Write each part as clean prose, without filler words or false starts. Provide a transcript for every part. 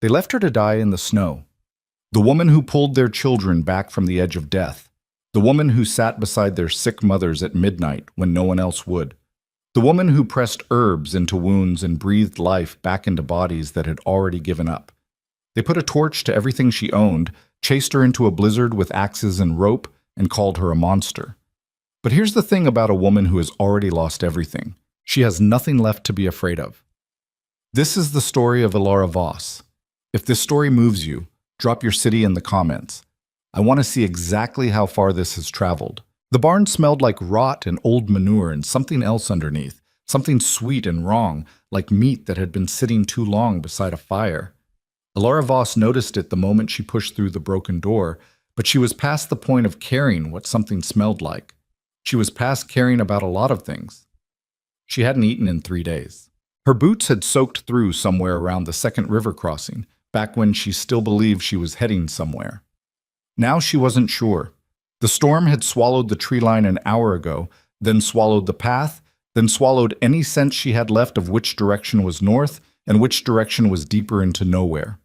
They left her to die in the snow. The woman who pulled their children back from the edge of death. The woman who sat beside their sick mothers at midnight when no one else would. The woman who pressed herbs into wounds and breathed life back into bodies that had already given up. They put a torch to everything she owned, chased her into a blizzard with axes and rope, and called her a monster. But here's the thing about a woman who has already lost everything. She has nothing left to be afraid of. This is the story of Elara Voss. If this story moves you, drop your city in the comments. I want to see exactly how far this has traveled. The barn smelled like rot and old manure and something else underneath, something sweet and wrong, like meat that had been sitting too long beside a fire. Elara Voss noticed it the moment she pushed through the broken door, but she was past the point of caring what something smelled like. She was past caring about a lot of things. She hadn't eaten in 3 days. Her boots had soaked through somewhere around the second river crossing, back when she still believed she was heading somewhere. Now she wasn't sure. The storm had swallowed the tree line an hour ago, then swallowed the path, then swallowed any sense she had left of which direction was north and which direction was deeper into nowhere.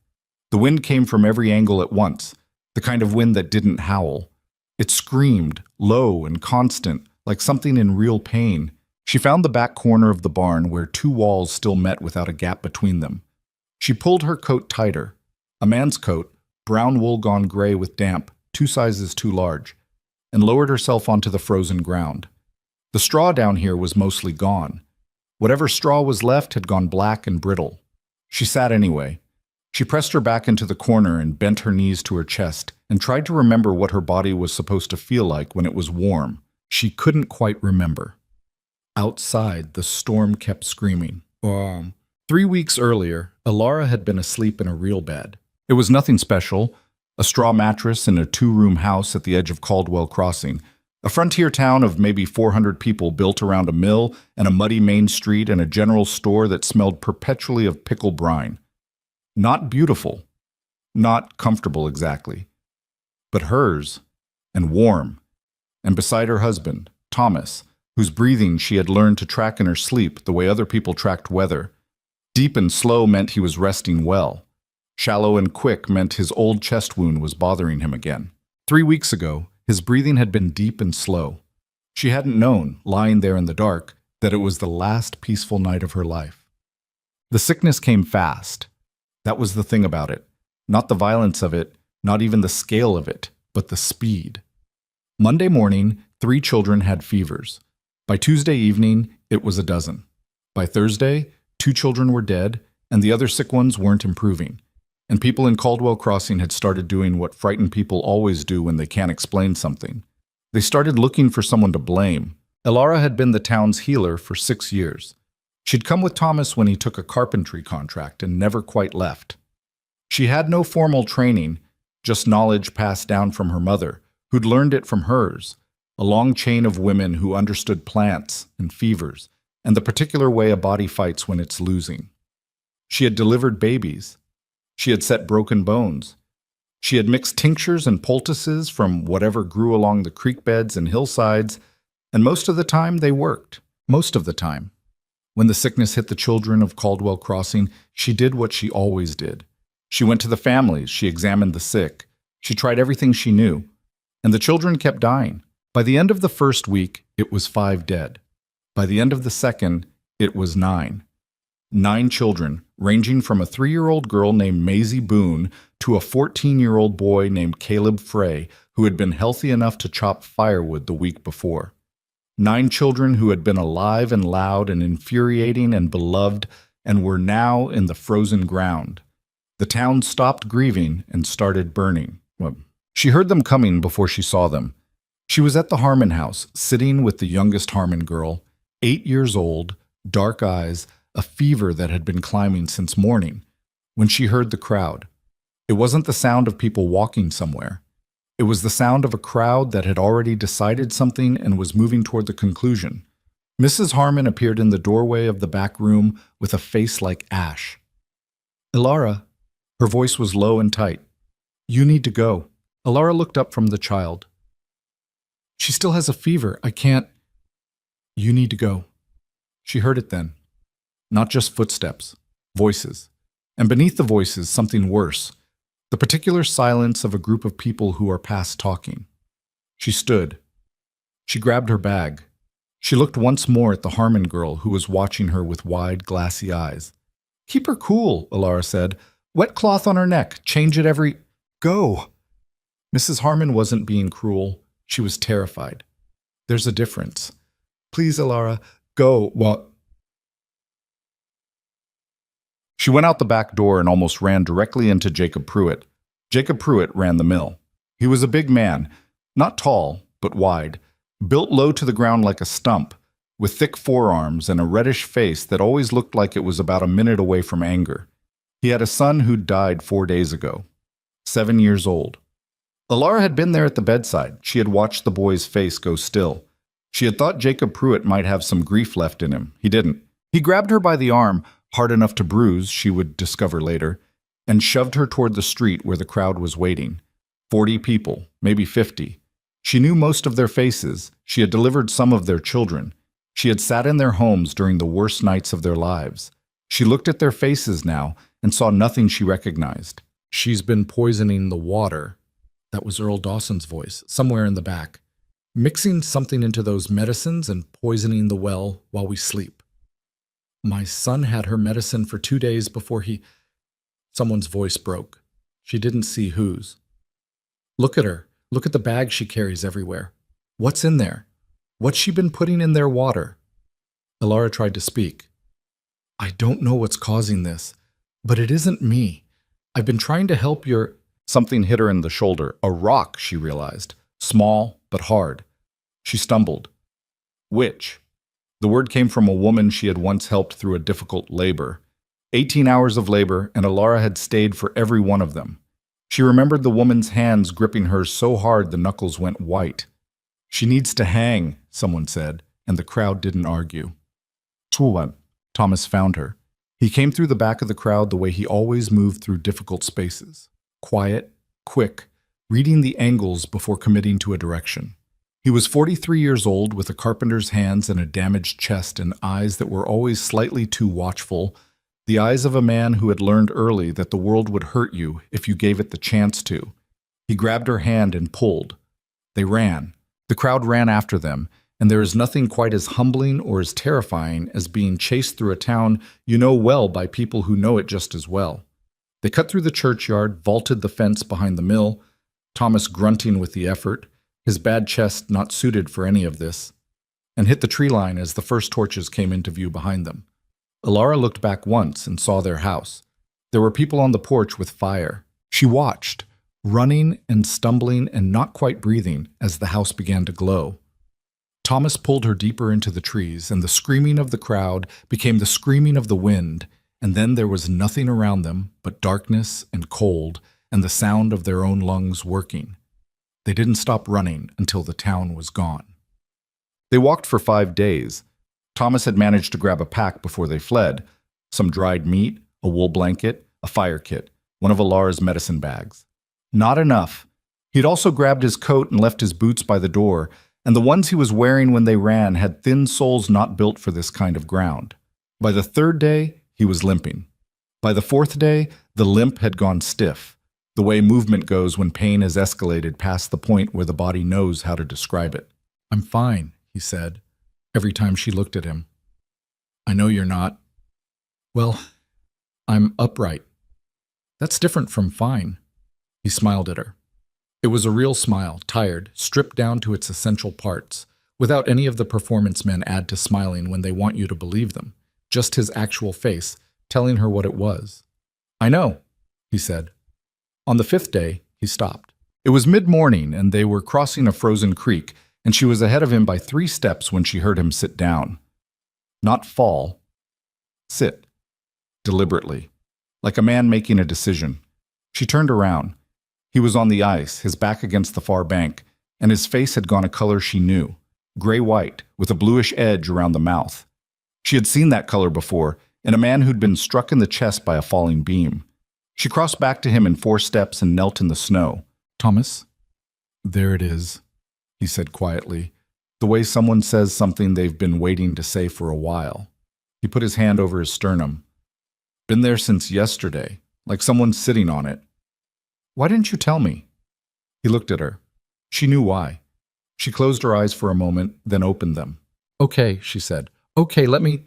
The wind came from every angle at once, the kind of wind that didn't howl. It screamed, low and constant, like something in real pain. She found the back corner of the barn where 2 walls still met without a gap between them. She pulled her coat tighter. A man's coat, brown wool gone gray with damp, 2 sizes too large, and lowered herself onto the frozen ground. The straw down here was mostly gone. Whatever straw was left had gone black and brittle. She sat anyway. She pressed her back into the corner and bent her knees to her chest and tried to remember what her body was supposed to feel like when it was warm. She couldn't quite remember. Outside, the storm kept screaming. 3 weeks earlier, Elara had been asleep in a real bed. It was nothing special, a straw mattress in a 2-room house at the edge of Caldwell Crossing, a frontier town of maybe 400 people built around a mill and a muddy main street and a general store that smelled perpetually of pickle brine. Not beautiful, not comfortable exactly, but hers, and warm, and beside her husband, Thomas, whose breathing she had learned to track in her sleep the way other people tracked weather. Deep and slow meant he was resting well. Shallow and quick meant his old chest wound was bothering him again. 3 weeks ago, his breathing had been deep and slow. She hadn't known, lying there in the dark, that it was the last peaceful night of her life. The sickness came fast. That was the thing about it. Not the violence of it, not even the scale of it, but the speed. Monday morning, 3 children had fevers. By Tuesday evening, it was a dozen. By Thursday, 2 children were dead, and the other sick ones weren't improving. And people in Caldwell Crossing had started doing what frightened people always do when they can't explain something. They started looking for someone to blame. Elara had been the town's healer for 6 years. She'd come with Thomas when he took a carpentry contract and never quite left. She had no formal training, just knowledge passed down from her mother, who'd learned it from hers, a long chain of women who understood plants and fevers and the particular way a body fights when it's losing. She had delivered babies. She had set broken bones. She had mixed tinctures and poultices from whatever grew along the creek beds and hillsides, and most of the time they worked. Most of the time. When the sickness hit the children of Caldwell Crossing, she did what she always did. She went to the families, she examined the sick, she tried everything she knew, and the children kept dying. By the end of the first week, it was 5 dead. By the end of the second, it was 9. 9 children, ranging from a 3-year-old girl named Maisie Boone to a 14-year-old boy named Caleb Frey, who had been healthy enough to chop firewood the week before. 9 children who had been alive and loud and infuriating and beloved and were now in the frozen ground. The town stopped grieving and started burning. She heard them coming before she saw them. She was at the Harmon house, sitting with the youngest Harmon girl, 8 years old, dark eyes, a fever that had been climbing since morning, when she heard the crowd. It wasn't the sound of people walking somewhere. It was the sound of a crowd that had already decided something and was moving toward the conclusion. Mrs. Harmon appeared in the doorway of the back room with a face like ash. "Elara," her voice was low and tight. "You need to go." Elara looked up from the child. "She still has a fever. I can't." "You need to go." She heard it then. Not just footsteps, voices, And beneath the voices, something worse. The particular silence of a group of people who are past talking. She stood. She grabbed her bag. She looked once more at the Harmon girl who was watching her with wide, glassy eyes. "Keep her cool," Alara said. "Wet cloth on her neck. Change it every—" "Go!" Mrs. Harmon wasn't being cruel. She was terrified. "There's a difference. Please, Alara, go." "What?" She went out the back door and almost ran directly into Jacob Pruitt. Jacob Pruitt ran the mill. He was a big man, not tall, but wide, built low to the ground like a stump, with thick forearms and a reddish face that always looked like it was about a minute away from anger. He had a son who'd died 4 days ago, 7 years old. Alara had been there at the bedside. She had watched the boy's face go still. She had thought Jacob Pruitt might have some grief left in him. He didn't. He grabbed her by the arm, hard enough to bruise, she would discover later, and shoved her toward the street where the crowd was waiting. 40 people, maybe 50. She knew most of their faces. She had delivered some of their children. She had sat in their homes during the worst nights of their lives. She looked at their faces now and saw nothing she recognized. "She's been poisoning the water." That was Earl Dawson's voice, somewhere in the back. "Mixing something into those medicines and poisoning the well while we sleep. My son had her medicine for 2 days before he—" Someone's voice broke. She didn't see whose. "Look at her. Look at the bag she carries everywhere. What's in there? What's she been putting in their water?" Alara tried to speak. "I don't know what's causing this, but it isn't me. I've been trying to help your—" Something hit her in the shoulder. A rock, she realized. Small, but hard. She stumbled. "Which?" The word came from a woman she had once helped through a difficult labor. 18 hours of labor, and Alara had stayed for every one of them. She remembered the woman's hands gripping hers so hard the knuckles went white. "She needs to hang," someone said, and the crowd didn't argue. "Tulan." Thomas found her. He came through the back of the crowd the way he always moved through difficult spaces. Quiet, quick, reading the angles before committing to a direction. He was 43 years old with a carpenter's hands and a damaged chest and eyes that were always slightly too watchful, the eyes of a man who had learned early that the world would hurt you if you gave it the chance to. He grabbed her hand and pulled. They ran. The crowd ran after them, and there is nothing quite as humbling or as terrifying as being chased through a town you know well by people who know it just as well. They cut through the churchyard, vaulted the fence behind the mill, Thomas grunting with the effort, his bad chest not suited for any of this, and hit the tree line as the first torches came into view behind them. Alara looked back once and saw their house. There were people on the porch with fire. She watched, running and stumbling and not quite breathing as the house began to glow. Thomas pulled her deeper into the trees, and the screaming of the crowd became the screaming of the wind, and then there was nothing around them but darkness and cold and the sound of their own lungs working. They didn't stop running until the town was gone. They walked for 5 days. Thomas had managed to grab a pack before they fled, some dried meat, a wool blanket, a fire kit, one of Alara's medicine bags. Not enough. He'd also grabbed his coat and left his boots by the door, and the ones he was wearing when they ran had thin soles not built for this kind of ground. By the 3rd day, he was limping. By the 4th day, the limp had gone stiff, the way movement goes when pain has escalated past the point where the body knows how to describe it. "I'm fine," he said, every time she looked at him. "I know you're not." "Well, I'm upright." "That's different from fine." He smiled at her. It was a real smile, tired, stripped down to its essential parts, without any of the performance men add to smiling when they want you to believe them, just his actual face, telling her what it was. "I know," he said. On the 5th day, he stopped. It was mid-morning, and they were crossing a frozen creek, and she was ahead of him by 3 steps when she heard him sit down. Not fall. Sit. Deliberately. Like a man making a decision. She turned around. He was on the ice, his back against the far bank, and his face had gone a color she knew. Gray-white, with a bluish edge around the mouth. She had seen that color before, in a man who'd been struck in the chest by a falling beam. She crossed back to him in 4 steps and knelt in the snow. "Thomas?" "There it is," he said quietly, the way someone says something they've been waiting to say for a while. He put his hand over his sternum. "Been there since yesterday." like someone sitting on it. Why didn't you tell me? He looked at her. She knew why. She closed her eyes for a moment, then opened them. Okay, she said. Okay, let me.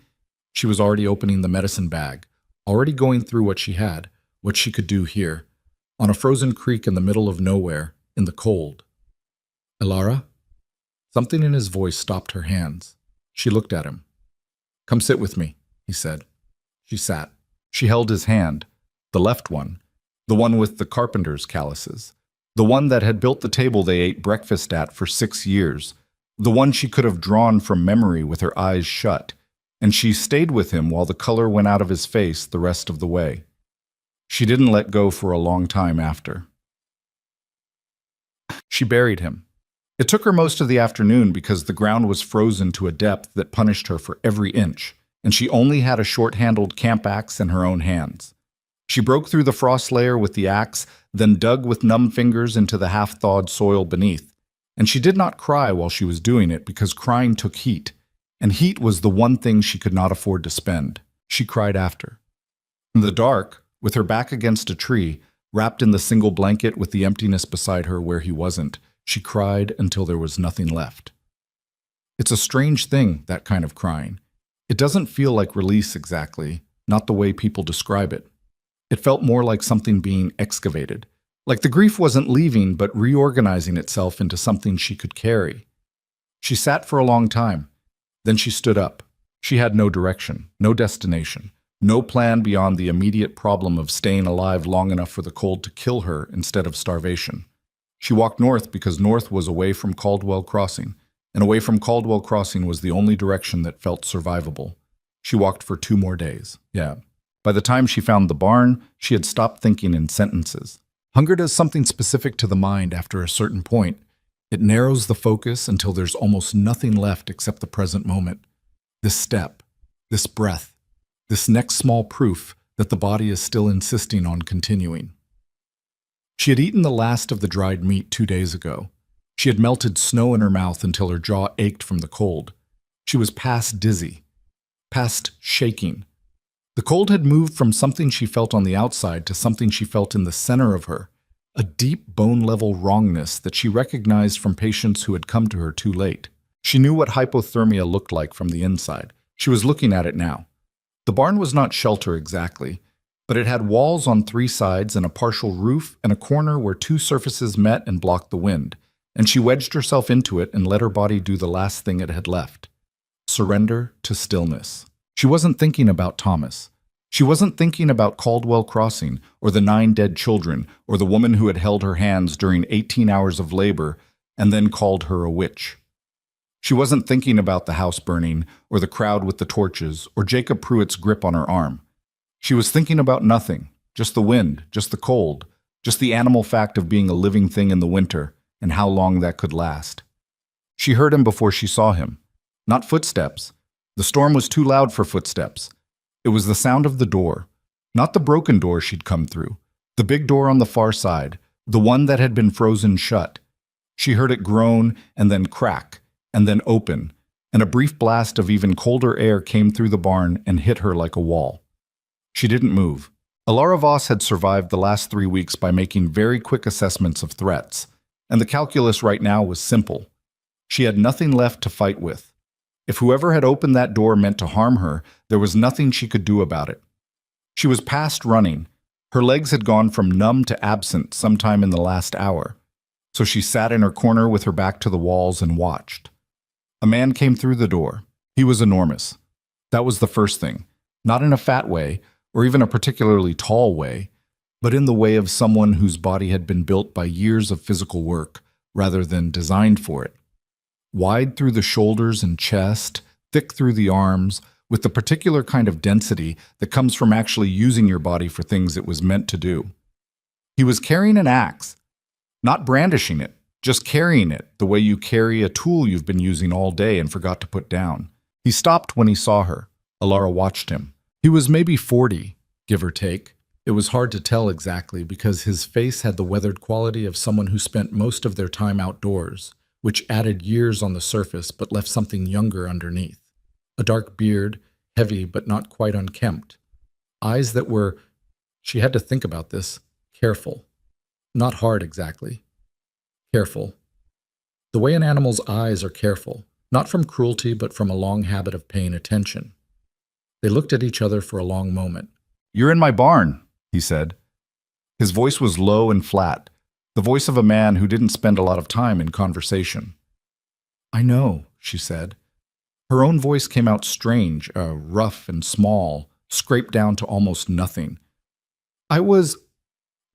She was already opening the medicine bag, already going through what she had, what she could do here, on a frozen creek in the middle of nowhere, in the cold. Elara? Something in his voice stopped her hands. She looked at him. Come sit with me, he said. She sat. She held his hand, the left one, the one with the carpenter's calluses, the one that had built the table they ate breakfast at for 6 years, the one she could have drawn from memory with her eyes shut, and she stayed with him while the color went out of his face the rest of the way. She didn't let go for a long time after. She buried him. It took her most of the afternoon because the ground was frozen to a depth that punished her for every inch, and she only had a short-handled camp axe in her own hands. She broke through the frost layer with the axe, then dug with numb fingers into the half-thawed soil beneath. And she did not cry while she was doing it because crying took heat, and heat was the one thing she could not afford to spend. She cried after. In the dark, with her back against a tree, wrapped in the single blanket with the emptiness beside her where he wasn't, she cried until there was nothing left. It's a strange thing, that kind of crying. It doesn't feel like release exactly, not the way people describe it. It felt more like something being excavated, like the grief wasn't leaving but reorganizing itself into something she could carry. She sat for a long time. Then she stood up. She had no direction, no destination, no plan beyond the immediate problem of staying alive long enough for the cold to kill her instead of starvation. She walked north because north was away from Caldwell Crossing, and away from Caldwell Crossing was the only direction that felt survivable. She walked for 2 more days. Yeah. By the time she found the barn, she had stopped thinking in sentences. Hunger does something specific to the mind after a certain point. It narrows the focus until there's almost nothing left except the present moment. This step, this breath, this next small proof that the body is still insisting on continuing. She had eaten the last of the dried meat 2 days ago. She had melted snow in her mouth until her jaw ached from the cold. She was past dizzy, past shaking. The cold had moved from something she felt on the outside to something she felt in the center of her, a deep bone-level wrongness that she recognized from patients who had come to her too late. She knew what hypothermia looked like from the inside. She was looking at it now. The barn was not shelter exactly, but it had walls on 3 sides and a partial roof and a corner where 2 surfaces met and blocked the wind, and she wedged herself into it and let her body do the last thing it had left. Surrender to stillness. She wasn't thinking about Thomas. She wasn't thinking about Caldwell Crossing, or the 9 dead children, or the woman who had held her hands during 18 hours of labor and then called her a witch. She wasn't thinking about the house burning, or the crowd with the torches, or Jacob Pruitt's grip on her arm. She was thinking about nothing, just the wind, just the cold, just the animal fact of being a living thing in the winter, and how long that could last. She heard him before she saw him. Not footsteps. The storm was too loud for footsteps. It was the sound of the door, not the broken door she'd come through, the big door on the far side, the one that had been frozen shut. She heard it groan and then crack and then open, and a brief blast of even colder air came through the barn and hit her like a wall. She didn't move. Elara Voss had survived the last 3 weeks by making very quick assessments of threats, and the calculus right now was simple. She had nothing left to fight with. If whoever had opened that door meant to harm her, there was nothing she could do about it. She was past running. Her legs had gone from numb to absent sometime in the last hour. So she sat in her corner with her back to the walls and watched. A man came through the door. He was enormous. That was the first thing. Not in a fat way, or even a particularly tall way, but in the way of someone whose body had been built by years of physical work, rather than designed for it. Wide through the shoulders and chest, thick through the arms, with the particular kind of density that comes from actually using your body for things it was meant to do. He was carrying an axe, not brandishing it, just carrying it the way you carry a tool you've been using all day and forgot to put down. He stopped when he saw her. Elara watched him. He was maybe 40, give or take. It was hard to tell exactly because his face had the weathered quality of someone who spent most of their time outdoors, which added years on the surface but left something younger underneath. A dark beard, heavy but not quite unkempt. Eyes that were She had to think about this. Careful. Not hard exactly. Careful. The way an animal's eyes are careful, not from cruelty but from a long habit of paying attention. They looked at each other for a long moment. "You're in my barn," he said. His voice was low and flat, the voice of a man who didn't spend a lot of time in conversation. "I know," she said. Her own voice came out strange, rough and small, scraped down to almost nothing.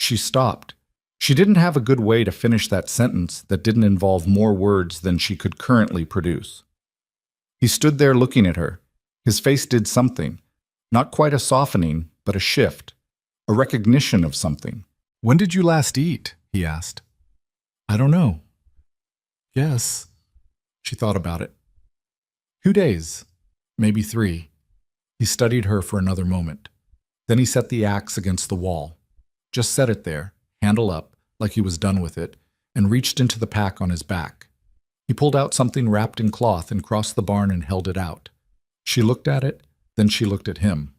She stopped. She didn't have a good way to finish that sentence that didn't involve more words than she could currently produce. He stood there looking at her. His face did something. Not quite a softening, but a shift. A recognition of something. "When did you last eat?" he asked. "I don't know. Guess." She thought about it. 2 days. Maybe 3. He studied her for another moment. Then he set the axe against the wall. Just set it there, handle up, like he was done with it, and reached into the pack on his back. He pulled out something wrapped in cloth and crossed the barn and held it out. She looked at it, then she looked at him.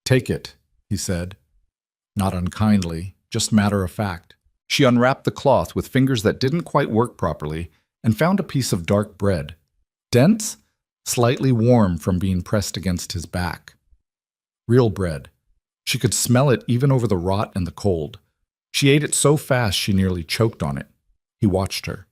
"Take it," he said. Not unkindly, just matter of fact. She unwrapped the cloth with fingers that didn't quite work properly and found a piece of dark bread. Dense, slightly warm from being pressed against his back. Real bread. She could smell it even over the rot and the cold. She ate it so fast she nearly choked on it. He watched her.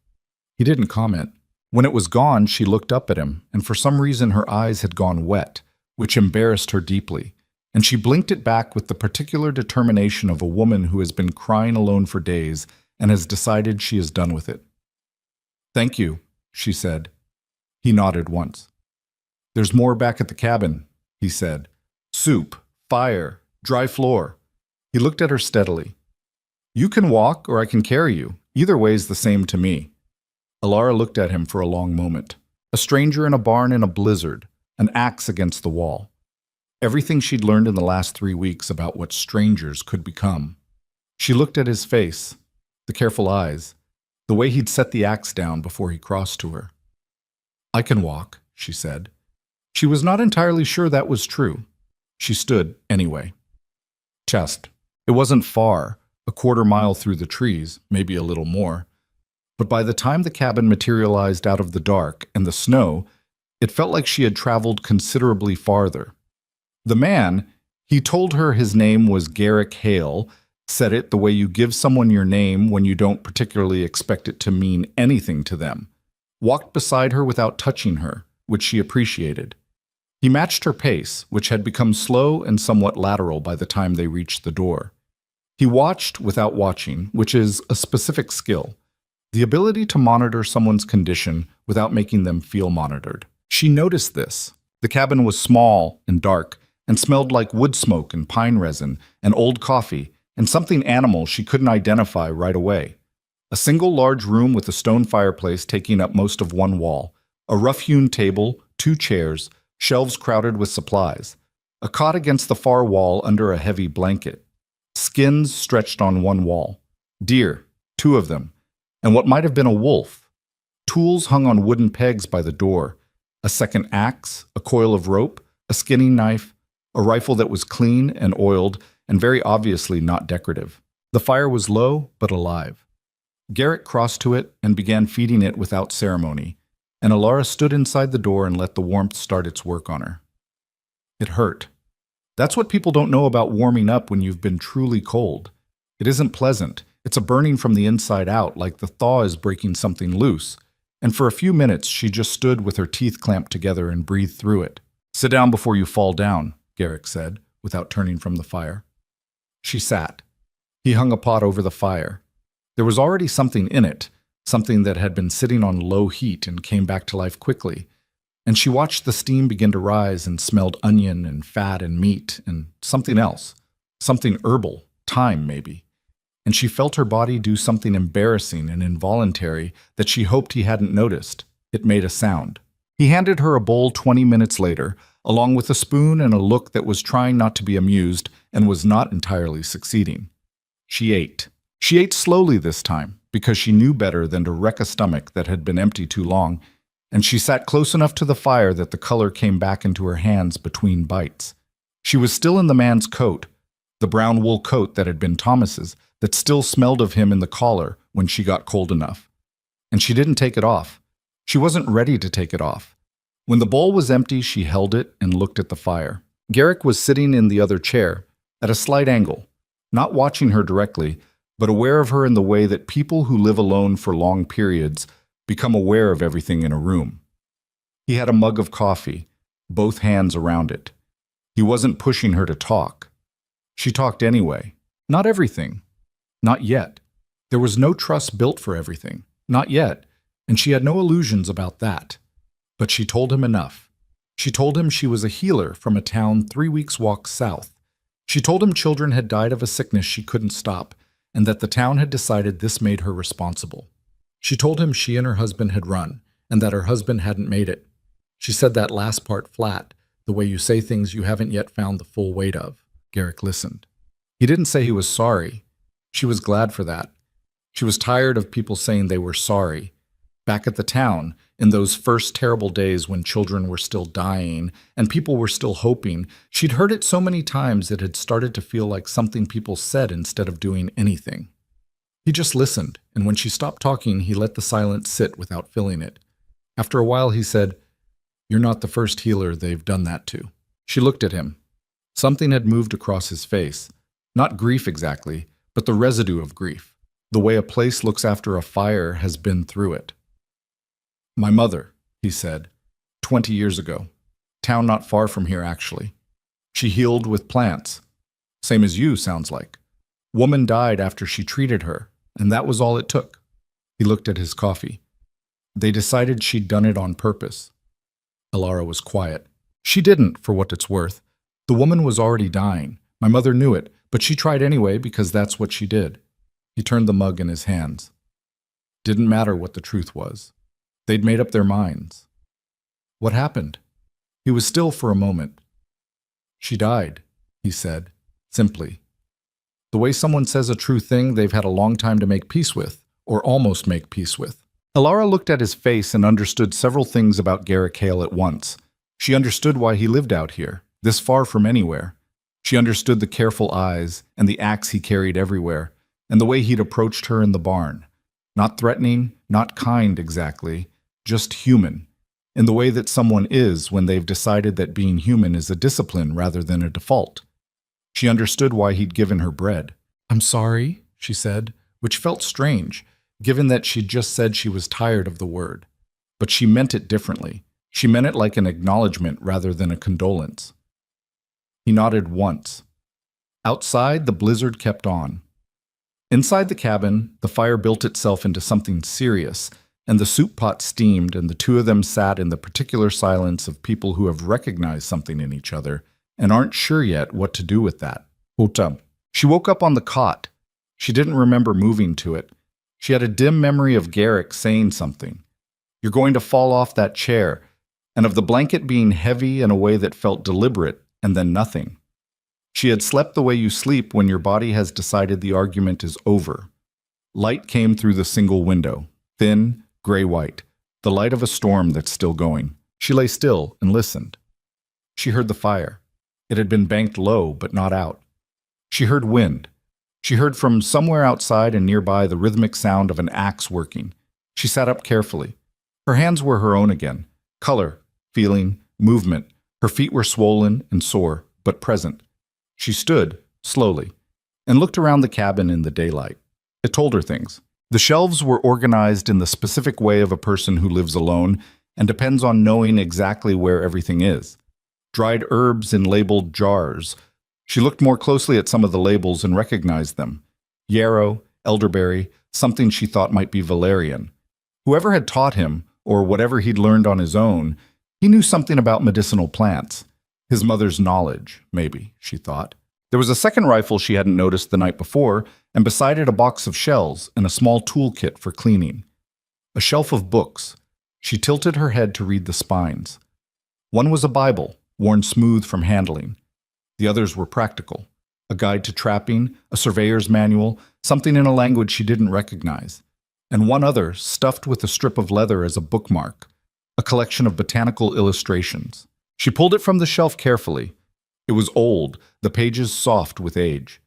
He didn't comment. When it was gone, she looked up at him, and for some reason her eyes had gone wet, which embarrassed her deeply, and she blinked it back with the particular determination of a woman who has been crying alone for days and has decided she is done with it. "Thank you," she said. He nodded once. "There's more back at the cabin," he said. "Soup, fire, dry floor." He looked at her steadily. "You can walk or I can carry you. Either way's the same to me." Alara looked at him for a long moment. A stranger in a barn in a blizzard, an axe against the wall. Everything she'd learned in the last 3 weeks about what strangers could become. She looked at his face, the careful eyes, the way he'd set the axe down before he crossed to her. "I can walk," she said. She was not entirely sure that was true. She stood anyway. Chest. It wasn't far, a quarter mile through the trees, maybe a little more. But by the time the cabin materialized out of the dark and the snow, it felt like she had traveled considerably farther. The man, he told her his name was Garrick Hale, said it the way you give someone your name when you don't particularly expect it to mean anything to them. Walked beside her without touching her, which she appreciated. He matched her pace, which had become slow and somewhat lateral by the time they reached the door. He watched without watching, which is a specific skill. The ability to monitor someone's condition without making them feel monitored. She noticed this. The cabin was small and dark and smelled like wood smoke and pine resin and old coffee and something animal she couldn't identify right away. A single large room with a stone fireplace taking up most of one wall, a rough-hewn table, 2 chairs, shelves crowded with supplies, a cot against the far wall under a heavy blanket, skins stretched on one wall, deer, 2 of them, and what might have been a wolf. Tools hung on wooden pegs by the door, a second axe, a coil of rope, a skinning knife, a rifle that was clean and oiled and very obviously not decorative. The fire was low but alive. Garrett crossed to it and began feeding it without ceremony, and Alara stood inside the door and let the warmth start its work on her. It hurt. That's what people don't know about warming up when you've been truly cold. It isn't pleasant. It's a burning from the inside out, like the thaw is breaking something loose. And for a few minutes, she just stood with her teeth clamped together and breathed through it. "Sit down before you fall down," Garrick said, without turning from the fire. She sat. He hung a pot over the fire. There was already something in it, something that had been sitting on low heat and came back to life quickly. And she watched the steam begin to rise and smelled onion and fat and meat and something else, something herbal, thyme maybe. And she felt her body do something embarrassing and involuntary that she hoped he hadn't noticed. It made a sound. He handed her a bowl 20 minutes later, along with a spoon and a look that was trying not to be amused and was not entirely succeeding. She ate. She ate slowly this time, because she knew better than to wreck a stomach that had been empty too long, and she sat close enough to the fire that the color came back into her hands between bites. She was still in the man's coat, The brown wool coat that had been Thomas's, that still smelled of him in the collar when she got cold enough. And she didn't take it off. She wasn't ready to take it off. When the bowl was empty, she held it and looked at the fire. Garrick was sitting in the other chair, at a slight angle, not watching her directly, but aware of her in the way that people who live alone for long periods become aware of everything in a room. He had a mug of coffee, both hands around it. He wasn't pushing her to talk. She talked anyway. Not everything. Not yet. There was no trust built for everything. Not yet. And she had no illusions about that. But she told him enough. She told him she was a healer from a town 3 weeks' walk south. She told him children had died of a sickness she couldn't stop, and that the town had decided this made her responsible. She told him she and her husband had run, and that her husband hadn't made it. She said that last part flat, the way you say things you haven't yet found the full weight of. Garrick listened. He didn't say he was sorry. She was glad for that. She was tired of people saying they were sorry. Back at the town, in those first terrible days when children were still dying and people were still hoping, she'd heard it so many times it had started to feel like something people said instead of doing anything. He just listened, and when she stopped talking, he let the silence sit without filling it. After a while, he said, "You're not the first healer they've done that to." She looked at him. Something had moved across his face. Not grief exactly, but the residue of grief. The way a place looks after a fire has been through it. "My mother," he said, 20 years ago. Town not far from here, actually. She healed with plants. Same as you, sounds like. Woman died after she treated her, and that was all it took. He looked at his coffee. They decided she'd done it on purpose. Alara was quiet. She didn't, for what it's worth. The woman was already dying. My mother knew it, but she tried anyway because that's what she did. He turned the mug in his hands. Didn't matter what the truth was. They'd made up their minds. What happened? He was still for a moment. She died, he said, simply. The way someone says a true thing they've had a long time to make peace with, or almost make peace with. Alara looked at his face and understood several things about Garrick Hale at once. She understood why he lived out here, this far from anywhere. She understood the careful eyes and the axe he carried everywhere, and the way he'd approached her in the barn. Not threatening, not kind exactly, just human, in the way that someone is when they've decided that being human is a discipline rather than a default. She understood why he'd given her bread. "I'm sorry," she said, which felt strange, given that she'd just said she was tired of the word. But she meant it differently. She meant it like an acknowledgement rather than a condolence. He nodded once. Outside, the blizzard kept on. Inside the cabin, the fire built itself into something serious, and the soup pot steamed, and the two of them sat in the particular silence of people who have recognized something in each other and aren't sure yet what to do with that. Utam. She woke up on the cot. She didn't remember moving to it. She had a dim memory of Garrick saying something. "You're going to fall off that chair," and of the blanket being heavy in a way that felt deliberate, and then nothing. She had slept the way you sleep when your body has decided the argument is over. Light came through the single window, thin, gray-white, the light of a storm that's still going. She lay still and listened. She heard the fire. It had been banked low, but not out. She heard wind. She heard from somewhere outside and nearby the rhythmic sound of an axe working. She sat up carefully. Her hands were her own again. Color, feeling, movement. Her feet were swollen and sore, but present. She stood, slowly, and looked around the cabin in the daylight. It told her things. The shelves were organized in the specific way of a person who lives alone and depends on knowing exactly where everything is. Dried herbs in labeled jars. She looked more closely at some of the labels and recognized them. Yarrow, elderberry, something she thought might be valerian. Whoever had taught him, or whatever he'd learned on his own, he knew something about medicinal plants. His mother's knowledge, maybe, she thought. There was a second rifle she hadn't noticed the night before, and beside it a box of shells and a small toolkit for cleaning. A shelf of books. She tilted her head to read the spines. One was a Bible, worn smooth from handling. The others were practical. A guide to trapping, a surveyor's manual, something in a language she didn't recognize. And one other, stuffed with a strip of leather as a bookmark, a collection of botanical illustrations. She pulled it from the shelf carefully. It was old, the pages soft with age.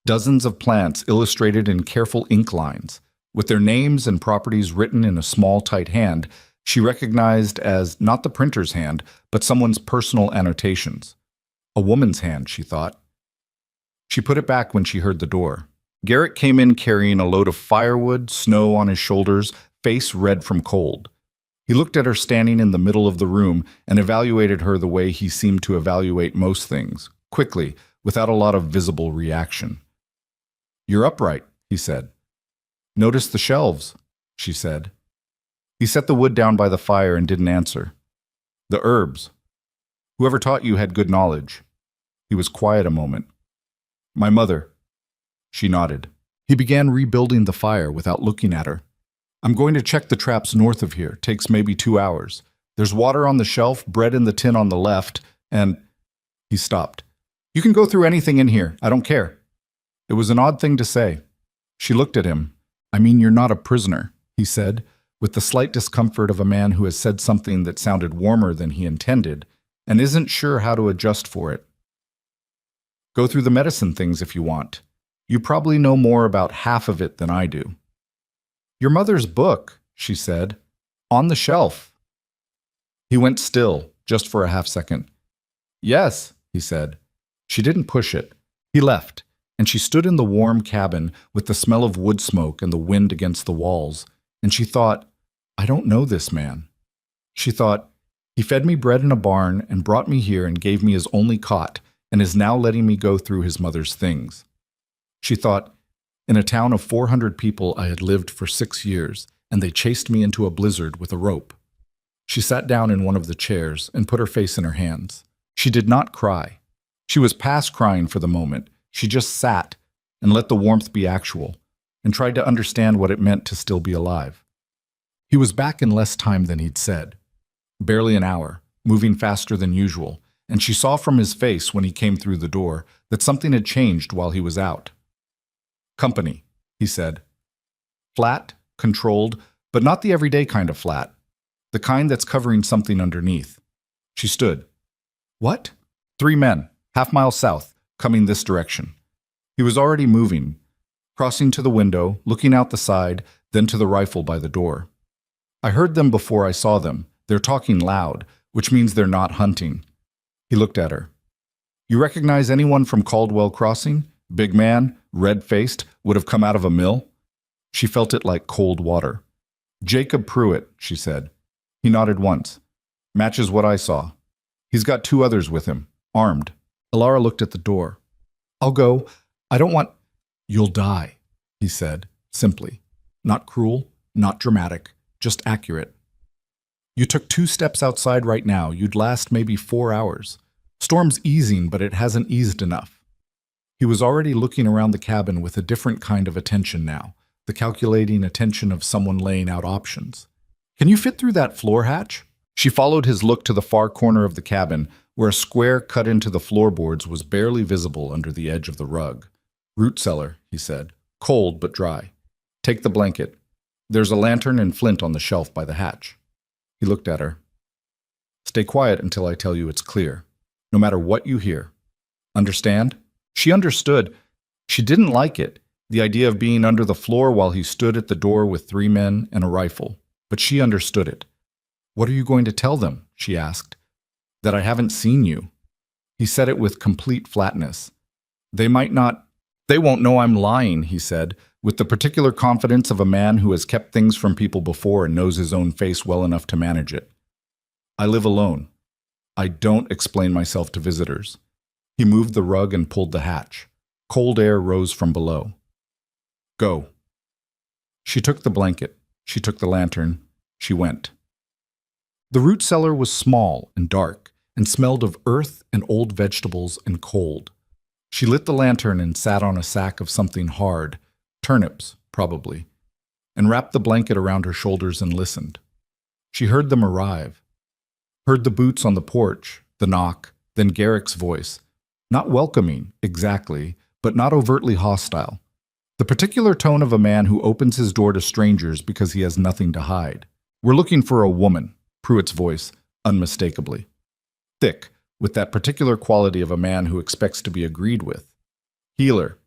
Dozens of plants illustrated in careful ink lines, with their names and properties written in a small, tight hand she recognized as not the printer's hand, but someone's personal annotations. A woman's hand, she thought. She put it back when she heard the door. Garrett came in carrying a load of firewood, snow on his shoulders, face red from cold. He looked at her standing in the middle of the room and evaluated her the way he seemed to evaluate most things, quickly, without a lot of visible reaction. "You're upright," he said. "Notice the shelves," she said. He set the wood down by the fire and didn't answer. "The herbs. Whoever taught you had good knowledge." He was quiet a moment. "My mother." She nodded. He began rebuilding the fire without looking at her. "I'm going to check the traps north of here. Takes maybe 2 hours. There's water on the shelf, bread in the tin on the left, and—" He stopped. "You can go through anything in here. I don't care." It was an odd thing to say. She looked at him. "I mean, you're not a prisoner," he said, with the slight discomfort of a man who has said something that sounded warmer than he intended and isn't sure how to adjust for it. "Go through the medicine things if you want. You probably know more about half of it than I do." "Your mother's book," she said. "On the shelf." He went still, just for a half second. "Yes," he said. She didn't push it. He left, and she stood in the warm cabin with the smell of wood smoke and the wind against the walls, and she thought, "I don't know this man." She thought, "He fed me bread in a barn and brought me here and gave me his only cot, and is now letting me go through his mother's things." She thought, "In a town of 400 people I had lived for 6 years, and they chased me into a blizzard with a rope." She sat down in one of the chairs and put her face in her hands. She did not cry. She was past crying for the moment. She just sat and let the warmth be actual, and tried to understand what it meant to still be alive. He was back in less time than he'd said. Barely an hour, moving faster than usual, and she saw from his face when he came through the door that something had changed while he was out. "Company," he said. Flat, controlled, but not the everyday kind of flat. The kind that's covering something underneath. She stood. "What?" "3 men, half-mile south, coming this direction." He was already moving, crossing to the window, looking out the side, then to the rifle by the door. "I heard them before I saw them. They're talking loud, which means they're not hunting." He looked at her. "You recognize anyone from Caldwell Crossing? Big man, red-faced, would have come out of a mill?" She felt it like cold water. "Jacob Pruitt," she said. He nodded once. "Matches what I saw. He's got 2 others with him, armed." Alara looked at the door. "I'll go. I don't want—" "You'll die," he said, simply. Not cruel, not dramatic, just accurate. "You took 2 steps outside right now, you'd last maybe 4 hours. Storm's easing, but it hasn't eased enough." He was already looking around the cabin with a different kind of attention now, the calculating attention of someone laying out options. "Can you fit through that floor hatch?" She followed his look to the far corner of the cabin, where a square cut into the floorboards was barely visible under the edge of the rug. "Root cellar," he said. "Cold but dry. Take the blanket. There's a lantern and flint on the shelf by the hatch." He looked at her. "Stay quiet until I tell you it's clear, no matter what you hear. Understand?" She understood. She didn't like it, the idea of being under the floor while he stood at the door with 3 men and a rifle, but she understood it. "What are you going to tell them?" she asked. "That I haven't seen you." He said it with complete flatness. "They might not—" "They won't know I'm lying," he said, with the particular confidence of a man who has kept things from people before and knows his own face well enough to manage it. "I live alone. I don't explain myself to visitors." He moved the rug and pulled the hatch. Cold air rose from below. "Go." She took the blanket. She took the lantern. She went. The root cellar was small and dark, and smelled of earth and old vegetables and cold. She lit the lantern and sat on a sack of something hard, turnips, probably, and wrapped the blanket around her shoulders and listened. She heard them arrive. Heard the boots on the porch, the knock, then Garrick's voice. Not welcoming, exactly, but not overtly hostile. The particular tone of a man who opens his door to strangers because he has nothing to hide. "We're looking for a woman," Pruitt's voice, unmistakably. Thick, with that particular quality of a man who expects to be agreed with. Healer.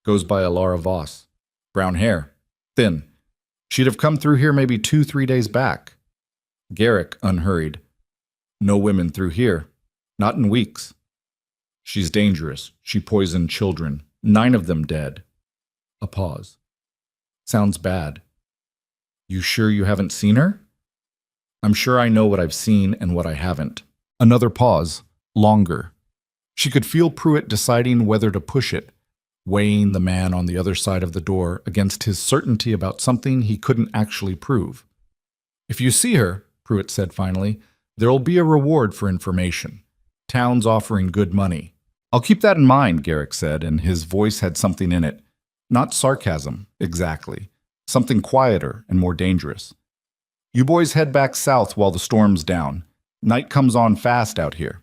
Goes by Alara Voss. Brown hair. Thin. She'd have come through here maybe 2-3 days back. Garrick, unhurried. No women through here. Not in weeks. She's dangerous. She poisoned children. 9 of them dead. A pause. Sounds bad. You sure you haven't seen her? I'm sure I know what I've seen and what I haven't. Another pause. Longer. She could feel Pruitt deciding whether to push it, weighing the man on the other side of the door against his certainty about something he couldn't actually prove. If you see her, Pruitt said finally, there'll be a reward for information. Town's offering good money. I'll keep that in mind, Garrick said, and his voice had something in it. Not sarcasm, exactly. Something quieter and more dangerous. You boys head back south while the storm's down. Night comes on fast out here.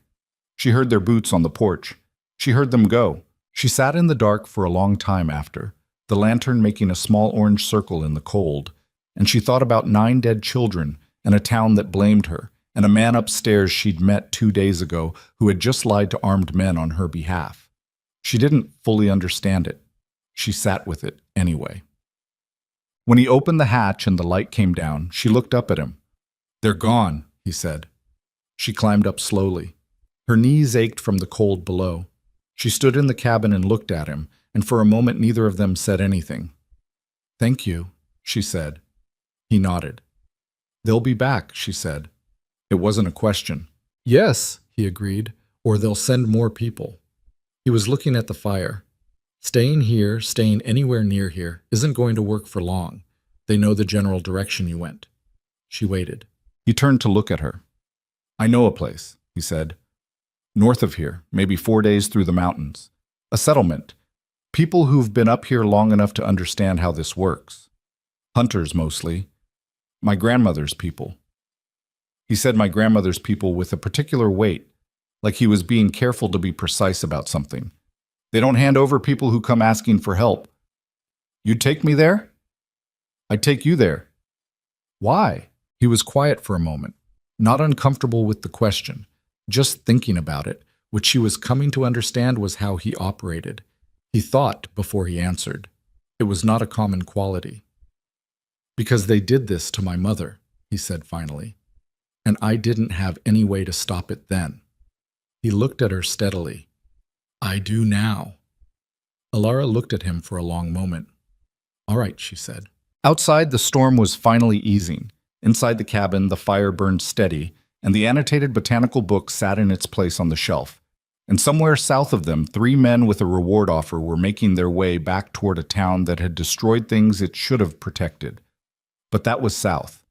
She heard their boots on the porch. She heard them go. She sat in the dark for a long time after, the lantern making a small orange circle in the cold, and she thought about 9 dead children and a town that blamed her, and a man upstairs she'd met 2 days ago who had just lied to armed men on her behalf. She didn't fully understand it. She sat with it anyway. When he opened the hatch and the light came down, she looked up at him. They're gone, he said. She climbed up slowly. Her knees ached from the cold below. She stood in the cabin and looked at him, and for a moment neither of them said anything. Thank you, she said. He nodded. They'll be back, she said. It wasn't a question. Yes, he agreed, or they'll send more people. He was looking at the fire. Staying here, staying anywhere near here, isn't going to work for long. They know the general direction you went. She waited. He turned to look at her. I know a place, he said. North of here, maybe 4 days through the mountains. A settlement. People who've been up here long enough to understand how this works. Hunters, mostly. My grandmother's people. He said my grandmother's people with a particular weight, like he was being careful to be precise about something. They don't hand over people who come asking for help. You'd take me there? I'd take you there. Why? He was quiet for a moment, not uncomfortable with the question, just thinking about it, which she was coming to understand was how he operated. He thought before he answered. It was not a common quality. Because they did this to my mother, he said finally, and I didn't have any way to stop it then. He looked at her steadily. I do now. Alara looked at him for a long moment. All right, she said. Outside, the storm was finally easing. Inside the cabin, the fire burned steady, and the annotated botanical book sat in its place on the shelf. And somewhere south of them, 3 men with a reward offer were making their way back toward a town that had destroyed things it should have protected. But that was south.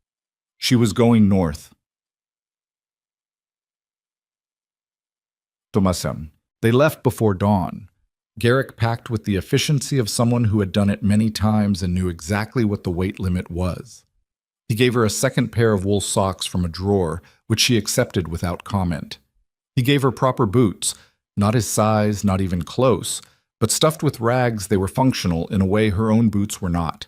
She was going north. Tomasem. They left before dawn. Garrick packed with the efficiency of someone who had done it many times and knew exactly what the weight limit was. He gave her a second pair of wool socks from a drawer, which she accepted without comment. He gave her proper boots, not his size, not even close, but stuffed with rags they were functional in a way her own boots were not.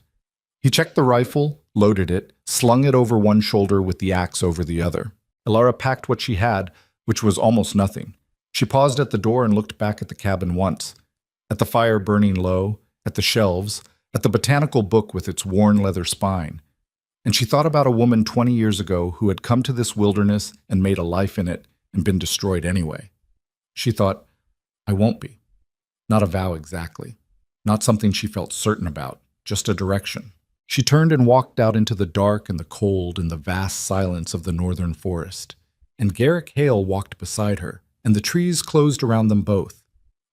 He checked the rifle, loaded it, slung it over one shoulder with the axe over the other. Alara packed what she had, which was almost nothing. She paused at the door and looked back at the cabin once, at the fire burning low, at the shelves, at the botanical book with its worn leather spine. And she thought about a woman 20 years ago who had come to this wilderness and made a life in it and been destroyed anyway. She thought, I won't be. Not a vow exactly. Not something she felt certain about, just a direction. She turned and walked out into the dark and the cold and the vast silence of the northern forest. And Garrick Hale walked beside her, and the trees closed around them both.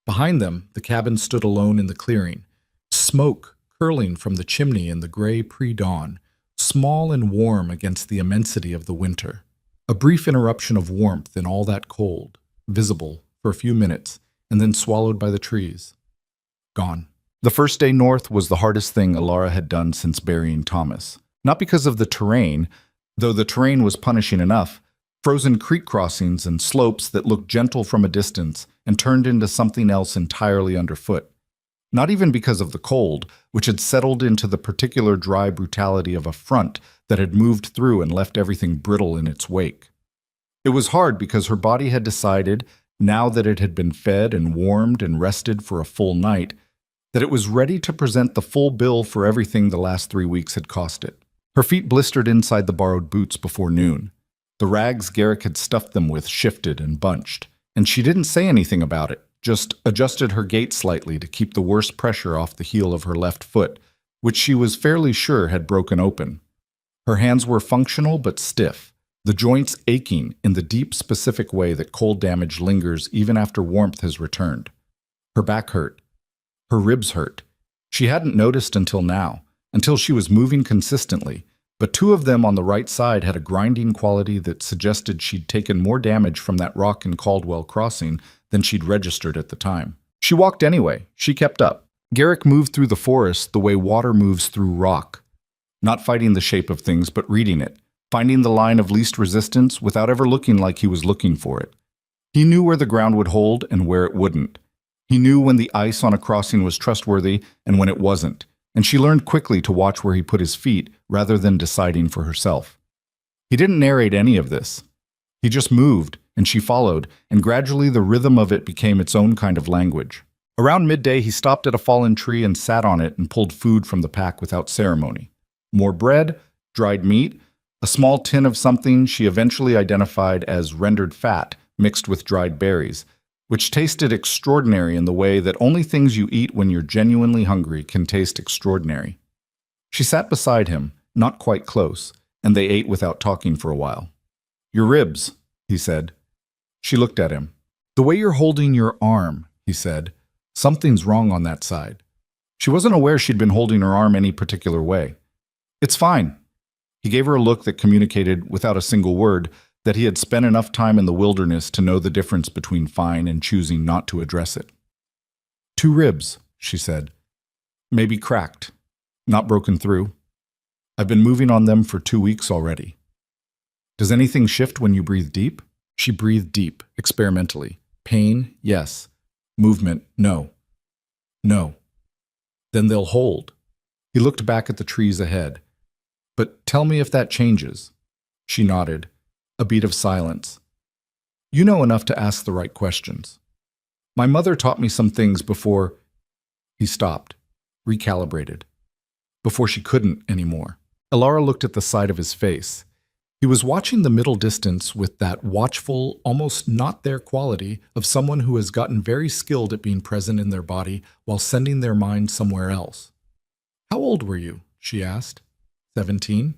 Behind them, the cabin stood alone in the clearing, smoke curling from the chimney in the gray pre-dawn, small and warm against the immensity of the winter. A brief interruption of warmth in all that cold, visible for a few minutes, and then swallowed by the trees. Gone. The first day north was the hardest thing Alara had done since burying Thomas. Not because of the terrain, though the terrain was punishing enough. Frozen creek crossings and slopes that looked gentle from a distance and turned into something else entirely underfoot. Not even because of the cold, which had settled into the particular dry brutality of a front that had moved through and left everything brittle in its wake. It was hard because her body had decided, now that it had been fed and warmed and rested for a full night, that it was ready to present the full bill for everything the last 3 weeks had cost it. Her feet blistered inside the borrowed boots before noon. The rags Garrick had stuffed them with shifted and bunched, and she didn't say anything about it, just adjusted her gait slightly to keep the worst pressure off the heel of her left foot, which she was fairly sure had broken open. Her hands were functional but stiff, the joints aching in the deep, specific way that cold damage lingers even after warmth has returned. Her back hurt. Her ribs hurt. She hadn't noticed until now, until she was moving consistently, but 2 of them on the right side had a grinding quality that suggested she'd taken more damage from that rock in Caldwell Crossing than she'd registered at the time. She walked anyway. She kept up. Garrick moved through the forest the way water moves through rock, not fighting the shape of things but reading it, finding the line of least resistance without ever looking like he was looking for it. He knew where the ground would hold and where it wouldn't. He knew when the ice on a crossing was trustworthy and when it wasn't, and she learned quickly to watch where he put his feet rather than deciding for herself. He didn't narrate any of this. He just moved, and she followed, and gradually the rhythm of it became its own kind of language. Around midday, he stopped at a fallen tree and sat on it and pulled food from the pack without ceremony. More bread, dried meat, a small tin of something she eventually identified as rendered fat mixed with dried berries, which tasted extraordinary in the way that only things you eat when you're genuinely hungry can taste extraordinary. She sat beside him, not quite close, and they ate without talking for a while. "Your ribs," he said. She looked at him. "The way you're holding your arm," he said. "Something's wrong on that side." She wasn't aware she'd been holding her arm any particular way. "It's fine." He gave her a look that communicated, without a single word, that he had spent enough time in the wilderness to know the difference between fine and choosing not to address it. "2 ribs," she said. "Maybe cracked. Not broken through. I've been moving on them for 2 weeks already." "Does anything shift when you breathe deep?" She breathed deep, experimentally. "Pain, yes. Movement, no. No. Then they'll hold." He looked back at the trees ahead. "But tell me if that changes." She nodded. A beat of silence. "You know enough to ask the right questions. My mother taught me some things before—" He stopped, recalibrated. Before she couldn't anymore. Elara looked at the side of his face. He was watching the middle distance with that watchful, almost not there quality of someone who has gotten very skilled at being present in their body while sending their mind somewhere else. "How old were you?" she asked. 17?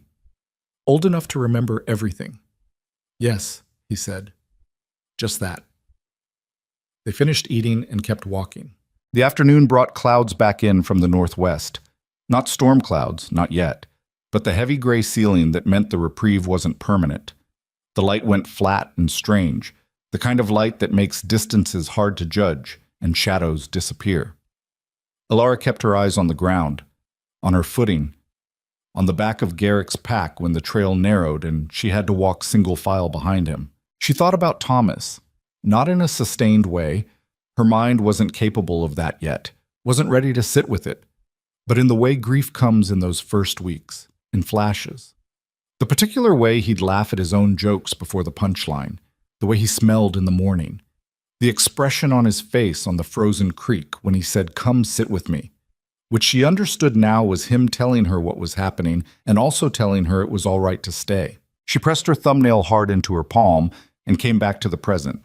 "Old enough to remember everything." "Yes," he said. "Just that." They finished eating and kept walking. The afternoon brought clouds back in from the northwest. Not storm clouds, not yet, but the heavy gray ceiling that meant the reprieve wasn't permanent. The light went flat and strange, the kind of light that makes distances hard to judge and shadows disappear. Elara kept her eyes on the ground, on her footing, on the back of Garrick's pack when the trail narrowed and she had to walk single file behind him. She thought about Thomas, not in a sustained way. Her mind wasn't capable of that yet, wasn't ready to sit with it, but in the way grief comes in those first weeks, in flashes. The particular way he'd laugh at his own jokes before the punchline, the way he smelled in the morning, the expression on his face on the frozen creek when he said, "Come sit with me," which she understood now was him telling her what was happening and also telling her it was all right to stay. She pressed her thumbnail hard into her palm and came back to the present.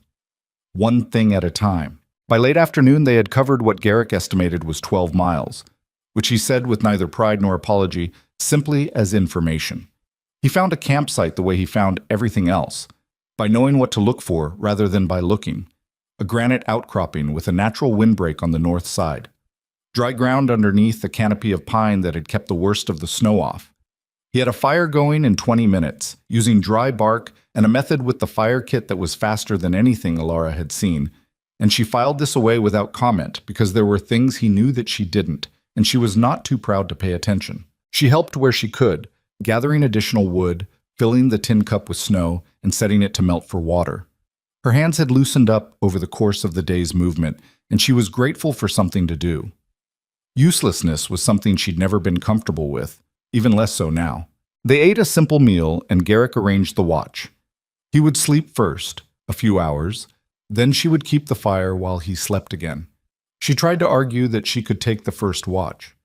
One thing at a time. By late afternoon, they had covered what Garrick estimated was 12 miles, which he said with neither pride nor apology, simply as information. He found a campsite the way he found everything else, by knowing what to look for rather than by looking. A granite outcropping with a natural windbreak on the north side. Dry ground underneath a canopy of pine that had kept the worst of the snow off. He had a fire going in 20 minutes, using dry bark and a method with the fire kit that was faster than anything Elara had seen, and she filed this away without comment because there were things he knew that she didn't, and she was not too proud to pay attention. She helped where she could, gathering additional wood, filling the tin cup with snow, and setting it to melt for water. Her hands had loosened up over the course of the day's movement, and she was grateful for something to do. Uselessness was something she'd never been comfortable with, even less so now. They ate a simple meal, and Garrick arranged the watch. He would sleep first, a few hours, then she would keep the fire while he slept again. She tried to argue that she could take the first watch.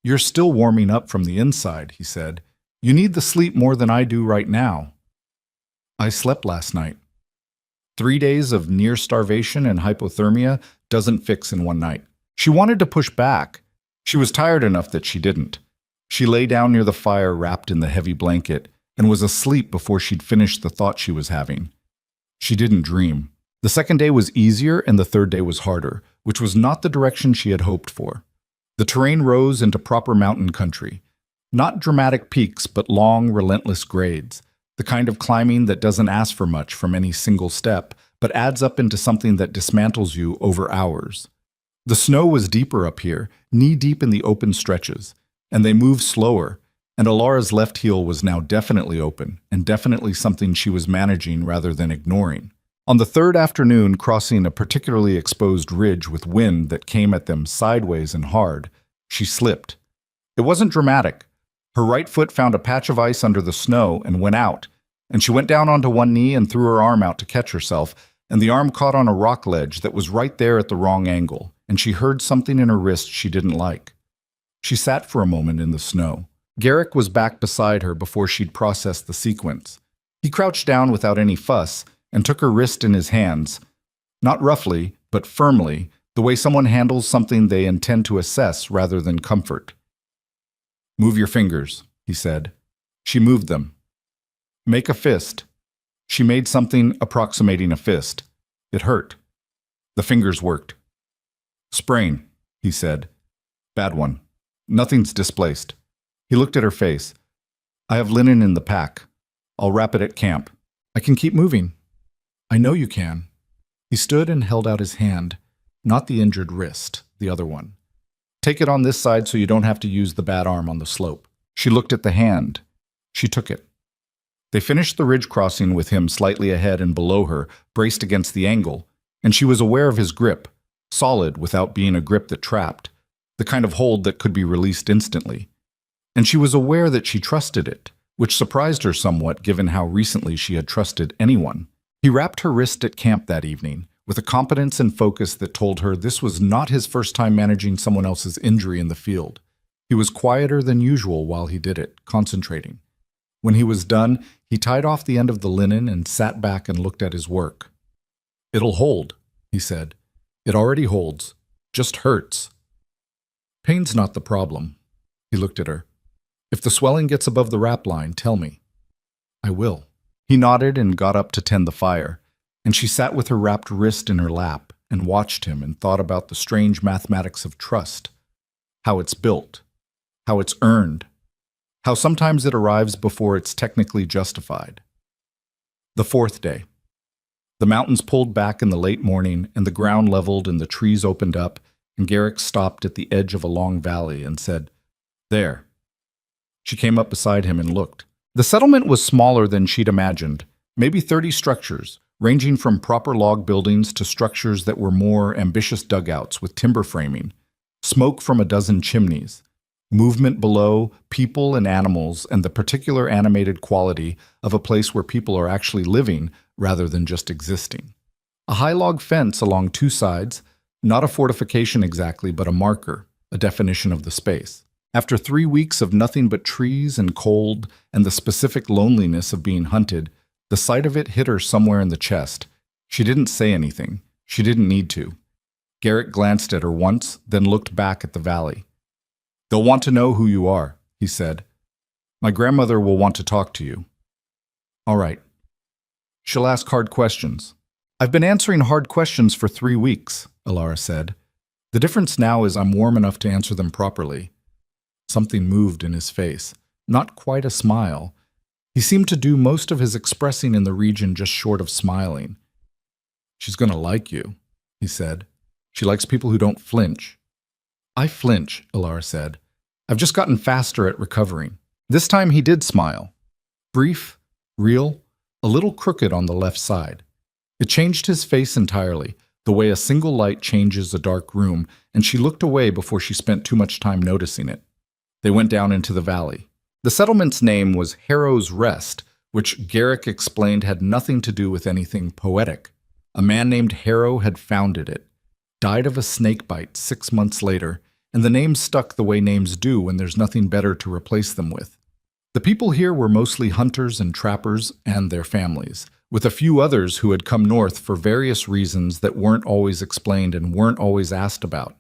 "You're still warming up from the inside," he said. "You need the sleep more than I do right now." "I slept last night." 3 days of near starvation and hypothermia doesn't fix in one night. She wanted to push back. She was tired enough that she didn't. She lay down near the fire wrapped in the heavy blanket and was asleep before she'd finished the thought she was having. She didn't dream. The second day was easier and the third day was harder, which was not the direction she had hoped for. The terrain rose into proper mountain country. Not dramatic peaks, but long, relentless grades. The kind of climbing that doesn't ask for much from any single step, but adds up into something that dismantles you over hours. The snow was deeper up here, knee-deep in the open stretches, and they moved slower, and Alara's left heel was now definitely open, and definitely something she was managing rather than ignoring. On the third afternoon, crossing a particularly exposed ridge with wind that came at them sideways and hard, she slipped. It wasn't dramatic. Her right foot found a patch of ice under the snow and went out, and she went down onto one knee and threw her arm out to catch herself, and the arm caught on a rock ledge that was right there at the wrong angle, and she heard something in her wrist she didn't like. She sat for a moment in the snow. Garrick was back beside her before she'd processed the sequence. He crouched down without any fuss and took her wrist in his hands, not roughly, but firmly, the way someone handles something they intend to assess rather than comfort. "Move your fingers," he said. She moved them. "Make a fist." She made something approximating a fist. It hurt. The fingers worked. "Sprain," he said. "Bad one. Nothing's displaced." He looked at her face. "I have linen in the pack. I'll wrap it at camp. I can keep moving." "I know you can." He stood and held out his hand, not the injured wrist, the other one. "Take it on this side so you don't have to use the bad arm on the slope." She looked at the hand. She took it. They finished the ridge crossing with him slightly ahead and below her, braced against the angle, and she was aware of his grip, solid without being a grip that trapped, the kind of hold that could be released instantly. And she was aware that she trusted it, which surprised her somewhat given how recently she had trusted anyone. He wrapped her wrist at camp that evening, with a competence and focus that told her this was not his first time managing someone else's injury in the field. He was quieter than usual while he did it, concentrating. When he was done, he tied off the end of the linen and sat back and looked at his work. "It'll hold," he said. "It already holds. Just hurts." "Pain's not the problem." He looked at her. "If the swelling gets above the wrap line, tell me." "I will." He nodded and got up to tend the fire, and she sat with her wrapped wrist in her lap and watched him and thought about the strange mathematics of trust, how it's built, how it's earned, how sometimes it arrives before it's technically justified. The fourth day. The mountains pulled back in the late morning, and the ground leveled and the trees opened up, and Garrick stopped at the edge of a long valley and said, "There." She came up beside him and looked. The settlement was smaller than she'd imagined, maybe 30 structures, ranging from proper log buildings to structures that were more ambitious dugouts with timber framing, smoke from a dozen chimneys, movement below, people and animals, and the particular animated quality of a place where people are actually living rather than just existing. A high log fence along two sides, not a fortification exactly, but a marker, a definition of the space. After 3 weeks of nothing but trees and cold and the specific loneliness of being hunted, the sight of it hit her somewhere in the chest. She didn't say anything. She didn't need to. Garrick glanced at her once, then looked back at the valley. "They'll want to know who you are," he said. "My grandmother will want to talk to you." "All right." "She'll ask hard questions." "I've been answering hard questions for 3 weeks," Alara said. "The difference now is I'm warm enough to answer them properly." Something moved in his face. Not quite a smile. He seemed to do most of his expressing in the region just short of smiling. "She's going to like you," he said. "She likes people who don't flinch." "I flinch," Alara said. "I've just gotten faster at recovering." This time he did smile. Brief, real, a little crooked on the left side. It changed his face entirely, the way a single light changes a dark room, and she looked away before she spent too much time noticing it. They went down into the valley. The settlement's name was Harrow's Rest, which Garrick explained had nothing to do with anything poetic. A man named Harrow had founded it, died of a snakebite 6 months later, and the name stuck the way names do when there's nothing better to replace them with. The people here were mostly hunters and trappers and their families, with a few others who had come north for various reasons that weren't always explained and weren't always asked about.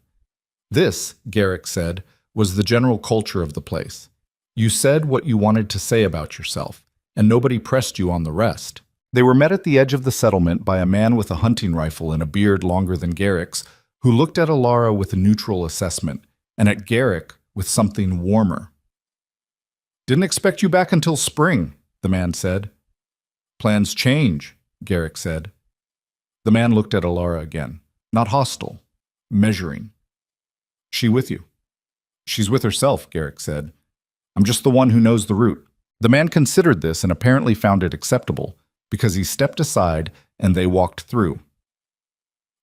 This, Garrick said, was the general culture of the place. You said what you wanted to say about yourself, and nobody pressed you on the rest. They were met at the edge of the settlement by a man with a hunting rifle and a beard longer than Garrick's, who looked at Alara with a neutral assessment, and at Garrick with something warmer. "Didn't expect you back until spring," the man said. "Plans change," Garrick said. The man looked at Alara again, not hostile, measuring. "She with you?" "She's with herself," Garrick said. "I'm just the one who knows the route." The man considered this and apparently found it acceptable, because he stepped aside and they walked through.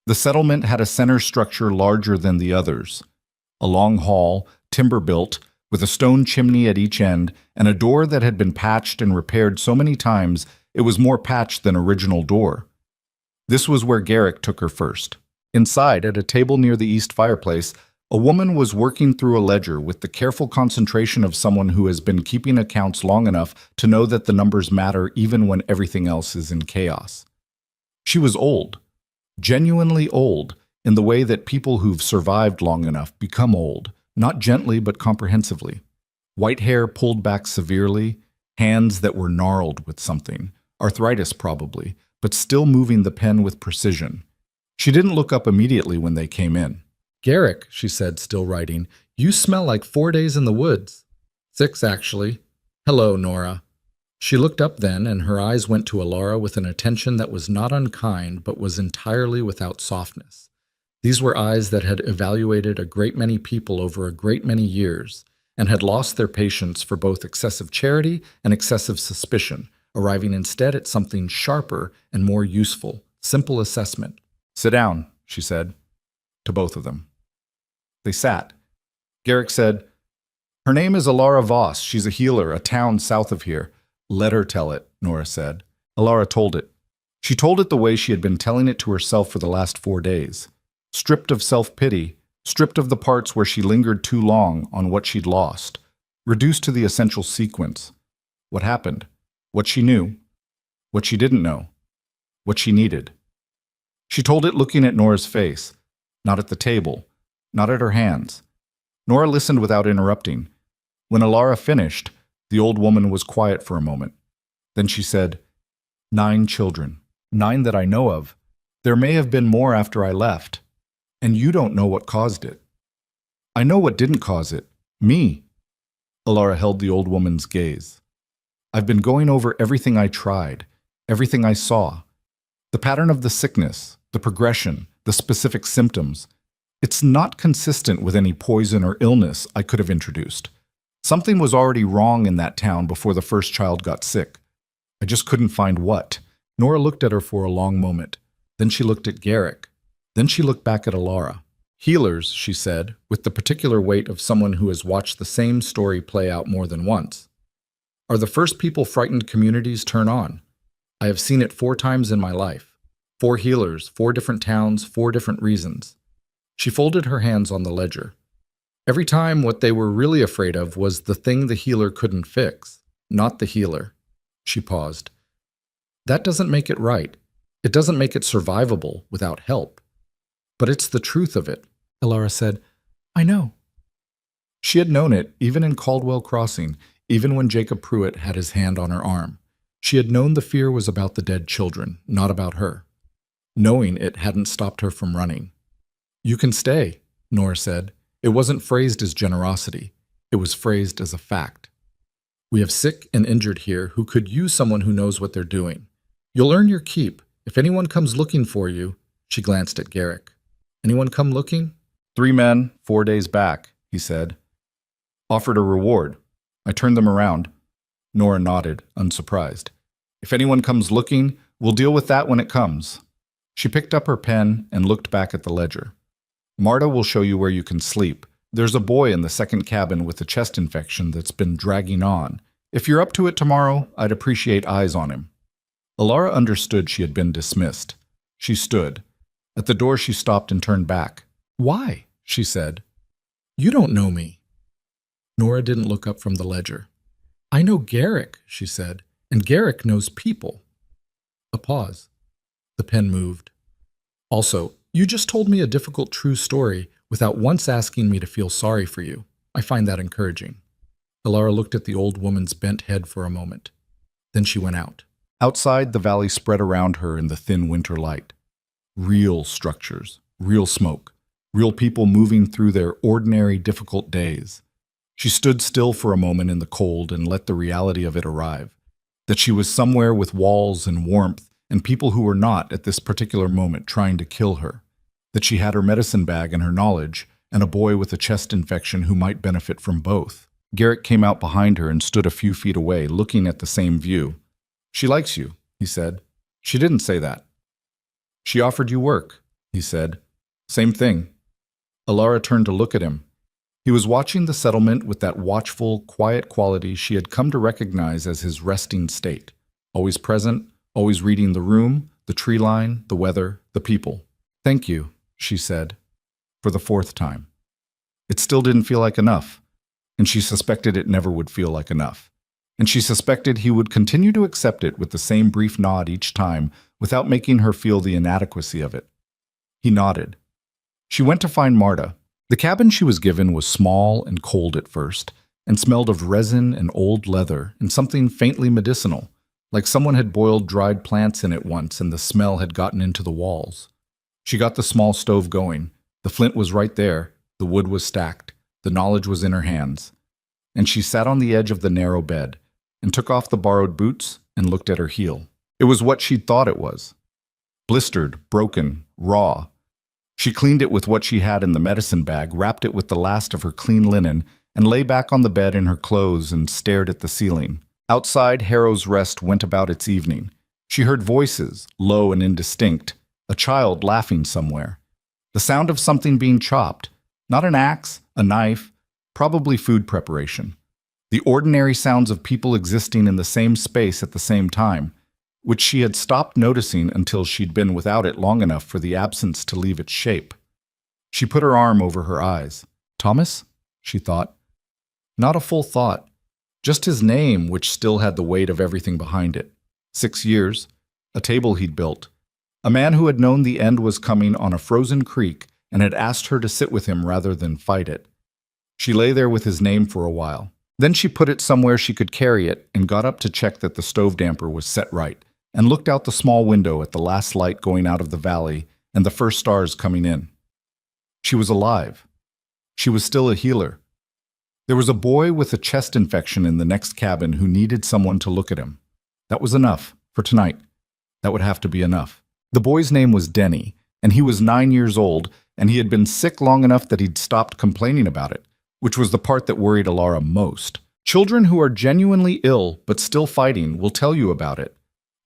The settlement had a center structure larger than the others. A long hall, timber-built, with a stone chimney at each end and a door that had been patched and repaired so many times it was more patched than original door. This was where Garrick took her first. Inside, at a table near the east fireplace, a woman was working through a ledger with the careful concentration of someone who has been keeping accounts long enough to know that the numbers matter even when everything else is in chaos. She was old, genuinely old, in the way that people who've survived long enough become old, not gently but comprehensively. White hair pulled back severely, hands that were gnarled with something, arthritis probably, but still moving the pen with precision. She didn't look up immediately when they came in. "Garrick," she said, still writing, "you smell like 4 days in the woods." "6, actually." "Hello, Nora." She looked up then, and her eyes went to Alara with an attention that was not unkind, but was entirely without softness. These were eyes that had evaluated a great many people over a great many years, and had lost their patience for both excessive charity and excessive suspicion, arriving instead at something sharper and more useful, simple assessment. "Sit down," she said, to both of them. They sat. Garrick said, "Her name is Alara Voss. She's a healer, a town south of here." "Let her tell it," Nora said. Alara told it. She told it the way she had been telling it to herself for the last 4 days. Stripped of self-pity, stripped of the parts where she lingered too long on what she'd lost, reduced to the essential sequence. What happened, what she knew, what she didn't know, what she needed. She told it looking at Nora's face, not at the table, not at her hands. Nora listened without interrupting. When Alara finished, the old woman was quiet for a moment. Then she said, 9 children, 9 that I know of. There may have been more after I left. And you don't know what caused it. I know what didn't cause it. Me." Alara held the old woman's gaze. "I've been going over everything I tried, everything I saw. The pattern of the sickness, the progression, the specific symptoms. It's not consistent with any poison or illness I could have introduced. Something was already wrong in that town before the first child got sick. I just couldn't find what." Nora looked at her for a long moment. Then she looked at Garrick. Then she looked back at Alara. "Healers," she said, with the particular weight of someone who has watched the same story play out more than once, "are the first people frightened communities turn on. I have seen it 4 times in my life. 4 healers, 4 different towns, 4 different reasons." She folded her hands on the ledger. Every time what they were really afraid of was the thing the healer couldn't fix, not the healer. She paused. "That doesn't make it right. It doesn't make it survivable without help. But it's the truth of it," Alara said. "I know." She had known it, even in Caldwell Crossing, even when Jacob Pruitt had his hand on her arm. She had known the fear was about the dead children, not about her. Knowing it hadn't stopped her from running. "You can stay," Nora said. It wasn't phrased as generosity. It was phrased as a fact. "We have sick and injured here who could use someone who knows what they're doing. You'll earn your keep. If anyone comes looking for you," she glanced at Garrick. "Anyone come looking?" 3 men, 4 days back," he said. "Offered a reward. I turned them around." Nora nodded, unsurprised. "If anyone comes looking, we'll deal with that when it comes." She picked up her pen and looked back at the ledger. "Marta will show you where you can sleep. There's a boy in the second cabin with a chest infection that's been dragging on. If you're up to it tomorrow, I'd appreciate eyes on him. Alara understood she had been dismissed. She stood. At the door she stopped and turned back. "Why?" she said. "You don't know me." Nora didn't look up from the ledger. "I know Garrick," she said, "and Garrick knows people." A pause. The pen moved. "Also, you just told me a difficult true story without once asking me to feel sorry for you. I find that encouraging." Alara looked at the old woman's bent head for a moment. Then she went out. Outside, the valley spread around her in the thin winter light. Real structures, real smoke, real people moving through their ordinary, difficult days. She stood still for a moment in the cold and let the reality of it arrive. That she was somewhere with walls and warmth and people who were not, at this particular moment, trying to kill her. That she had her medicine bag and her knowledge, and a boy with a chest infection who might benefit from both. Garrick came out behind her and stood a few feet away, looking at the same view. "She likes you," he said. "She didn't say that." "She offered you work," he said. "Same thing." Alara turned to look at him. He was watching the settlement with that watchful, quiet quality she had come to recognize as his resting state. Always present, always reading the room, the tree line, the weather, the people. "Thank you," she said, for the fourth time. It still didn't feel like enough, and she suspected it never would feel like enough. And she suspected he would continue to accept it with the same brief nod each time without making her feel the inadequacy of it. He nodded. She went to find Marta. The cabin she was given was small and cold at first, and smelled of resin and old leather and something faintly medicinal, like someone had boiled dried plants in it once and the smell had gotten into the walls. She got the small stove going. The flint was right there. The wood was stacked. The knowledge was in her hands. And she sat on the edge of the narrow bed and took off the borrowed boots and looked at her heel. It was what she'd thought it was. Blistered, broken, raw. She cleaned it with what she had in the medicine bag, wrapped it with the last of her clean linen, and lay back on the bed in her clothes and stared at the ceiling. Outside, Harrow's Rest went about its evening. She heard voices, low and indistinct, a child laughing somewhere. The sound of something being chopped. Not an axe, a knife, probably food preparation. The ordinary sounds of people existing in the same space at the same time, which she had stopped noticing until she'd been without it long enough for the absence to leave its shape. She put her arm over her eyes. "Thomas?" she thought. Not a full thought, just his name, which still had the weight of everything behind it. 6 years, a table he'd built, a man who had known the end was coming on a frozen creek and had asked her to sit with him rather than fight it. She lay there with his name for a while. Then she put it somewhere she could carry it and got up to check that the stove damper was set right, and looked out the small window at the last light going out of the valley and the first stars coming in. She was alive. She was still a healer. There was a boy with a chest infection in the next cabin who needed someone to look at him. That was enough, for tonight. That would have to be enough. The boy's name was Denny, and he was 9 years old, and he had been sick long enough that he'd stopped complaining about it, which was the part that worried Alara most. Children who are genuinely ill but still fighting will tell you about it.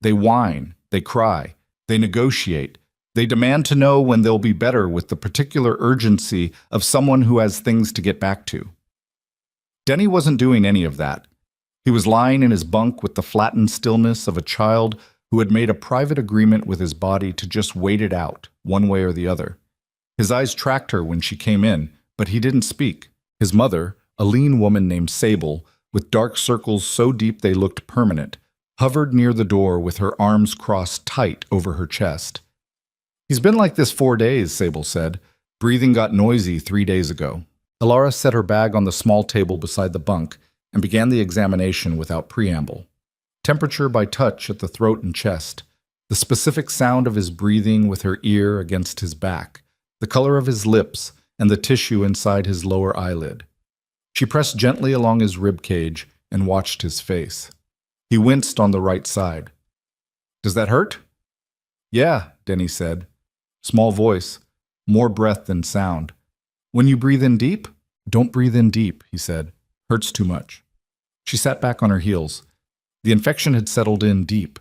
They whine, they cry, they negotiate, they demand to know when they'll be better with the particular urgency of someone who has things to get back to. Denny wasn't doing any of that. He was lying in his bunk with the flattened stillness of a child who had made a private agreement with his body to just wait it out, one way or the other. His eyes tracked her when she came in, but he didn't speak. His mother, a lean woman named Sable, with dark circles so deep they looked permanent, hovered near the door with her arms crossed tight over her chest. "He's been like this 4 days, Sable said. Breathing got noisy 3 days ago." Alara set her bag on the small table beside the bunk and began the examination without preamble. Temperature by touch at the throat and chest, the specific sound of his breathing with her ear against his back, the color of his lips, and the tissue inside his lower eyelid. She pressed gently along his rib cage and watched his face. He winced on the right side. "Does that hurt?" "Yeah," Denny said. Small voice, more breath than sound. "When you breathe in deep?" "Don't breathe in deep," he said. "Hurts too much." She sat back on her heels. The infection had settled in deep.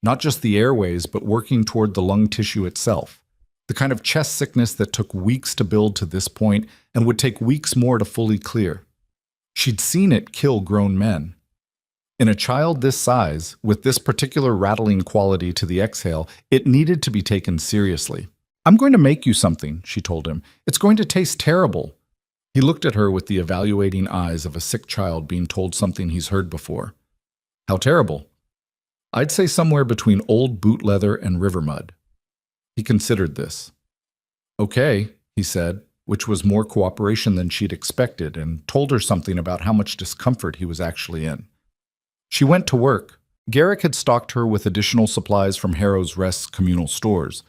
Not just the airways, but working toward the lung tissue itself. The kind of chest sickness that took weeks to build to this point and would take weeks more to fully clear. She'd seen it kill grown men. In a child this size, with this particular rattling quality to the exhale, it needed to be taken seriously. "I'm going to make you something," she told him. "It's going to taste terrible." He looked at her with the evaluating eyes of a sick child being told something he's heard before. "How terrible?" "I'd say somewhere between old boot leather and river mud." He considered this. "Okay," he said, which was more cooperation than she'd expected, and told her something about how much discomfort he was actually in. She went to work. Garrick had stocked her with additional supplies from Harrow's Rest's communal stores.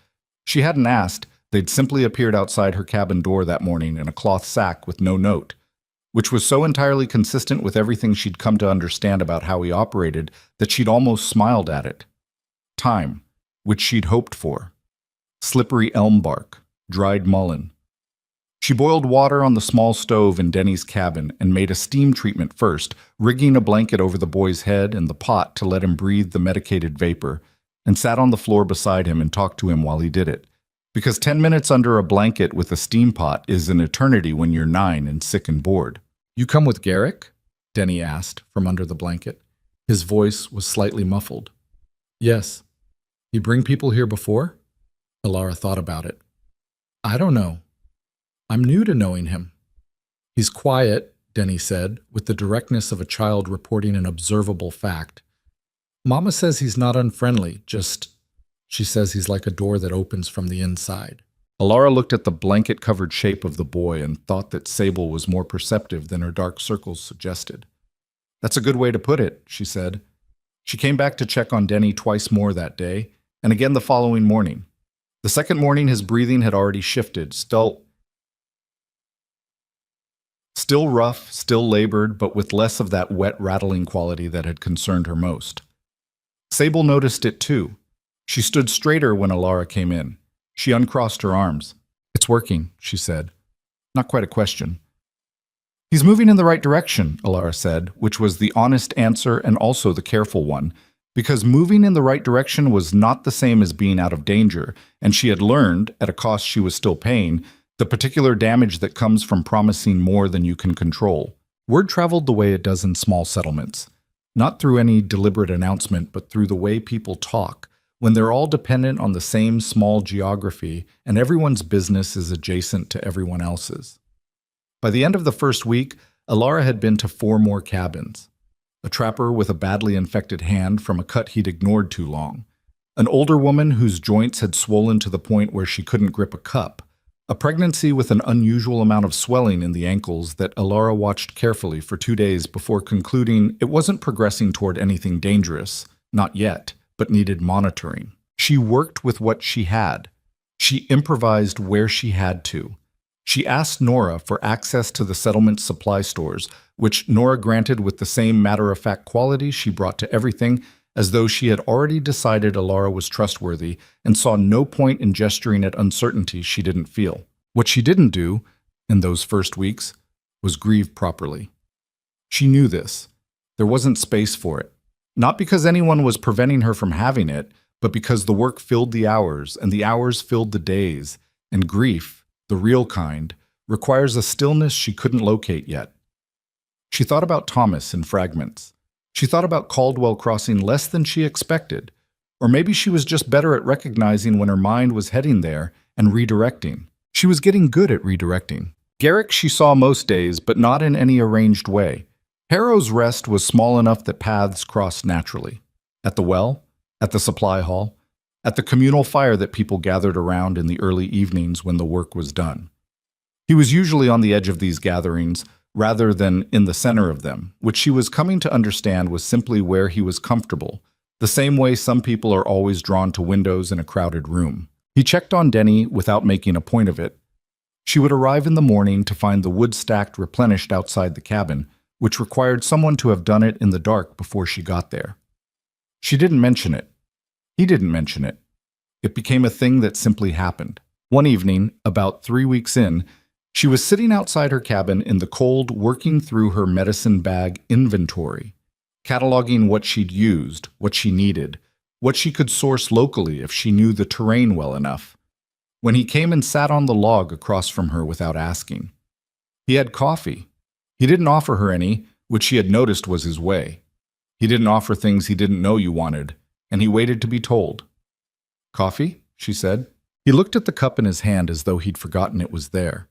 She hadn't asked, they'd simply appeared outside her cabin door that morning in a cloth sack with no note, which was so entirely consistent with everything she'd come to understand about how he operated that she'd almost smiled at it. Thyme, which she'd hoped for. Slippery elm bark, dried mullein. She boiled water on the small stove in Denny's cabin and made a steam treatment first, rigging a blanket over the boy's head and the pot to let him breathe the medicated vapor, and sat on the floor beside him and talked to him while he did it. Because 10 minutes under a blanket with a steam pot is an eternity when you're 9 and sick and bored. "You come with Garrick?" Denny asked from under the blanket. His voice was slightly muffled. "Yes." "You bring people here before?" Alara thought about it. "I don't know. I'm new to knowing him." "He's quiet," Denny said, with the directness of a child reporting an observable fact. "Mama says he's not unfriendly, she says he's like a door that opens from the inside." Alara looked at the blanket-covered shape of the boy and thought that Sable was more perceptive than her dark circles suggested. "That's a good way to put it," she said. She came back to check on Denny twice more that day, and again the following morning. The second morning his breathing had already shifted, still rough, still labored, but with less of that wet, rattling quality that had concerned her most. Sable noticed it too. She stood straighter when Alara came in. She uncrossed her arms. "It's working," she said. Not quite a question. "He's moving in the right direction," Alara said, which was the honest answer and also the careful one, because moving in the right direction was not the same as being out of danger, and she had learned, at a cost she was still paying, the particular damage that comes from promising more than you can control. Word traveled the way it does in small settlements, not through any deliberate announcement, but through the way people talk, when they're all dependent on the same small geography and everyone's business is adjacent to everyone else's. By the end of the first week, Alara had been to 4 more cabins. A trapper with a badly infected hand from a cut he'd ignored too long. An older woman whose joints had swollen to the point where she couldn't grip a cup. A pregnancy with an unusual amount of swelling in the ankles that Alara watched carefully for 2 days before concluding it wasn't progressing toward anything dangerous, not yet, but needed monitoring. She worked with what she had. She improvised where she had to. She asked Nora for access to the settlement's supply stores, which Nora granted with the same matter-of-fact quality she brought to everything, as though she had already decided Alara was trustworthy and saw no point in gesturing at uncertainty she didn't feel. What she didn't do, in those first weeks, was grieve properly. She knew this. There wasn't space for it. Not because anyone was preventing her from having it, but because the work filled the hours, and the hours filled the days, and grief, the real kind, requires a stillness she couldn't locate yet. She thought about Thomas in fragments. She thought about Caldwell crossing less than she expected, or maybe she was just better at recognizing when her mind was heading there and redirecting. She was getting good at redirecting. Garrick she saw most days, but not in any arranged way. Harrow's Rest was small enough that paths crossed naturally. At the well, at the supply hall, at the communal fire that people gathered around in the early evenings when the work was done. He was usually on the edge of these gatherings, rather than in the center of them, which she was coming to understand was simply where he was comfortable, the same way some people are always drawn to windows in a crowded room. He checked on Denny without making a point of it. She would arrive in the morning to find the wood stacked replenished outside the cabin, which required someone to have done it in the dark before she got there. She didn't mention it. He didn't mention it. It became a thing that simply happened. One evening, about 3 weeks in, she was sitting outside her cabin in the cold, working through her medicine bag inventory, cataloging what she'd used, what she needed, what she could source locally if she knew the terrain well enough, when he came and sat on the log across from her without asking. He had coffee. He didn't offer her any, which she had noticed was his way. He didn't offer things he didn't know you wanted, and he waited to be told. Coffee? She said. He looked at the cup in his hand as though he'd forgotten it was there.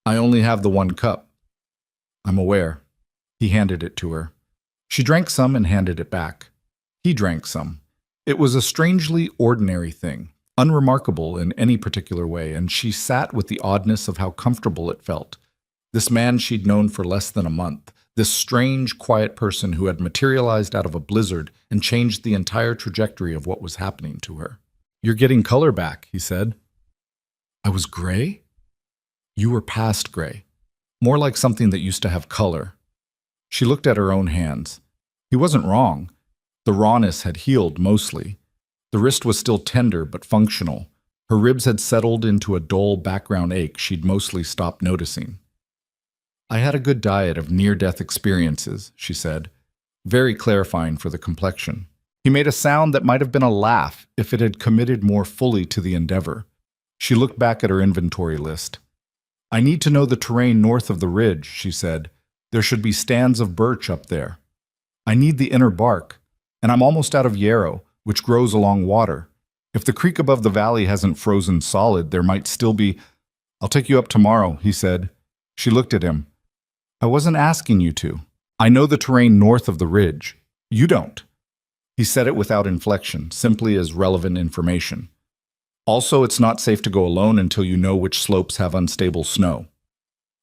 I only have the one cup. I'm aware. He handed it to her. She drank some and handed it back. He drank some. It was a strangely ordinary thing, unremarkable in any particular way, and she sat with the oddness of how comfortable it felt. This man she'd known for less than a month, this strange, quiet person who had materialized out of a blizzard and changed the entire trajectory of what was happening to her. You're getting color back, he said. I was gray? You were past gray. More like something that used to have color. She looked at her own hands. He wasn't wrong. The rawness had healed mostly. The wrist was still tender but functional. Her ribs had settled into a dull background ache she'd mostly stopped noticing. I had a good diet of near-death experiences, she said, very clarifying for the complexion. He made a sound that might have been a laugh if it had committed more fully to the endeavor. She looked back at her inventory list. I need to know the terrain north of the ridge, she said. There should be stands of birch up there. I need the inner bark, and I'm almost out of yarrow, which grows along water. If the creek above the valley hasn't frozen solid, there might still be— I'll take you up tomorrow, he said. She looked at him. I wasn't asking you to. I know the terrain north of the ridge. You don't. He said it without inflection, simply as relevant information. Also, it's not safe to go alone until you know which slopes have unstable snow.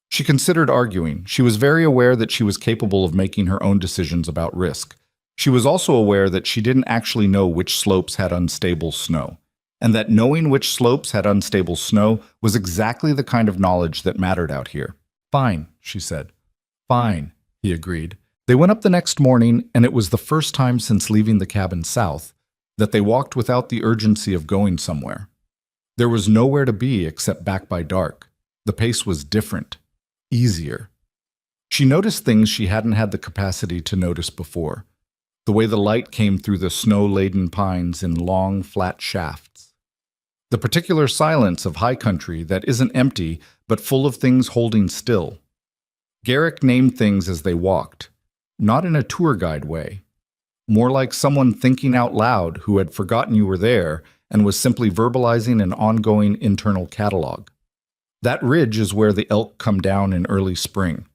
She considered arguing. She was very aware that she was capable of making her own decisions about risk. She was also aware that she didn't actually know which slopes had unstable snow, and that knowing which slopes had unstable snow was exactly the kind of knowledge that mattered out here. Fine, she said. Fine, he agreed. They went up the next morning, and it was the first time since leaving the cabin south that they walked without the urgency of going somewhere. There was nowhere to be except back by dark. The pace was different, easier. She noticed things she hadn't had the capacity to notice before. The way the light came through the snow-laden pines in long, flat shafts. The particular silence of high country that isn't empty, but full of things holding still. Garrick named things as they walked, not in a tour guide way. More like someone thinking out loud who had forgotten you were there and was simply verbalizing an ongoing internal catalog. That ridge is where the elk come down in early spring.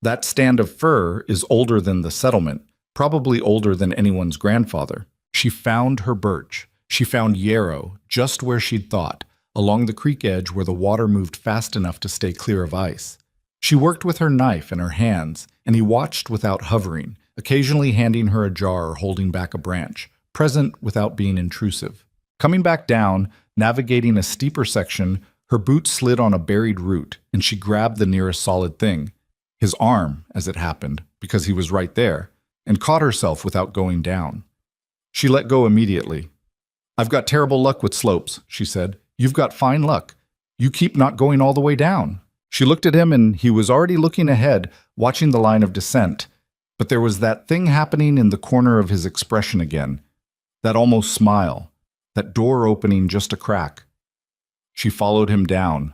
That stand of fir is older than the settlement, probably older than anyone's grandfather. She found her birch. She found yarrow, just where she'd thought, along the creek edge where the water moved fast enough to stay clear of ice. She worked with her knife in her hands, and he watched without hovering, occasionally handing her a jar or holding back a branch, present without being intrusive. Coming back down, navigating a steeper section, her boot slid on a buried root, and she grabbed the nearest solid thing, his arm, as it happened, because he was right there, and caught herself without going down. She let go immediately. I've got terrible luck with slopes, she said. You've got fine luck. You keep not going all the way down. She looked at him, and he was already looking ahead, watching the line of descent. But there was that thing happening in the corner of his expression again, that almost smile, that door opening just a crack. She followed him down.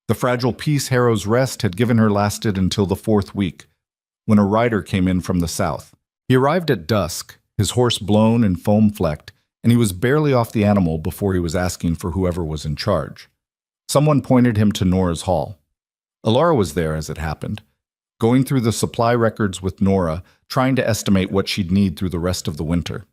The fragile peace Harrow's rest had given her lasted until the 4th week, when a rider came in from the south. He arrived at dusk, his horse blown and foam-flecked, and he was barely off the animal before he was asking for whoever was in charge. Someone pointed him to Nora's hall. Alara was there, as it happened, going through the supply records with Nora, trying to estimate what she'd need through the rest of the winter.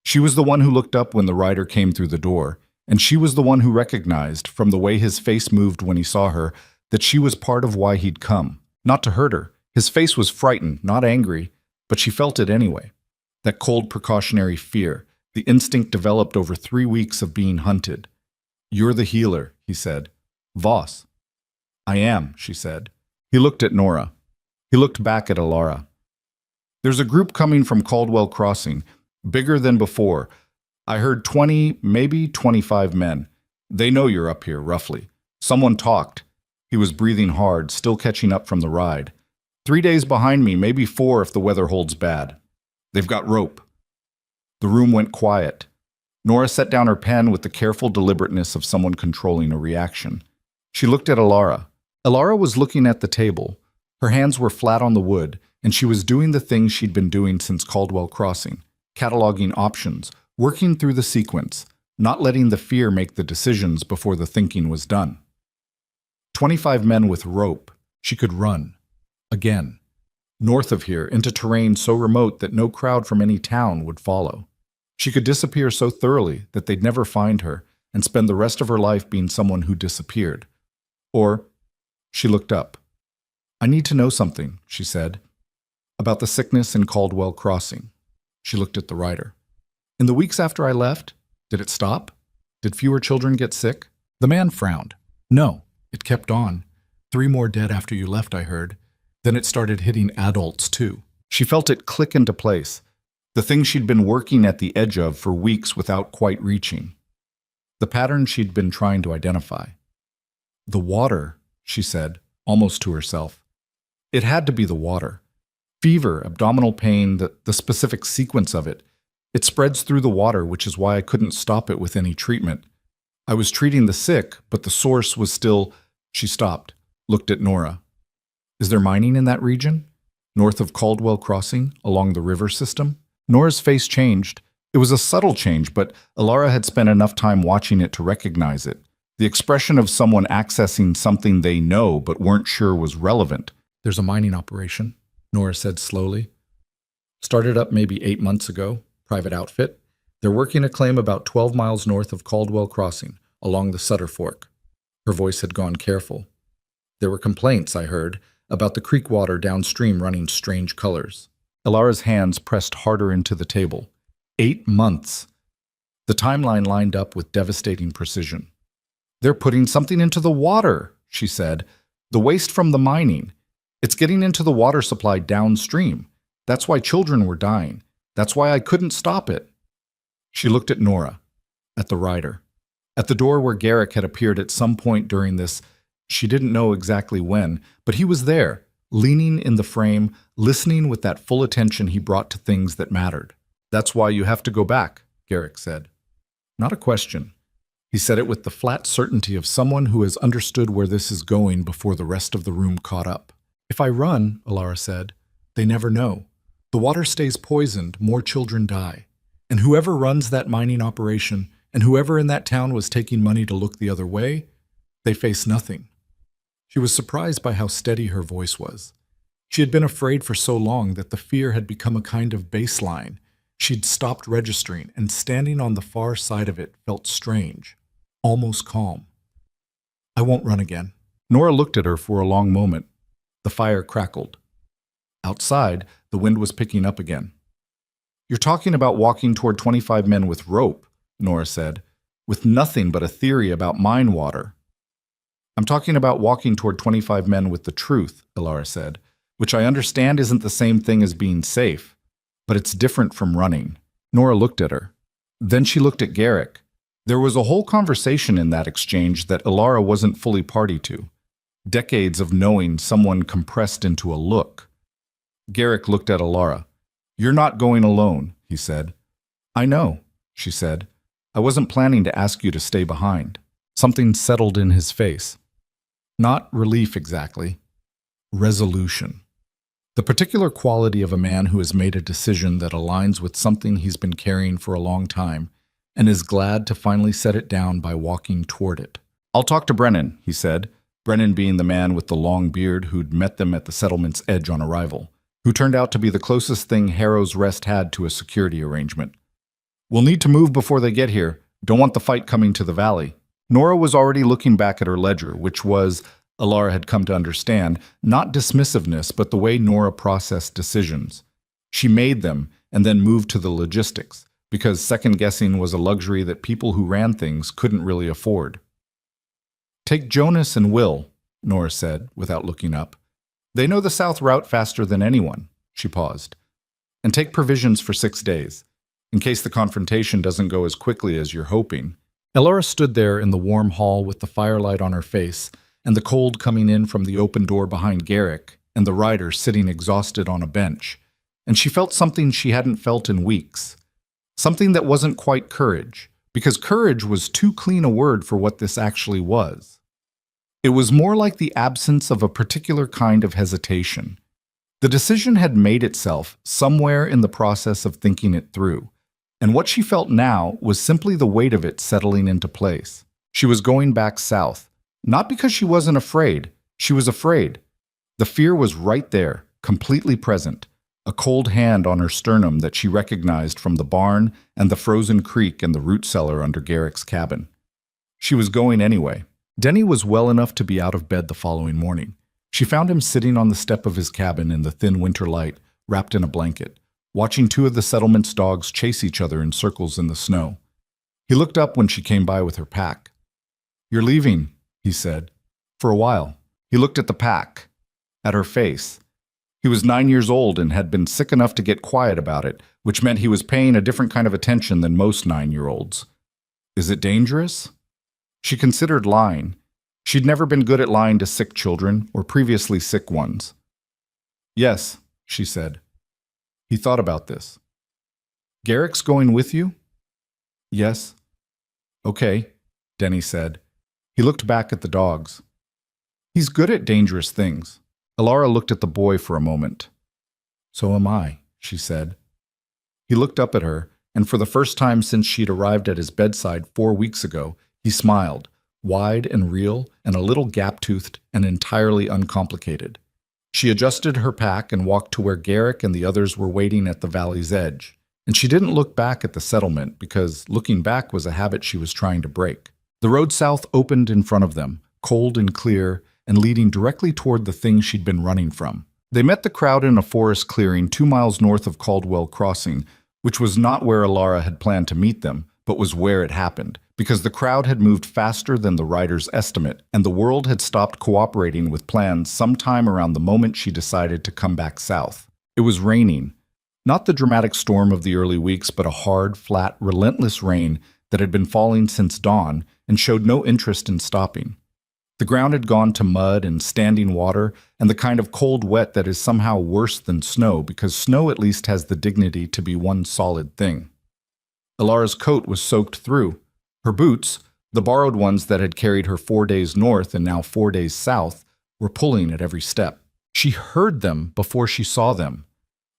She was the one who looked up when the rider came through the door, and she was the one who recognized, from the way his face moved when he saw her, that she was part of why he'd come. Not to hurt her. His face was frightened, not angry, but she felt it anyway. That cold precautionary fear, the instinct developed over 3 weeks of being hunted. You're the healer, he said. Voss. I am, she said. He looked at Nora. He looked back at Alara. There's a group coming from Caldwell Crossing, bigger than before. I heard 20, maybe 25 men. They know you're up here, roughly. Someone talked. He was breathing hard, still catching up from the ride. 3 days behind me, maybe 4 if the weather holds bad. They've got rope. The room went quiet. Nora set down her pen with the careful deliberateness of someone controlling a reaction. She looked at Alara. Alara was looking at the table. Her hands were flat on the wood, and she was doing the things she'd been doing since Caldwell Crossing, cataloging options, working through the sequence, not letting the fear make the decisions before the thinking was done. 25 men with rope. She could run. Again. North of here, into terrain so remote that no crowd from any town would follow. She could disappear so thoroughly that they'd never find her and spend the rest of her life being someone who disappeared. Or, she looked up. I need to know something, she said, about the sickness in Caldwell Crossing. She looked at the rider. In the weeks after I left, did it stop? Did fewer children get sick? The man frowned. No, it kept on. 3 more dead after you left, I heard. Then it started hitting adults, too. She felt it click into place, the thing she'd been working at the edge of for weeks without quite reaching. The pattern she'd been trying to identify. The water, she said, almost to herself. It had to be the water. Fever, abdominal pain, the specific sequence of it. It spreads through the water, which is why I couldn't stop it with any treatment. I was treating the sick, but the source was still... She stopped, looked at Nora. Is there mining in that region? North of Caldwell Crossing, along the river system? Nora's face changed. It was a subtle change, but Alara had spent enough time watching it to recognize it. The expression of someone accessing something they know but weren't sure was relevant. There's a mining operation, Nora said slowly. Started up maybe 8 months ago, private outfit. They're working a claim about 12 miles north of Caldwell Crossing, along the Sutter Fork. Her voice had gone careful. There were complaints, I heard, about the creek water downstream running strange colors. Alara's hands pressed harder into the table. 8 months. The timeline lined up with devastating precision. They're putting something into the water, she said. The waste from the mining. It's getting into the water supply downstream. That's why children were dying. That's why I couldn't stop it. She looked at Nora, at the rider, at the door where Garrick had appeared at some point during this. She didn't know exactly when, but he was there, leaning in the frame, listening with that full attention he brought to things that mattered. That's why you have to go back, Garrick said. Not a question. He said it with the flat certainty of someone who has understood where this is going before the rest of the room caught up. If I run, Alara said, they never know. The water stays poisoned, more children die. And whoever runs that mining operation, and whoever in that town was taking money to look the other way, they face nothing. She was surprised by how steady her voice was. She had been afraid for so long that the fear had become a kind of baseline. She'd stopped registering, and standing on the far side of it felt strange, almost calm. I won't run again. Nora looked at her for a long moment. The fire crackled. Outside, the wind was picking up again. You're talking about walking toward 25 men with rope, Nora said, with nothing but a theory about mine water. I'm talking about walking toward 25 men with the truth, Alara said, which I understand isn't the same thing as being safe, but it's different from running. Nora looked at her. Then she looked at Garrick. There was a whole conversation in that exchange that Alara wasn't fully party to. Decades of knowing someone compressed into a look. Garrick looked at Alara. You're not going alone, he said. I know, she said. I wasn't planning to ask you to stay behind. Something settled in his face. Not relief exactly. Resolution. The particular quality of a man who has made a decision that aligns with something he's been carrying for a long time and is glad to finally set it down by walking toward it. I'll talk to Brennan, he said, Brennan being the man with the long beard who'd met them at the settlement's edge on arrival, who turned out to be the closest thing Harrow's Rest had to a security arrangement. We'll need to move before they get here. Don't want the fight coming to the valley. Nora was already looking back at her ledger, which was, Alara had come to understand, not dismissiveness, but the way Nora processed decisions. She made them and then moved to the logistics, because second-guessing was a luxury that people who ran things couldn't really afford. Take Jonas and Will, Nora said, without looking up. They know the south route faster than anyone, she paused. And take provisions for 6 days, in case the confrontation doesn't go as quickly as you're hoping. Alara stood there in the warm hall with the firelight on her face and the cold coming in from the open door behind Garrick and the rider sitting exhausted on a bench, and she felt something she hadn't felt in weeks. Something that wasn't quite courage, because courage was too clean a word for what this actually was. It was more like the absence of a particular kind of hesitation. The decision had made itself somewhere in the process of thinking it through, and what she felt now was simply the weight of it settling into place. She was going back south, not because she wasn't afraid. She was afraid. The fear was right there, completely present, a cold hand on her sternum that she recognized from the barn and the frozen creek and the root cellar under Garrick's cabin. She was going anyway. Denny was well enough to be out of bed the following morning. She found him sitting on the step of his cabin in the thin winter light, wrapped in a blanket, watching two of the settlement's dogs chase each other in circles in the snow. He looked up when she came by with her pack. "You're leaving," he said. "For a while." He looked at the pack, at her face. He was 9 years old and had been sick enough to get quiet about it, which meant he was paying a different kind of attention than most 9-year-olds. "Is it dangerous?" She considered lying. She'd never been good at lying to sick children or previously sick ones. "Yes," she said. He thought about this. "Garrick's going with you?" "Yes." "Okay," Denny said. He looked back at the dogs. "He's good at dangerous things." Alara looked at the boy for a moment. "So am I," she said. He looked up at her, and for the first time since she'd arrived at his bedside 4 weeks ago, he smiled, wide and real and a little gap-toothed and entirely uncomplicated. She adjusted her pack and walked to where Garrick and the others were waiting at the valley's edge. And she didn't look back at the settlement because looking back was a habit she was trying to break. The road south opened in front of them, cold and clear, and leading directly toward the thing she'd been running from. They met the crowd in a forest clearing 2 miles north of Caldwell Crossing, which was not where Alara had planned to meet them, but was where it happened, because the crowd had moved faster than the rider's estimate, and the world had stopped cooperating with plans sometime around the moment she decided to come back south. It was raining. Not the dramatic storm of the early weeks, but a hard, flat, relentless rain that had been falling since dawn and showed no interest in stopping. The ground had gone to mud and standing water, and the kind of cold wet that is somehow worse than snow, because snow at least has the dignity to be one solid thing. Alara's coat was soaked through. Her boots, the borrowed ones that had carried her 4 days north and now 4 days south, were pulling at every step. She heard them before she saw them.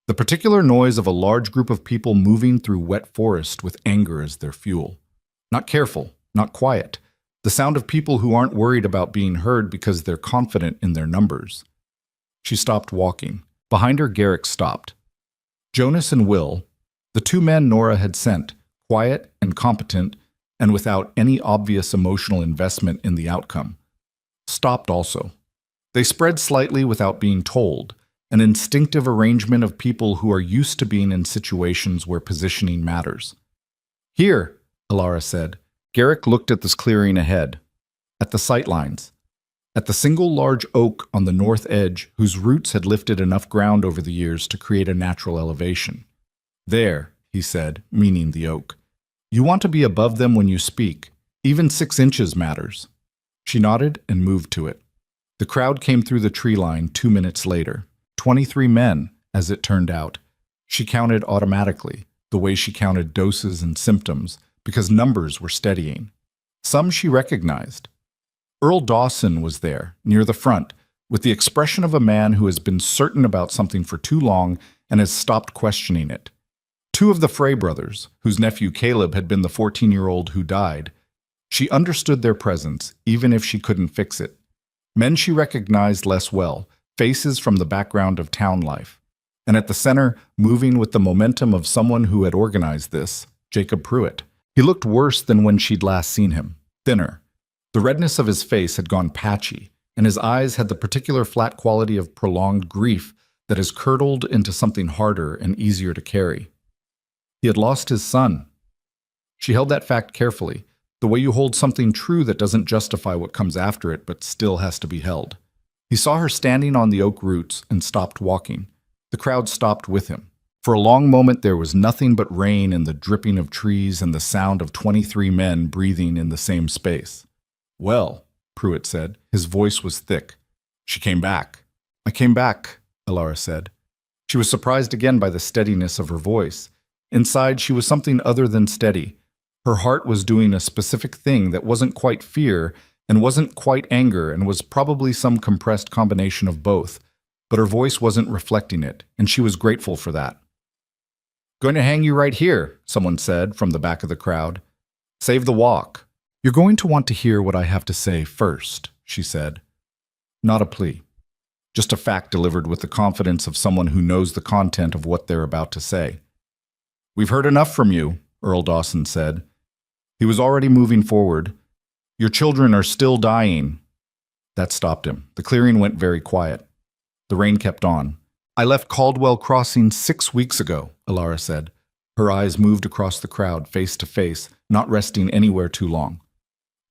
The particular noise of a large group of people moving through wet forest with anger as their fuel. Not careful, not quiet. The sound of people who aren't worried about being heard because they're confident in their numbers. She stopped walking. Behind her, Garrick stopped. Jonas and Will, the 2 men Nora had sent, quiet and competent and without any obvious emotional investment in the outcome, stopped also. They spread slightly without being told, an instinctive arrangement of people who are used to being in situations where positioning matters. "Here," Alara said. Garrick looked at this clearing ahead, at the sightlines, at the single large oak on the north edge whose roots had lifted enough ground over the years to create a natural elevation. "There," he said, meaning the oak. "You want to be above them when you speak. Even 6 inches matters." She nodded and moved to it. The crowd came through the tree line 2 minutes later. 23 men, as it turned out. She counted automatically, the way she counted doses and symptoms, because numbers were steadying. Some she recognized. Earl Dawson was there, near the front, with the expression of a man who has been certain about something for too long and has stopped questioning it. 2 of the Frey brothers, whose nephew Caleb had been the 14-year-old who died. She understood their presence, even if she couldn't fix it. Men she recognized less well, faces from the background of town life. And at the center, moving with the momentum of someone who had organized this, Jacob Pruitt. He looked worse than when she'd last seen him, thinner. The redness of his face had gone patchy, and his eyes had the particular flat quality of prolonged grief that has curdled into something harder and easier to carry. He had lost his son. She held that fact carefully, the way you hold something true that doesn't justify what comes after it but still has to be held. He saw her standing on the oak roots and stopped walking. The crowd stopped with him. For a long moment there was nothing but rain and the dripping of trees and the sound of 23 men breathing in the same space. "Well," Pruitt said. His voice was thick. "She came back." "I came back," Alara said. She was surprised again by the steadiness of her voice. Inside, she was something other than steady. Her heart was doing a specific thing that wasn't quite fear and wasn't quite anger and was probably some compressed combination of both. but her voice wasn't reflecting it, and she was grateful for that. "Going to hang you right here," someone said from the back of the crowd. "Save the walk." "You're going to want to hear what I have to say first," she said. Not a plea. Just a fact delivered with the confidence of someone who knows the content of what they're about to say. "We've heard enough from you," Earl Dawson said. He was already moving forward. "Your children are still dying." That stopped him. The clearing went very quiet. The rain kept on. "I left Caldwell Crossing 6 weeks ago," Alara said. Her eyes moved across the crowd, face to face, not resting anywhere too long.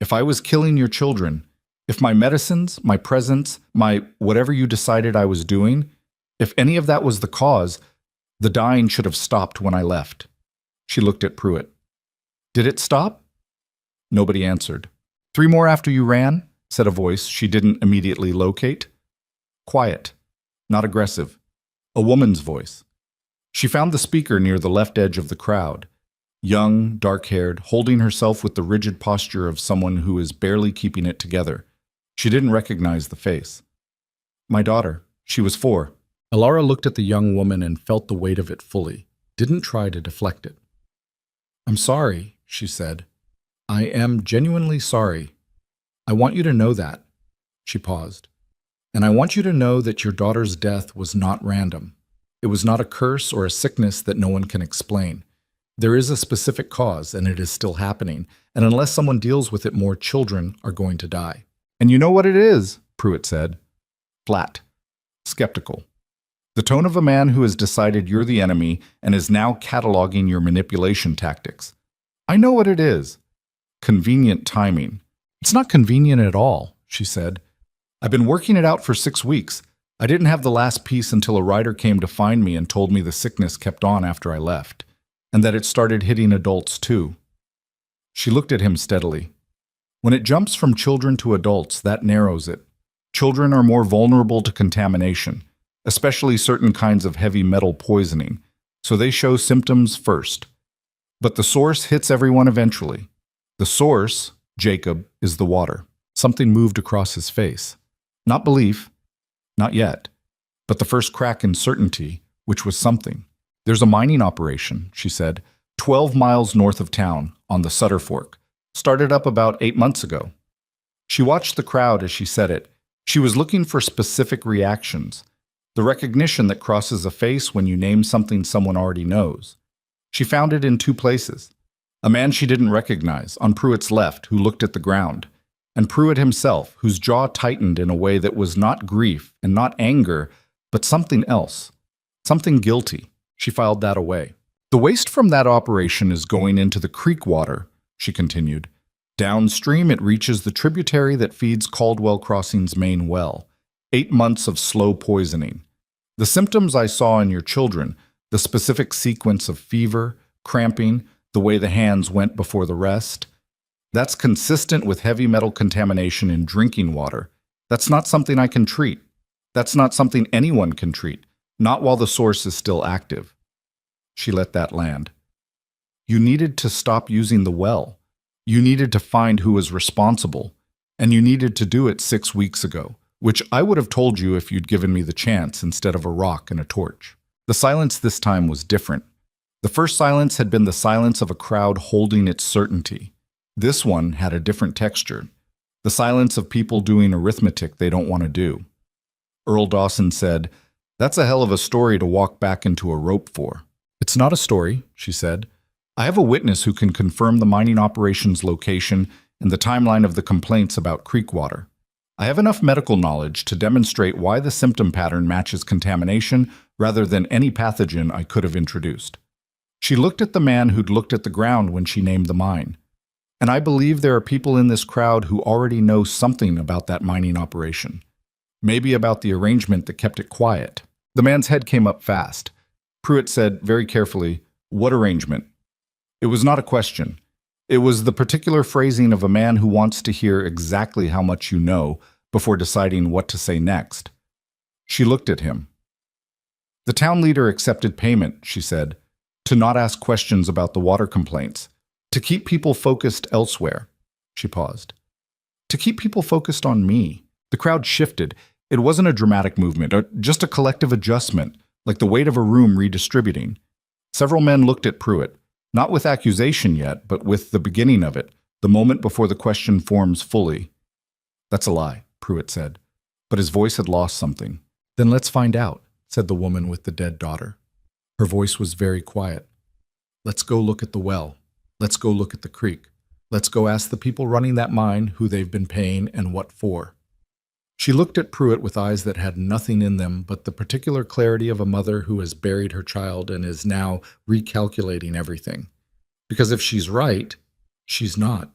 "If I was killing your children, if my medicines, my presence, my whatever you decided I was doing, if any of that was the cause, the dying should have stopped when I left." She looked at Pruitt. "Did it stop?" Nobody answered. "3 more after you ran," said a voice she didn't immediately locate. Quiet, not aggressive. A woman's voice. She found the speaker near the left edge of the crowd. Young, dark-haired, holding herself with the rigid posture of someone who is barely keeping it together. She didn't recognize the face. "My daughter. She was 4. Alara looked at the young woman and felt the weight of it fully. Didn't try to deflect it. "I'm sorry," she said. "I am genuinely sorry. I want you to know that." She paused. "And I want you to know that your daughter's death was not random. It was not a curse or a sickness that no one can explain. There is a specific cause, and it is still happening, and unless someone deals with it, more children are going to die." "And you know what it is," Pruitt said. Flat. Skeptical. The tone of a man who has decided you're the enemy and is now cataloging your manipulation tactics. "I know what it is. Convenient timing." "It's not convenient at all," she said. "I've been working it out for 6 weeks. I didn't have the last piece until a rider came to find me and told me the sickness kept on after I left, and that it started hitting adults too." She looked at him steadily. "When it jumps from children to adults, that narrows it. Children are more vulnerable to contamination, especially certain kinds of heavy metal poisoning, so they show symptoms first. But the source hits everyone eventually. The source, Jacob, is the water." Something moved across his face. Not belief, not yet, but the first crack in certainty, which was something. "There's a mining operation," she said, 12 miles north of town, on the Sutter Fork. Started up about 8 months ago. She watched the crowd as she said it. She was looking for specific reactions. The recognition that crosses a face when you name something someone already knows. She found it in 2 places. A man she didn't recognize, on Pruitt's left, who looked at the ground, and Pruitt himself, whose jaw tightened in a way that was not grief and not anger, but something else. Something guilty. She filed that away. "The waste from that operation is going into the creek water," she continued. "Downstream, it reaches the tributary that feeds Caldwell Crossing's main well. 8 months of slow poisoning. The symptoms I saw in your children, the specific sequence of fever, cramping, the way the hands went before the rest, that's consistent with heavy metal contamination in drinking water. That's not something I can treat. That's not something anyone can treat, not while the source is still active." She let that land. "You needed to stop using the well. You needed to find who was responsible, and you needed to do it 6 weeks ago, which I would have told you if you'd given me the chance instead of a rock and a torch." The silence this time was different. The first silence had been the silence of a crowd holding its certainty. This one had a different texture, the silence of people doing arithmetic they don't want to do. Earl Dawson said, "That's a hell of a story to walk back into a rope for." "It's not a story," she said. "I have a witness who can confirm the mining operation's location and the timeline of the complaints about creek water. I have enough medical knowledge to demonstrate why the symptom pattern matches contamination rather than any pathogen I could have introduced." She looked at the man who'd looked at the ground when she named the mine. "And I believe there are people in this crowd who already know something about that mining operation. Maybe about the arrangement that kept it quiet." The man's head came up fast. Pruitt said very carefully, "What arrangement?" It was not a question. It was the particular phrasing of a man who wants to hear exactly how much you know before deciding what to say next. She looked at him. "The town leader accepted payment," she said, "to not ask questions about the water complaints, to keep people focused elsewhere." She paused. "To keep people focused on me." The crowd shifted. It wasn't a dramatic movement, or just a collective adjustment, like the weight of a room redistributing. Several men looked at Pruitt, not with accusation yet, but with the beginning of it, the moment before the question forms fully. "That's a lie," Pruitt said, but his voice had lost something. "Then let's find out," said the woman with the dead daughter. Her voice was very quiet. "Let's go look at the well. Let's go look at the creek. Let's go ask the people running that mine who they've been paying and what for." She looked at Pruitt with eyes that had nothing in them but the particular clarity of a mother who has buried her child and is now recalculating everything. Because if she's right, she's not.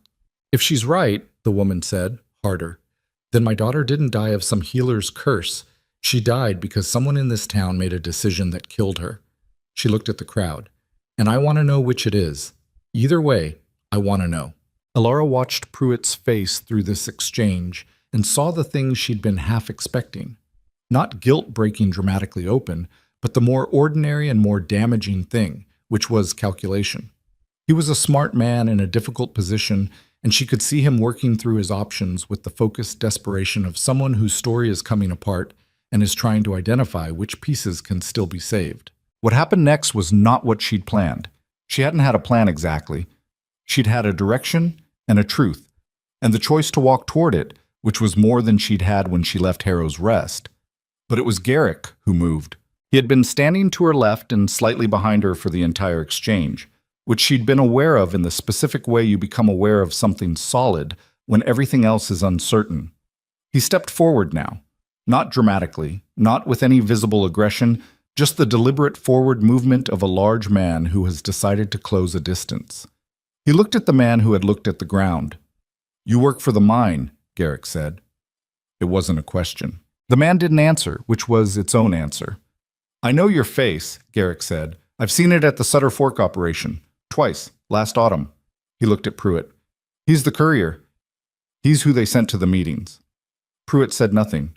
"If she's right," the woman said, harder, "then my daughter didn't die of some healer's curse. She died because someone in this town made a decision that killed her." She looked at the crowd. "And I want to know which it is. Either way, I want to know." Alara watched Pruitt's face through this exchange and saw the things she'd been half expecting. Not guilt breaking dramatically open, but the more ordinary and more damaging thing, which was calculation. He was a smart man in a difficult position, and she could see him working through his options with the focused desperation of someone whose story is coming apart and is trying to identify which pieces can still be saved. What happened next was not what she'd planned. She hadn't had a plan exactly. She'd had a direction and a truth, and the choice to walk toward it, which was more than she'd had when she left Harrow's Rest. But it was Garrick who moved. He had been standing to her left and slightly behind her for the entire exchange, which she'd been aware of in the specific way you become aware of something solid when everything else is uncertain. He stepped forward now, not dramatically, not with any visible aggression, just the deliberate forward movement of a large man who has decided to close a distance. He looked at the man who had looked at the ground. "You work for the mine," Garrick said. It wasn't a question. The man didn't answer, which was its own answer. "I know your face," Garrick said. "I've seen it at the Sutter Fork operation. Twice, last autumn." He looked at Pruitt. "He's the courier. He's who they sent to the meetings." Pruitt said nothing.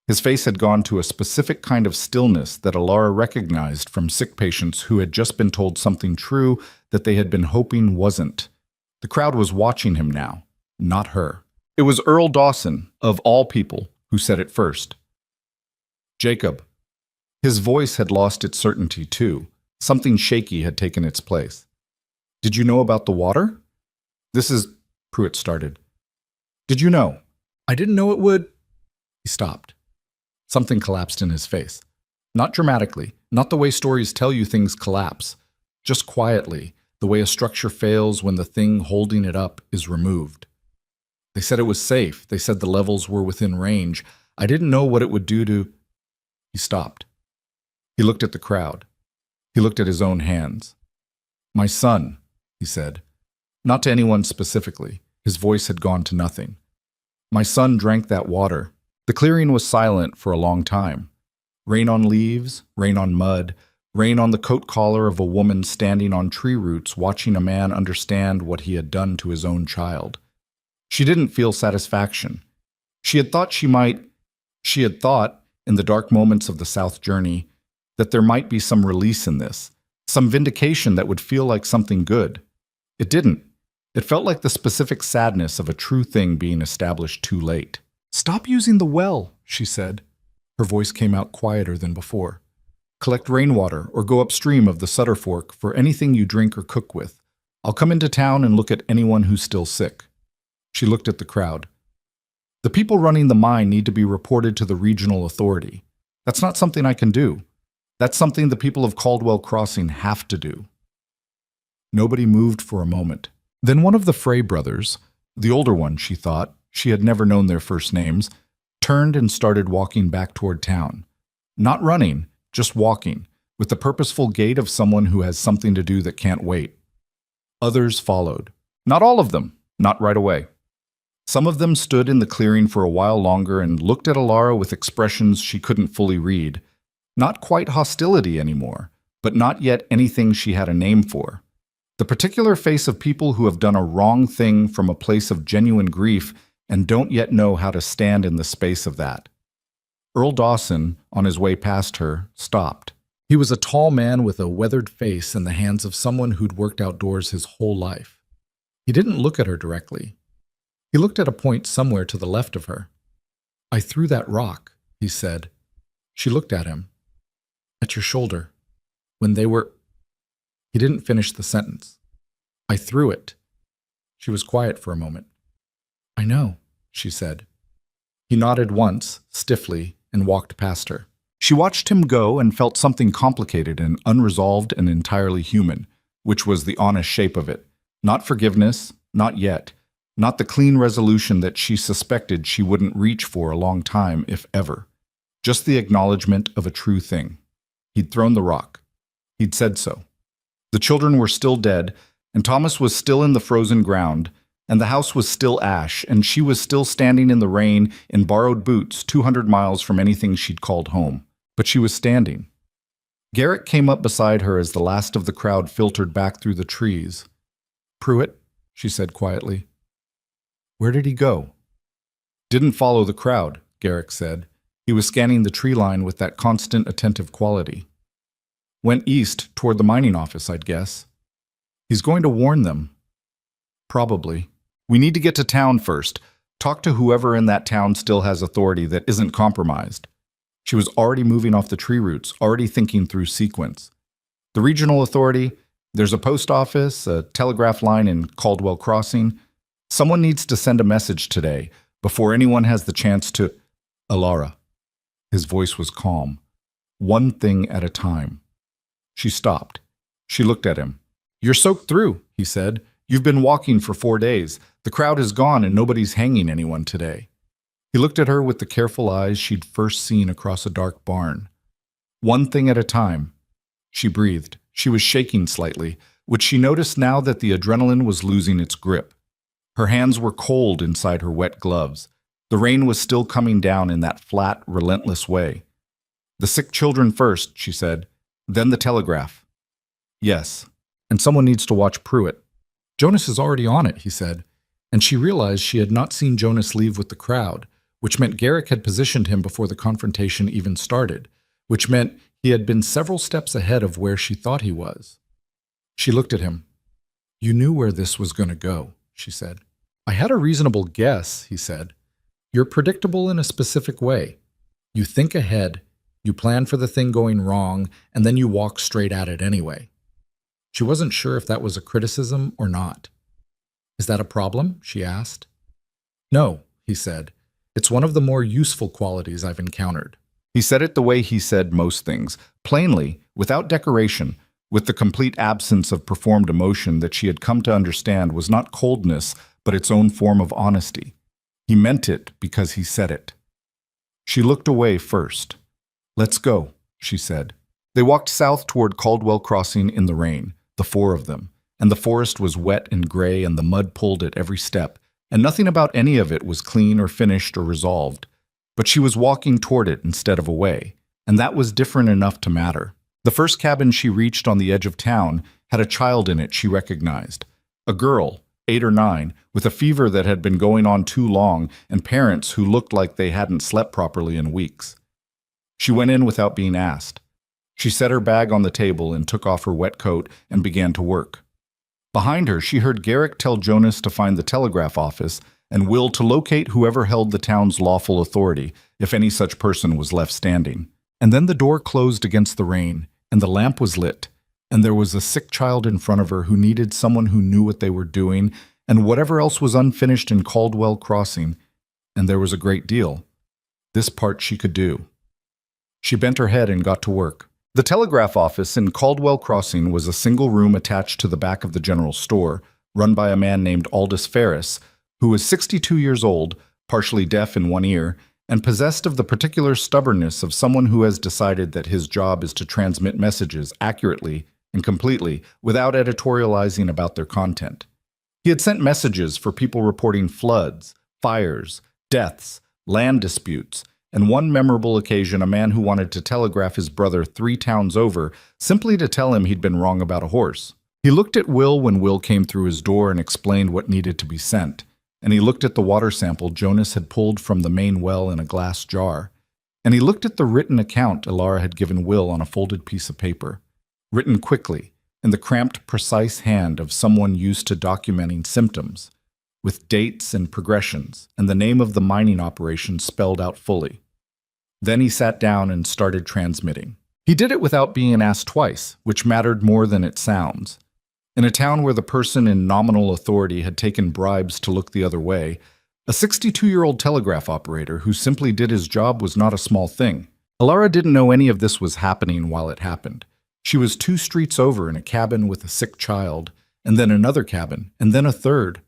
His face had gone to a specific kind of stillness that Alara recognized from sick patients who had just been told something true that they had been hoping wasn't. The crowd was watching him now, not her. It was Earl Dawson, of all people, who said it first. "Jacob." His voice had lost its certainty, too. Something shaky had taken its place. "Did you know about the water?" "This is—" Pruitt started. "Did you know?" "I didn't know it would—" He stopped. Something collapsed in his face. Not dramatically, not the way stories tell you things collapse. Just quietly, the way a structure fails when the thing holding it up is removed. "They said it was safe. They said the levels were within range. I didn't know what it would do to—" He stopped. He looked at the crowd. He looked at his own hands. "My son," he said. Not to anyone specifically. His voice had gone to nothing. "My son drank that water." The clearing was silent for a long time. Rain on leaves, rain on mud, rain on the coat collar of a woman standing on tree roots watching a man understand what he had done to his own child. She didn't feel satisfaction. She had thought, in the dark moments of the South journey, that there might be some release in this, some vindication that would feel like something good. It didn't. It felt like the specific sadness of a true thing being established too late. "Stop using the well," she said. Her voice came out quieter than before. "Collect rainwater or go upstream of the Sutter Fork for anything you drink or cook with. I'll come into town and look at anyone who's still sick." She looked at the crowd. "The people running the mine need to be reported to the regional authority. That's not something I can do. That's something the people of Caldwell Crossing have to do." Nobody moved for a moment. Then one of the Frey brothers, the older one, she thought, she had never known their first names, turned and started walking back toward town. Not running, just walking, with the purposeful gait of someone who has something to do that can't wait. Others followed. Not all of them, not right away. Some of them stood in the clearing for a while longer and looked at Alara with expressions she couldn't fully read. Not quite hostility anymore, but not yet anything she had a name for. The particular face of people who have done a wrong thing from a place of genuine grief and don't yet know how to stand in the space of that. Earl Dawson, on his way past her, stopped. He was a tall man with a weathered face and the hands of someone who'd worked outdoors his whole life. He didn't look at her directly. He looked at a point somewhere to the left of her. "I threw that rock." he said. She looked at him. At your shoulder. When they were... He didn't finish the sentence. I threw it. She was quiet for a moment. I know, she said. He nodded once, stiffly, and walked past her. She watched him go and felt something complicated and unresolved and entirely human, which was the honest shape of it. Not forgiveness, not yet. Not the clean resolution that she suspected she wouldn't reach for a long time, if ever. Just the acknowledgement of a true thing. He'd thrown the rock. He'd said so. The children were still dead, and Thomas was still in the frozen ground, and the house was still ash, and she was still standing in the rain in borrowed boots 200 miles from anything she'd called home. But she was standing. Garrick came up beside her as the last of the crowd filtered back through the trees. Pruitt, she said quietly. Where did he go? Didn't follow the crowd, Garrick said. He was scanning the tree line with that constant attentive quality. Went east toward the mining office, I'd guess. He's going to warn them. Probably. We need to get to town first. Talk to whoever in that town still has authority that isn't compromised. She was already moving off the tree roots, already thinking through sequence. The regional authority, there's a post office, a telegraph line in Caldwell Crossing. Someone needs to send a message today, before anyone has the chance to... Alara. His voice was calm. One thing at a time. She stopped. She looked at him. You're soaked through, he said. You've been walking for 4 days. The crowd is gone and nobody's hanging anyone today. He looked at her with the careful eyes she'd first seen across a dark barn. One thing at a time. She breathed. She was shaking slightly, which she noticed now that the adrenaline was losing its grip. Her hands were cold inside her wet gloves. The rain was still coming down in that flat, relentless way. The sick children first, she said. Then the telegraph. Yes, and someone needs to watch Pruitt. Jonas is already on it, he said, and she realized she had not seen Jonas leave with the crowd, which meant Garrick had positioned him before the confrontation even started, which meant he had been several steps ahead of where she thought he was. She looked at him. You knew where this was going to go, she said. I had a reasonable guess, he said. You're predictable in a specific way. You think ahead, you plan for the thing going wrong, and then you walk straight at it anyway. She wasn't sure if that was a criticism or not. Is that a problem? She asked. No, he said. It's one of the more useful qualities I've encountered. He said it the way he said most things, plainly, without decoration, with the complete absence of performed emotion that she had come to understand was not coldness, but its own form of honesty. He meant it because he said it. She looked away first. Let's go, she said. They walked south toward Caldwell Crossing in the rain, the 4 of them, and the forest was wet and gray and the mud pulled at every step, and nothing about any of it was clean or finished or resolved. But she was walking toward it instead of away, and that was different enough to matter. The first cabin she reached on the edge of town had a child in it she recognized. A girl, 8 or 9, with a fever that had been going on too long and parents who looked like they hadn't slept properly in weeks. She went in without being asked. She set her bag on the table and took off her wet coat and began to work. Behind her, she heard Garrick tell Jonas to find the telegraph office and Will to locate whoever held the town's lawful authority, if any such person was left standing. And then the door closed against the rain, and the lamp was lit, and there was a sick child in front of her who needed someone who knew what they were doing, and whatever else was unfinished in Caldwell Crossing, and there was a great deal. This part she could do. She bent her head and got to work. The telegraph office in Caldwell Crossing was a single room attached to the back of the general store, run by a man named Aldous Ferris, who was 62 years old, partially deaf in one ear, and possessed of the particular stubbornness of someone who has decided that his job is to transmit messages accurately and completely without editorializing about their content. He had sent messages for people reporting floods, fires, deaths, land disputes, and one memorable occasion a man who wanted to telegraph his brother 3 towns over simply to tell him he'd been wrong about a horse. He looked at Will when Will came through his door and explained what needed to be sent, and he looked at the water sample Jonas had pulled from the main well in a glass jar, and he looked at the written account Alara had given Will on a folded piece of paper, written quickly, in the cramped, precise hand of someone used to documenting symptoms, with dates and progressions, and the name of the mining operation spelled out fully. Then he sat down and started transmitting. He did it without being asked twice, which mattered more than it sounds. In a town where the person in nominal authority had taken bribes to look the other way, a 62-year-old telegraph operator who simply did his job was not a small thing. Alara didn't know any of this was happening while it happened. She was 2 streets over in a cabin with a sick child, and then another cabin, and then a third.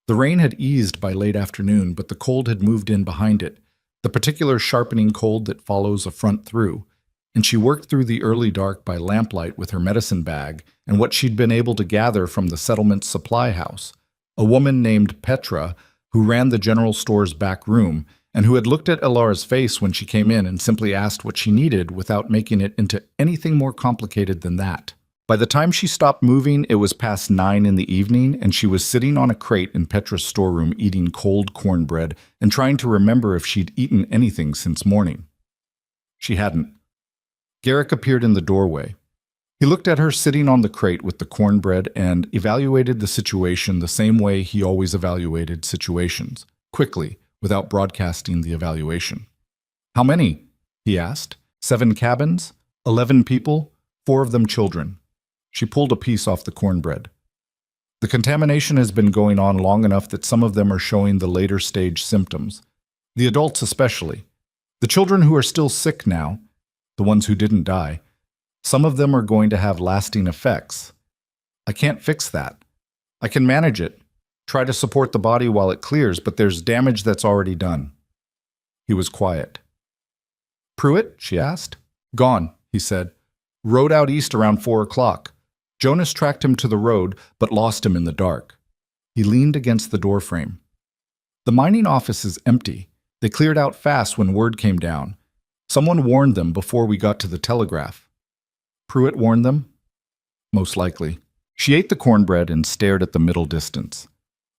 The rain had eased by late afternoon, but the cold had moved in behind it, the particular sharpening cold that follows a front through, and she worked through the early dark by lamplight with her medicine bag and what she'd been able to gather from the settlement's supply house. A woman named Petra, who ran the general store's back room, and who had looked at Alara's face when she came in and simply asked what she needed without making it into anything more complicated than that. By the time she stopped moving, it was past 9 in the evening, and she was sitting on a crate in Petra's storeroom eating cold cornbread and trying to remember if she'd eaten anything since morning. She hadn't. Garrick appeared in the doorway. He looked at her sitting on the crate with the cornbread and evaluated the situation the same way he always evaluated situations, quickly, without broadcasting the evaluation. "How many?" he asked. 7 cabins, 11 people, 4 of them children. She pulled a piece off the cornbread. "The contamination has been going on long enough that some of them are showing the later stage symptoms. The adults especially. The children who are still sick now, the ones who didn't die, some of them are going to have lasting effects. I can't fix that. I can manage it, try to support the body while it clears, but there's damage that's already done." He was quiet. "Pruitt?" she asked. "Gone," he said. "Rode out east around 4 o'clock. Jonas tracked him to the road, but lost him in the dark." He leaned against the doorframe. "The mining office is empty. They cleared out fast when word came down. Someone warned them before we got to the telegraph." "Pruitt warned them?" "Most likely." She ate the cornbread and stared at the middle distance.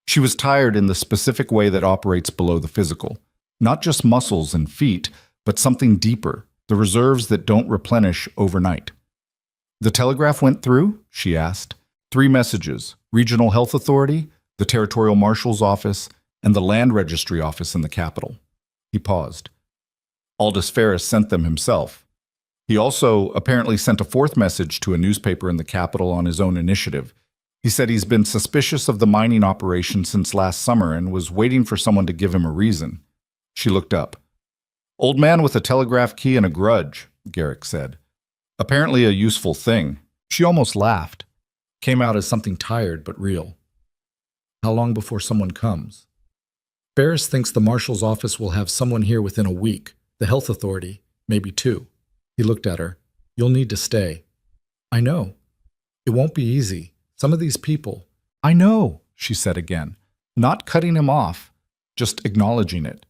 She was tired in the specific way that operates below the physical. Not just muscles and feet, but something deeper, the reserves that don't replenish overnight. "The telegraph went through?" she asked. 3 messages: Regional Health Authority, the Territorial Marshal's Office, and the Land Registry Office in the capital. He paused. Aldous Ferris sent them himself. He also apparently sent a 4th message to a newspaper in the capital on his own initiative. He said he's been suspicious of the mining operation since last summer and was waiting for someone to give him a reason. She looked up. "Old man with a telegraph key and a grudge," Garrick said. "Apparently a useful thing." She almost laughed. Came out as something tired but real. "How long before someone comes?" "Ferris thinks the marshal's office will have someone here within a week. The health authority, maybe 2. He looked at her. "You'll need to stay." "I know. It won't be easy. Some of these people—" "I know," she said again, not cutting him off, just acknowledging it.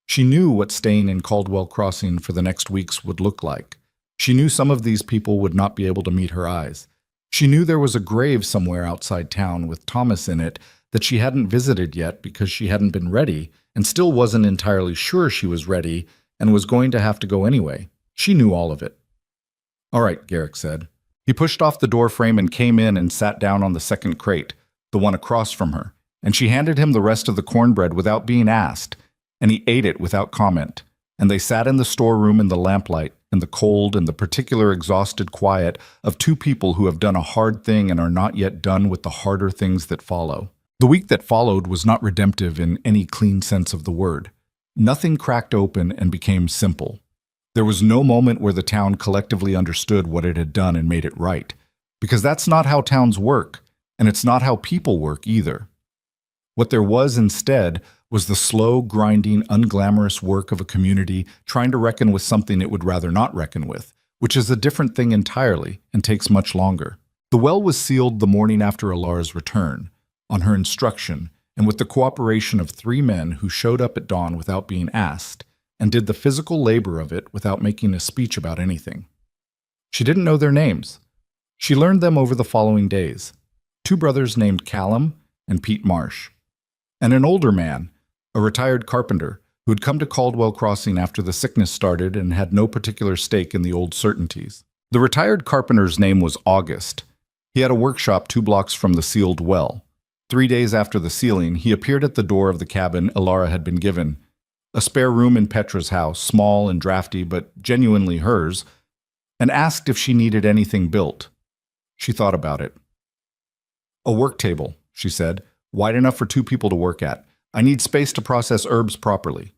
She knew what staying in Caldwell Crossing for the next weeks would look like. She knew some of these people would not be able to meet her eyes. She knew there was a grave somewhere outside town with Thomas in it that she hadn't visited yet because she hadn't been ready and still wasn't entirely sure she was ready and was going to have to go anyway. She knew all of it. "All right," Garrick said. He pushed off the doorframe and came in and sat down on the second crate, the one across from her, and she handed him the rest of the cornbread without being asked, and he ate it without comment, and they sat in the storeroom in the lamplight, in the cold and the particular exhausted quiet of 2 people who have done a hard thing and are not yet done with the harder things that follow. The week that followed was not redemptive in any clean sense of the word. Nothing cracked open and became simple. There was no moment where the town collectively understood what it had done and made it right, because that's not how towns work, and it's not how people work either. What there was instead was the slow, grinding, unglamorous work of a community trying to reckon with something it would rather not reckon with, which is a different thing entirely and takes much longer. The well was sealed the morning after Alara's return, on her instruction, and with the cooperation of 3 men who showed up at dawn without being asked, and did the physical labor of it without making a speech about anything. She didn't know their names. She learned them over the following days. 2 brothers named Callum and Pete Marsh, and an older man, a retired carpenter, who had come to Caldwell Crossing after the sickness started and had no particular stake in the old certainties. The retired carpenter's name was August. He had a workshop 2 blocks from the sealed well. 3 days after the sealing, he appeared at the door of the cabin Alara had been given. a spare room in Petra's house, small and drafty but genuinely hers, and asked if she needed anything built. She thought about it. A work table, she said, wide enough for 2 people to work at. I need space to process herbs properly.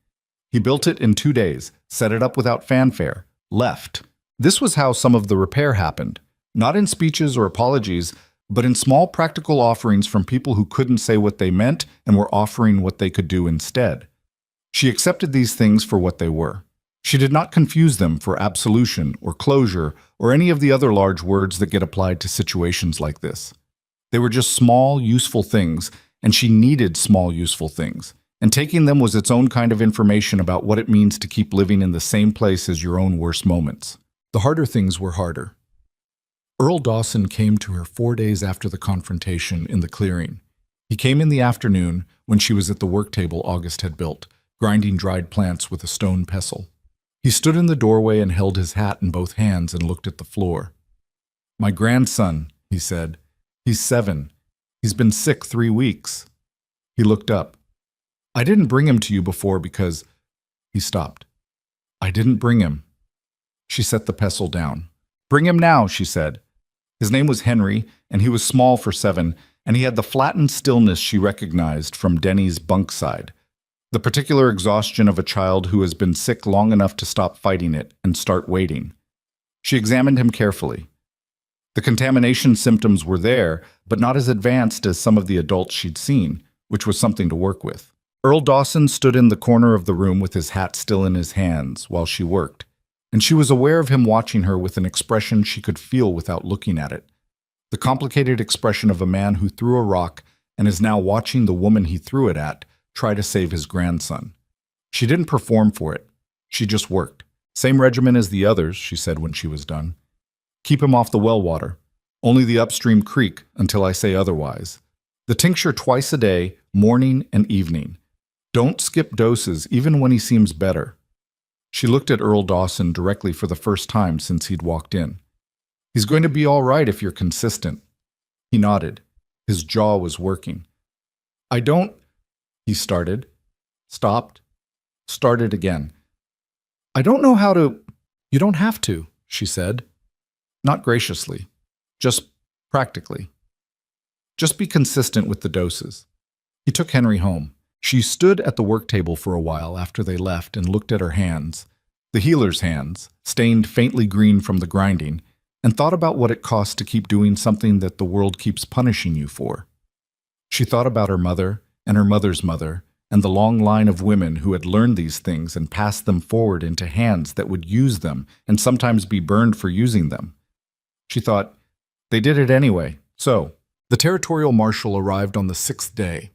He built it in 2 days, set it up without fanfare, left. This was how some of the repair happened, not in speeches or apologies, but in small practical offerings from people who couldn't say what they meant and were offering what they could do instead. She accepted these things for what they were. She did not confuse them for absolution or closure or any of the other large words that get applied to situations like this. They were just small, useful things, and she needed small, useful things. And taking them was its own kind of information about what it means to keep living in the same place as your own worst moments. The harder things were harder. Earl Dawson came to her 4 days after the confrontation in the clearing. He came in the afternoon when she was at the work table August had built, grinding dried plants with a stone pestle. He stood in the doorway and held his hat in both hands and looked at the floor. "My grandson," he said. "He's 7. He's been sick 3 weeks." He looked up. "I didn't bring him to you before because—" He stopped. "I didn't bring him." She set the pestle down. "Bring him now," she said. His name was Henry, and he was small for 7, and he had the flattened stillness she recognized from Denny's bunk side, the particular exhaustion of a child who has been sick long enough to stop fighting it and start waiting. She examined him carefully. The contamination symptoms were there, but not as advanced as some of the adults she'd seen, which was something to work with. Earl Dawson stood in the corner of the room with his hat still in his hands while she worked, and she was aware of him watching her with an expression she could feel without looking at it. The complicated expression of a man who threw a rock and is now watching the woman he threw it at try to save his grandson. She didn't perform for it. She just worked. "Same regimen as the others," she said when she was done. "Keep him off the well water. Only the upstream creek until I say otherwise. The tincture twice a day, morning and evening. Don't skip doses even when he seems better." She looked at Earl Dawson directly for the first time since he'd walked in. "He's going to be all right if you're consistent." He nodded. His jaw was working. "I don't—" he started, stopped, started again. "I don't know how to—" "You don't have to," she said. Not graciously, just practically. Just be consistent with the doses. He took Henry home. She stood at the work table for a while after they left and looked at her hands, the healer's hands, stained faintly green from the grinding, and thought about what it cost to keep doing something that the world keeps punishing you for. She thought about her mother and her mother's mother and the long line of women who had learned these things and passed them forward into hands that would use them and sometimes be burned for using them. She thought, they did it anyway, so. The territorial marshal arrived on the 6th day,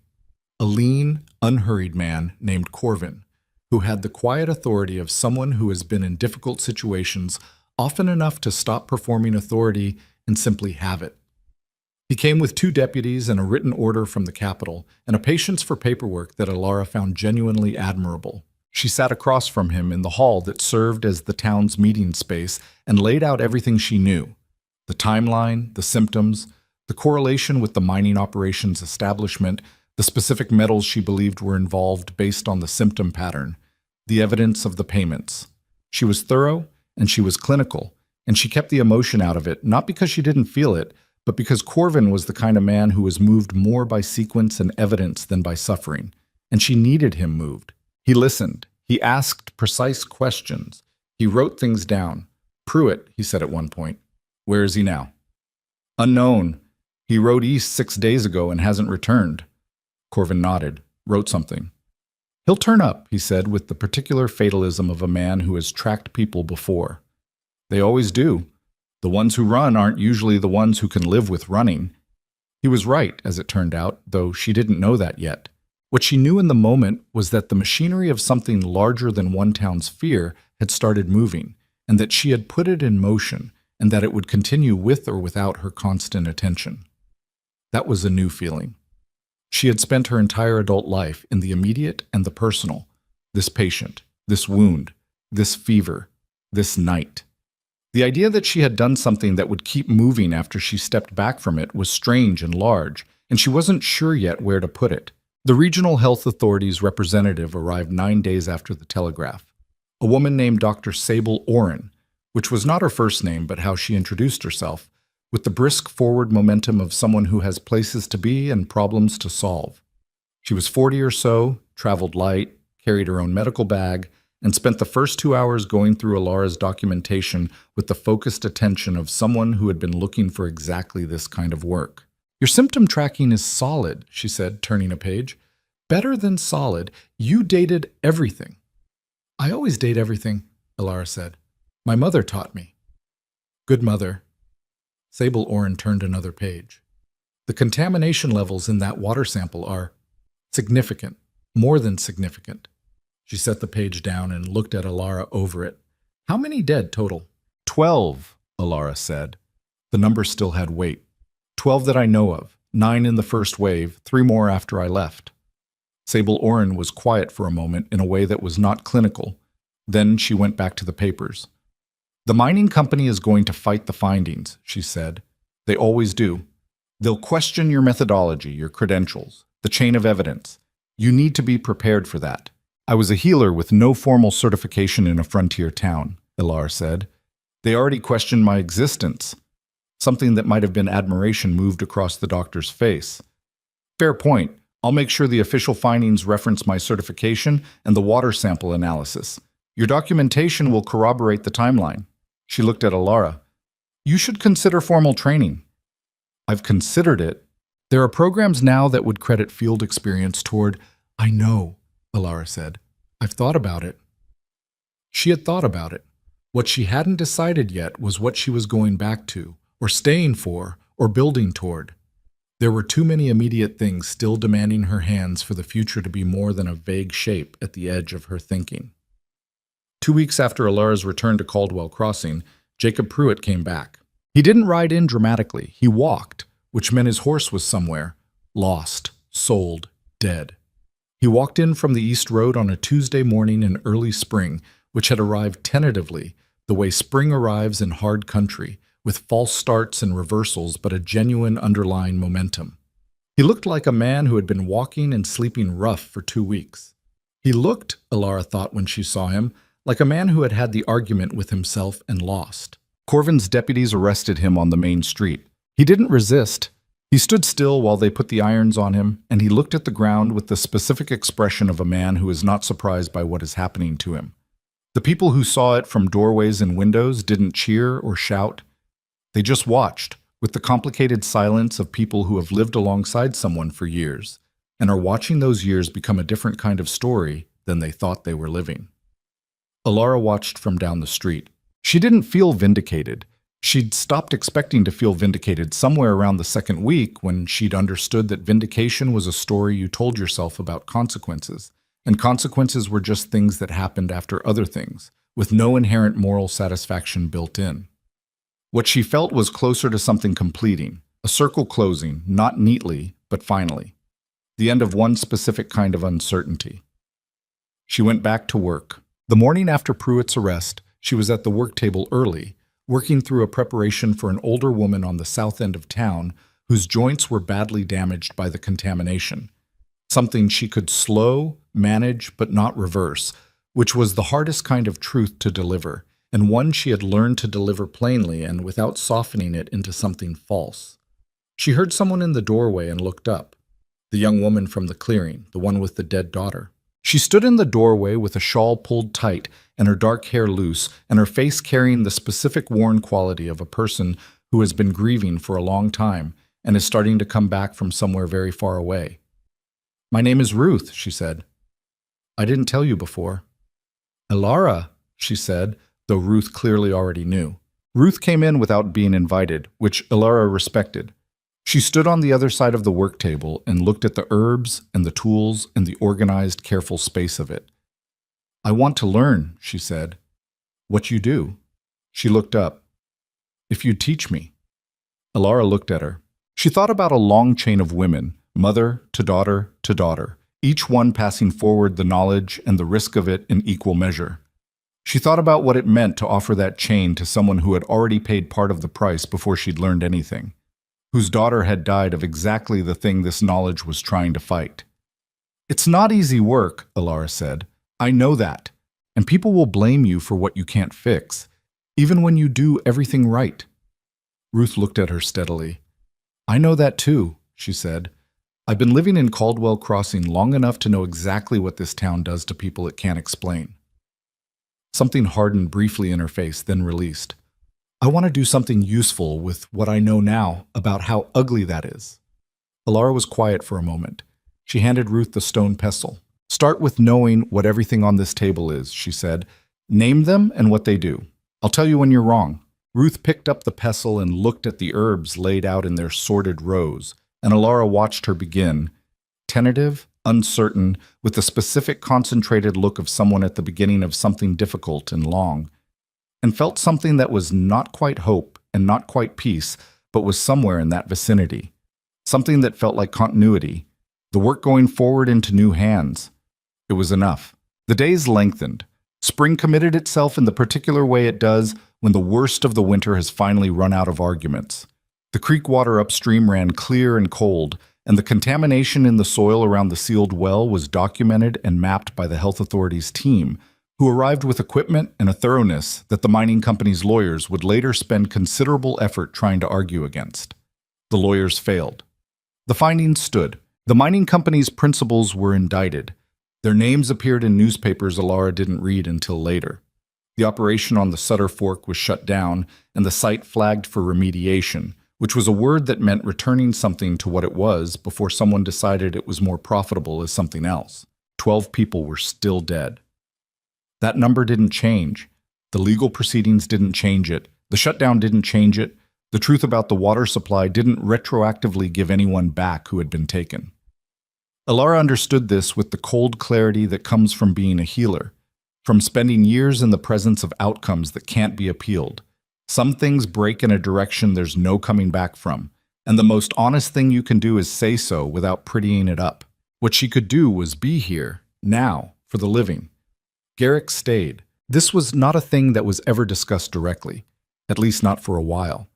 a lean, unhurried man named Corvin, who had the quiet authority of someone who has been in difficult situations often enough to stop performing authority and simply have it. He came with 2 deputies and a written order from the capital, and a patience for paperwork that Alara found genuinely admirable. She sat across from him in the hall that served as the town's meeting space and laid out everything she knew: the timeline, the symptoms, the correlation with the mining operations establishment, the specific metals she believed were involved based on the symptom pattern, the evidence of the payments. She was thorough, and she was clinical, and she kept the emotion out of it, not because she didn't feel it, but because Corvin was the kind of man who was moved more by sequence and evidence than by suffering, and she needed him moved. He listened. He asked precise questions. He wrote things down. "Pruitt," he said at one point. "Where is he now?" "Unknown. He rode east 6 days ago and hasn't returned." Corvin nodded, wrote something. "He'll turn up," he said with the particular fatalism of a man who has tracked people before. "They always do. The ones who run aren't usually the ones who can live with running." He was right, as it turned out, though she didn't know that yet. What she knew in the moment was that the machinery of something larger than one town's fear had started moving, and that she had put it in motion, and that it would continue with or without her constant attention. That was a new feeling. She had spent her entire adult life in the immediate and the personal, this patient, this wound, this fever, this night. The idea that she had done something that would keep moving after she stepped back from it was strange and large, and she wasn't sure yet where to put it. The regional health authority's representative arrived 9 days after the telegraph. A woman named Dr. Sable Oren, which was not her first name but how she introduced herself, with the brisk forward momentum of someone who has places to be and problems to solve. She was 40 or so, traveled light, carried her own medical bag, and spent the first 2 hours going through Alara's documentation with the focused attention of someone who had been looking for exactly this kind of work. "Your symptom tracking is solid," she said, turning a page. "Better than solid. You dated everything." "I always date everything," Alara said. "My mother taught me." "Good mother." Sable Oren turned another page. "The contamination levels in that water sample are significant, more than significant." She set the page down and looked at Alara over it. "How many dead total?" 12, Alara said. The number still had weight. 12 that I know of, 9 in the first wave, 3 more after I left. Sable Oren was quiet for a moment in a way that was not clinical. Then she went back to the papers. "The mining company is going to fight the findings," she said. "They always do. They'll question your methodology, your credentials, the chain of evidence. You need to be prepared for that." "I was a healer with no formal certification in a frontier town," Ilar said. "They already questioned my existence." Something that might have been admiration moved across the doctor's face. "Fair point. I'll make sure the official findings reference my certification and the water sample analysis. Your documentation will corroborate the timeline." She looked at Alara. "You should consider formal training." "I've considered it. There are programs now that would credit field experience toward—" "I know," Alara said. "I've thought about it." She had thought about it. What she hadn't decided yet was what she was going back to, or staying for, or building toward. There were too many immediate things still demanding her hands for the future to be more than a vague shape at the edge of her thinking. 2 weeks after Alara's return to Caldwell Crossing, Jacob Pruitt came back. He didn't ride in dramatically. He walked, which meant his horse was somewhere. Lost, sold, dead. He walked in from the East Road on a Tuesday morning in early spring, which had arrived tentatively, the way spring arrives in hard country, with false starts and reversals but a genuine underlying momentum. He looked like a man who had been walking and sleeping rough for 2 weeks. He looked, Alara thought when she saw him, like a man who had had the argument with himself and lost. Corvin's deputies arrested him on the main street. He didn't resist. He stood still while they put the irons on him, and he looked at the ground with the specific expression of a man who is not surprised by what is happening to him. The people who saw it from doorways and windows didn't cheer or shout. They just watched, with the complicated silence of people who have lived alongside someone for years, and are watching those years become a different kind of story than they thought they were living. Alara watched from down the street. She didn't feel vindicated. She'd stopped expecting to feel vindicated somewhere around the second week when she'd understood that vindication was a story you told yourself about consequences, and consequences were just things that happened after other things, with no inherent moral satisfaction built in. What she felt was closer to something completing, a circle closing, not neatly, but finally. The end of one specific kind of uncertainty. She went back to work. The morning after Pruitt's arrest, she was at the work table early, working through a preparation for an older woman on the south end of town whose joints were badly damaged by the contamination. Something she could slow, manage, but not reverse, which was the hardest kind of truth to deliver, and one she had learned to deliver plainly and without softening it into something false. She heard someone in the doorway and looked up. The young woman from the clearing, the one with the dead daughter. She stood in the doorway with a shawl pulled tight and her dark hair loose, and her face carrying the specific worn quality of a person who has been grieving for a long time and is starting to come back from somewhere very far away. "My name is Ruth," she said. "I didn't tell you before." "Alara," she said, though Ruth clearly already knew. Ruth came in without being invited, which Alara respected. She stood on the other side of the work table and looked at the herbs and the tools and the organized, careful space of it. "I want to learn," she said. "What you do?" She looked up. "If you'd teach me." Alara looked at her. She thought about a long chain of women, mother to daughter, each one passing forward the knowledge and the risk of it in equal measure. She thought about what it meant to offer that chain to someone who had already paid part of the price before she'd learned anything, whose daughter had died of exactly the thing this knowledge was trying to fight. It's not easy work, Alara said. I know that. And people will blame you for what you can't fix, even when you do everything right. Ruth looked at her steadily. I know that too, she said. I've been living in Caldwell Crossing long enough to know exactly what this town does to people it can't explain. Something hardened briefly in her face, then released. I want to do something useful with what I know now about how ugly that is. Alara was quiet for a moment. She handed Ruth the stone pestle. Start with knowing what everything on this table is, she said. Name them and what they do. I'll tell you when you're wrong. Ruth picked up the pestle and looked at the herbs laid out in their sorted rows, and Alara watched her begin, tentative, uncertain, with the specific concentrated look of someone at the beginning of something difficult and long, and felt something that was not quite hope and not quite peace, but was somewhere in that vicinity. Something that felt like continuity, the work going forward into new hands. It was enough. The days lengthened. Spring committed itself in the particular way it does when the worst of the winter has finally run out of arguments. The creek water upstream ran clear and cold, and the contamination in the soil around the sealed well was documented and mapped by the health authorities team, who arrived with equipment and a thoroughness that the mining company's lawyers would later spend considerable effort trying to argue against. The lawyers failed. The findings stood. The mining company's principals were indicted. Their names appeared in newspapers Alara didn't read until later. The operation on the Sutter Fork was shut down, and the site flagged for remediation, which was a word that meant returning something to what it was before someone decided it was more profitable as something else. 12 people were still dead. That number didn't change. The legal proceedings didn't change it. The shutdown didn't change it. The truth about the water supply didn't retroactively give anyone back who had been taken. Alara understood this with the cold clarity that comes from being a healer, from spending years in the presence of outcomes that can't be appealed. Some things break in a direction there's no coming back from, and the most honest thing you can do is say so without prettying it up. What she could do was be here, now, for the living. Garrick stayed. This was not a thing that was ever discussed directly, at least not for a while.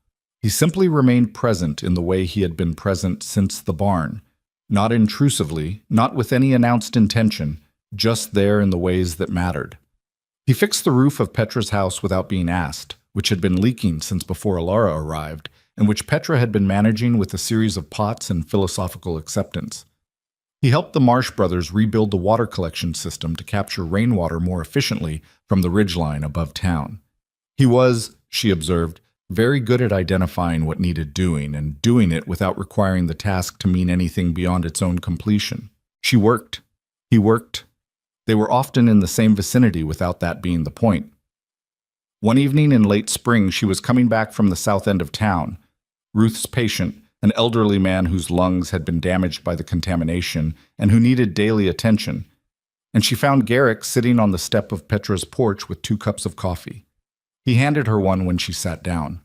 He simply remained present in the way he had been present since the barn, not intrusively, not with any announced intention, just there in the ways that mattered. He fixed the roof of Petra's house without being asked, which had been leaking since before Alara arrived, and which Petra had been managing with a series of pots and philosophical acceptance. He helped the Marsh brothers rebuild the water collection system to capture rainwater more efficiently from the ridgeline above town. He was, she observed, very good at identifying what needed doing and doing it without requiring the task to mean anything beyond its own completion. She worked. He worked. They were often in the same vicinity without that being the point. One evening in late spring, she was coming back from the south end of town. Ruth's patient, an elderly man whose lungs had been damaged by the contamination and who needed daily attention, and she found Garrick sitting on the step of Petra's porch with 2 cups of coffee. He handed her one when she sat down.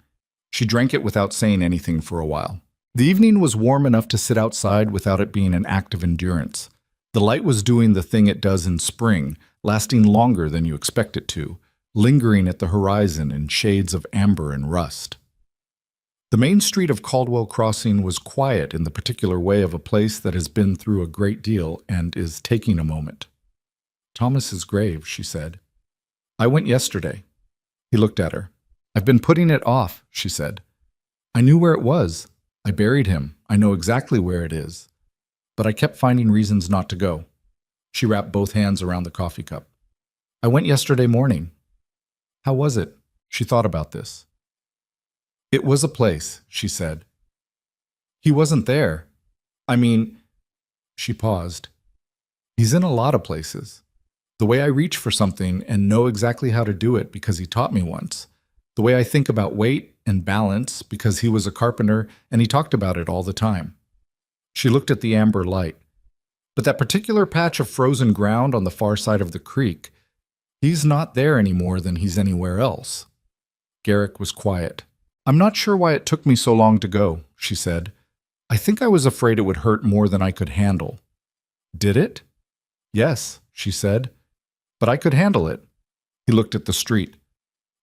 She drank it without saying anything for a while. The evening was warm enough to sit outside without it being an act of endurance. The light was doing the thing it does in spring, lasting longer than you expect it to, lingering at the horizon in shades of amber and rust. The main street of Caldwell Crossing was quiet in the particular way of a place that has been through a great deal and is taking a moment. Thomas's grave, she said. I went yesterday. He looked at her. I've been putting it off, she said. I knew where it was. I buried him. I know exactly where it is. But I kept finding reasons not to go. She wrapped both hands around the coffee cup. I went yesterday morning. How was it? She thought about this. It was a place, she said. He wasn't there. I mean, she paused. He's in a lot of places. The way I reach for something and know exactly how to do it because he taught me once. The way I think about weight and balance because he was a carpenter and he talked about it all the time. She looked at the amber light. But that particular patch of frozen ground on the far side of the creek, he's not there any more than he's anywhere else. Garrick was quiet. I'm not sure why it took me so long to go, she said. I think I was afraid it would hurt more than I could handle. Did it? Yes, she said. But I could handle it. He looked at the street.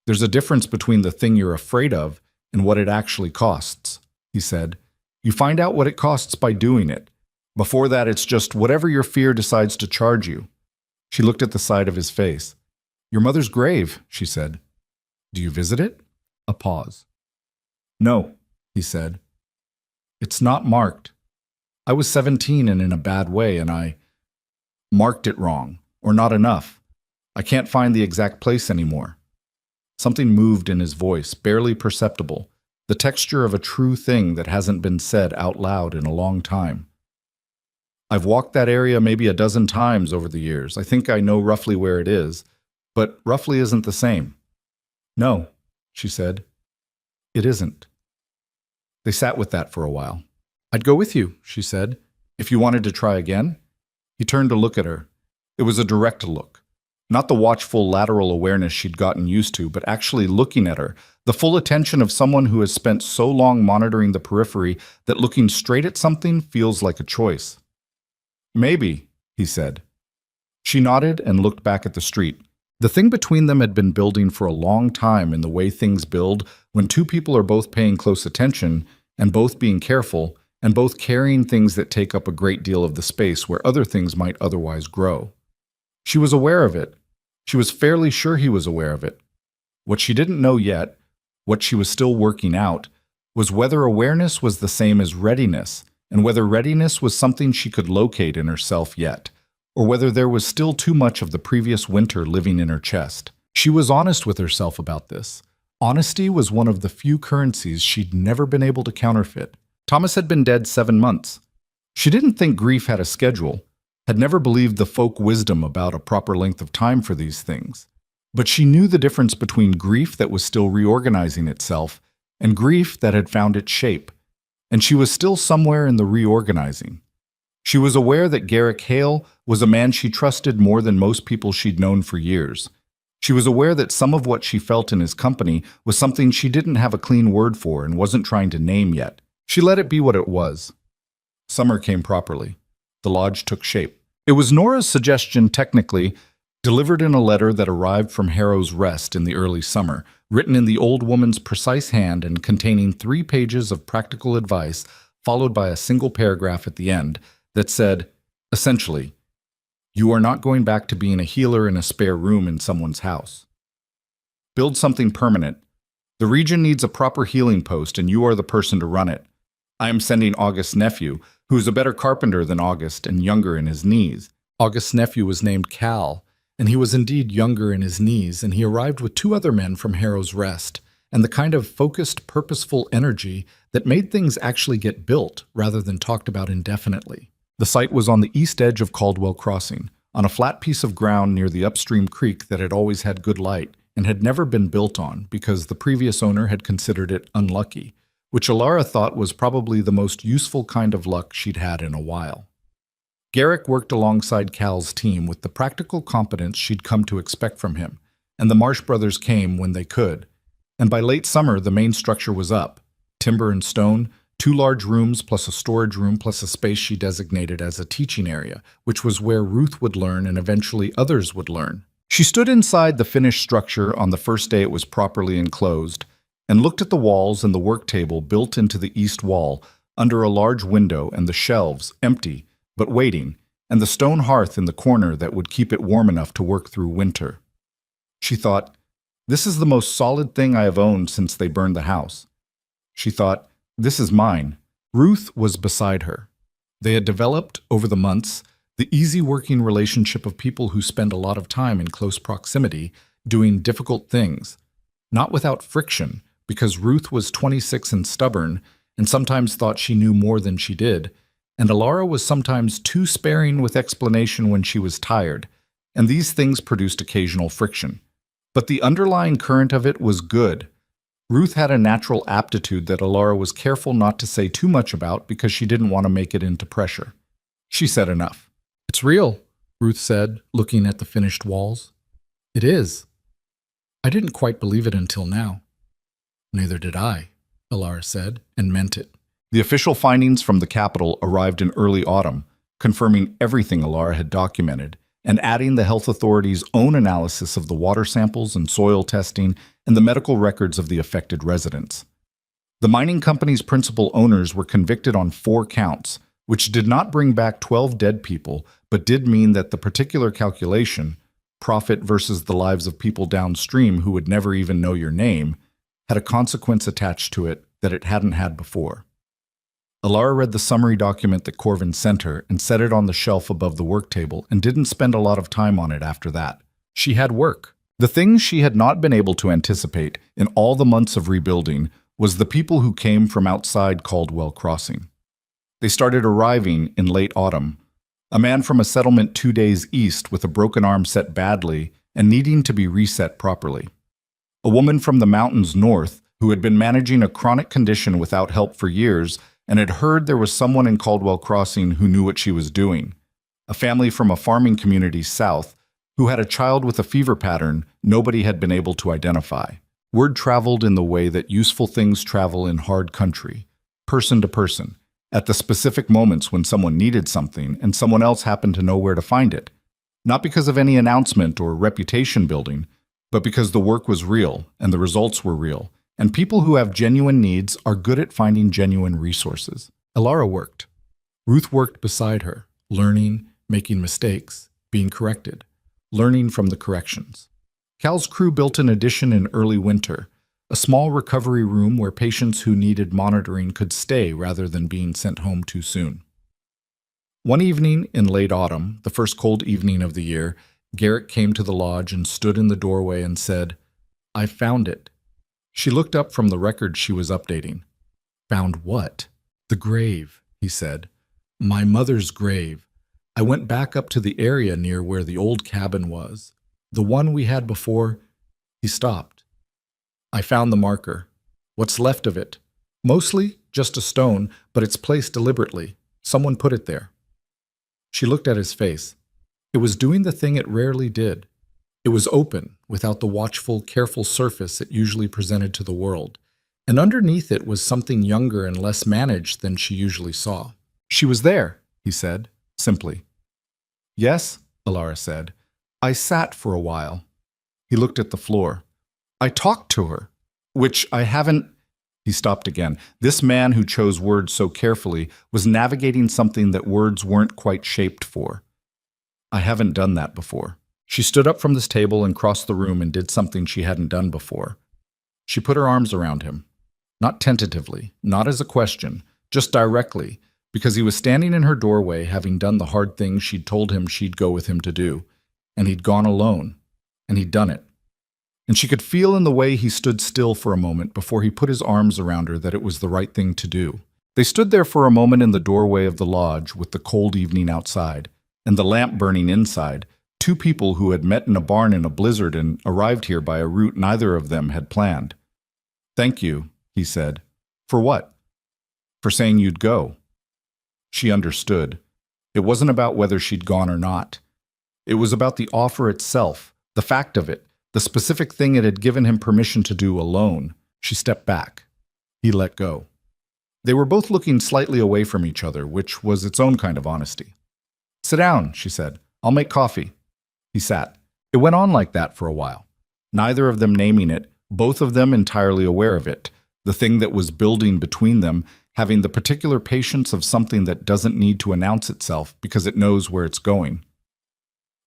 There's a difference between the thing you're afraid of and what it actually costs, he said. You find out what it costs by doing it. Before that, it's just whatever your fear decides to charge you. She looked at the side of his face. Your mother's grave, she said. Do you visit it? A pause. No, he said. It's not marked. I was 17 and in a bad way, and I marked it wrong, or not enough. I can't find the exact place anymore. Something moved in his voice, barely perceptible, the texture of a true thing that hasn't been said out loud in a long time. I've walked that area maybe a dozen times over the years. I think I know roughly where it is, but roughly isn't the same. No, she said. It isn't. They sat with that for a while. I'd go with you, she said, if you wanted to try again. He turned to look at her. It was a direct look. Not the watchful lateral awareness she'd gotten used to, but actually looking at her, the full attention of someone who has spent so long monitoring the periphery that looking straight at something feels like a choice. Maybe, he said. She nodded and looked back at the street. The thing between them had been building for a long time in the way things build when two people are both paying close attention and both being careful and both carrying things that take up a great deal of the space where other things might otherwise grow. She was aware of it. She was fairly sure he was aware of it. What she didn't know yet, what she was still working out, was whether awareness was the same as readiness, and whether readiness was something she could locate in herself yet, or whether there was still too much of the previous winter living in her chest. She was honest with herself about this. Honesty was one of the few currencies she'd never been able to counterfeit. Thomas had been dead 7 months. She didn't think grief had a schedule, had never believed the folk wisdom about a proper length of time for these things. But she knew the difference between grief that was still reorganizing itself and grief that had found its shape, and she was still somewhere in the reorganizing. She was aware that Garrick Hale was a man she trusted more than most people she'd known for years. She was aware that some of what she felt in his company was something she didn't have a clean word for and wasn't trying to name yet. She let it be what it was. Summer came properly. The lodge took shape. It was Nora's suggestion, technically, delivered in a letter that arrived from Harrow's Rest in the early summer, written in the old woman's precise hand and containing 3 pages of practical advice, followed by a single paragraph at the end that said, essentially, you are not going back to being a healer in a spare room in someone's house. Build something permanent. The region needs a proper healing post, and you are the person to run it. I am sending August's nephew, who is a better carpenter than August and younger in his knees. August's nephew was named Cal, and he was indeed younger in his knees, and he arrived with 2 other men from Harrow's Rest, and the kind of focused, purposeful energy that made things actually get built rather than talked about indefinitely. The site was on the east edge of Caldwell Crossing, on a flat piece of ground near the upstream creek that had always had good light and had never been built on because the previous owner had considered it unlucky, which Alara thought was probably the most useful kind of luck she'd had in a while. Garrick worked alongside Cal's team with the practical competence she'd come to expect from him, and the Marsh brothers came when they could. And by late summer, the main structure was up, timber and stone, 2 large rooms plus a storage room plus a space she designated as a teaching area, which was where Ruth would learn and eventually others would learn. She stood inside the finished structure on the first day it was properly enclosed, and looked at the walls and the work table built into the east wall, under a large window and the shelves, empty, but waiting, and the stone hearth in the corner that would keep it warm enough to work through winter. She thought, this is the most solid thing I have owned since they burned the house. She thought, this is mine. Ruth was beside her. They had developed, over the months, the easy working relationship of people who spend a lot of time in close proximity, doing difficult things, not without friction, because Ruth was 26 and stubborn, and sometimes thought she knew more than she did, and Alara was sometimes too sparing with explanation when she was tired, and these things produced occasional friction. But the underlying current of it was good. Ruth had a natural aptitude that Alara was careful not to say too much about because she didn't want to make it into pressure. She said enough. It's real, Ruth said, looking at the finished walls. It is. I didn't quite believe it until now. Neither did I, Alara said, and meant it. The official findings from the Capitol arrived in early autumn, confirming everything Alara had documented, and adding the health authorities' own analysis of the water samples and soil testing and the medical records of the affected residents. The mining company's principal owners were convicted on 4 counts, which did not bring back 12 dead people, but did mean that the particular calculation, profit versus the lives of people downstream who would never even know your name, had a consequence attached to it that it hadn't had before. Alara read the summary document that Corvin sent her and set it on the shelf above the work table and didn't spend a lot of time on it after that. She had work. The thing she had not been able to anticipate in all the months of rebuilding was the people who came from outside Caldwell Crossing. They started arriving in late autumn. A man from a settlement 2 days east with a broken arm set badly and needing to be reset properly. A woman from the mountains north who had been managing a chronic condition without help for years and had heard there was someone in Caldwell Crossing who knew what she was doing. A family from a farming community south who had a child with a fever pattern nobody had been able to identify. Word traveled in the way that useful things travel in hard country, person to person, at the specific moments when someone needed something and someone else happened to know where to find it. Not because of any announcement or reputation building, but because the work was real and the results were real, and people who have genuine needs are good at finding genuine resources. Alara worked. Ruth worked beside her, learning, making mistakes, being corrected, learning from the corrections. Cal's crew built an addition in early winter, a small recovery room where patients who needed monitoring could stay rather than being sent home too soon. One evening in late autumn, the first cold evening of the year, Garrett came to the lodge and stood in the doorway and said, "I found it." She looked up from the record she was updating. "Found what?" "The grave," he said. "My mother's grave. I went back up to the area near where the old cabin was. The one we had before." He stopped. "I found the marker. What's left of it? Mostly just a stone, but it's placed deliberately. Someone put it there." She looked at his face. It was doing the thing it rarely did. It was open, without the watchful, careful surface it usually presented to the world, and underneath it was something younger and less managed than she usually saw. "She was there," he said, simply. "Yes," Alara said. "I sat for a while." He looked at the floor. "I talked to her, which I haven't—" He stopped again. This man who chose words so carefully was navigating something that words weren't quite shaped for. "I haven't done that before." She stood up from this table and crossed the room and did something she hadn't done before. She put her arms around him. Not tentatively, not as a question, just directly, because he was standing in her doorway having done the hard thing she'd told him she'd go with him to do. And he'd gone alone. And he'd done it. And she could feel in the way he stood still for a moment before he put his arms around her that it was the right thing to do. They stood there for a moment in the doorway of the lodge with the cold evening outside, and the lamp burning inside, two people who had met in a barn in a blizzard and arrived here by a route neither of them had planned. "Thank you," he said. "For what?" "For saying you'd go." She understood. It wasn't about whether she'd gone or not. It was about the offer itself, the fact of it, the specific thing it had given him permission to do alone. She stepped back. He let go. They were both looking slightly away from each other, which was its own kind of honesty. "Sit down," she said. "I'll make coffee." He sat. It went on like that for a while. Neither of them naming it, both of them entirely aware of it, the thing that was building between them, having the particular patience of something that doesn't need to announce itself because it knows where it's going.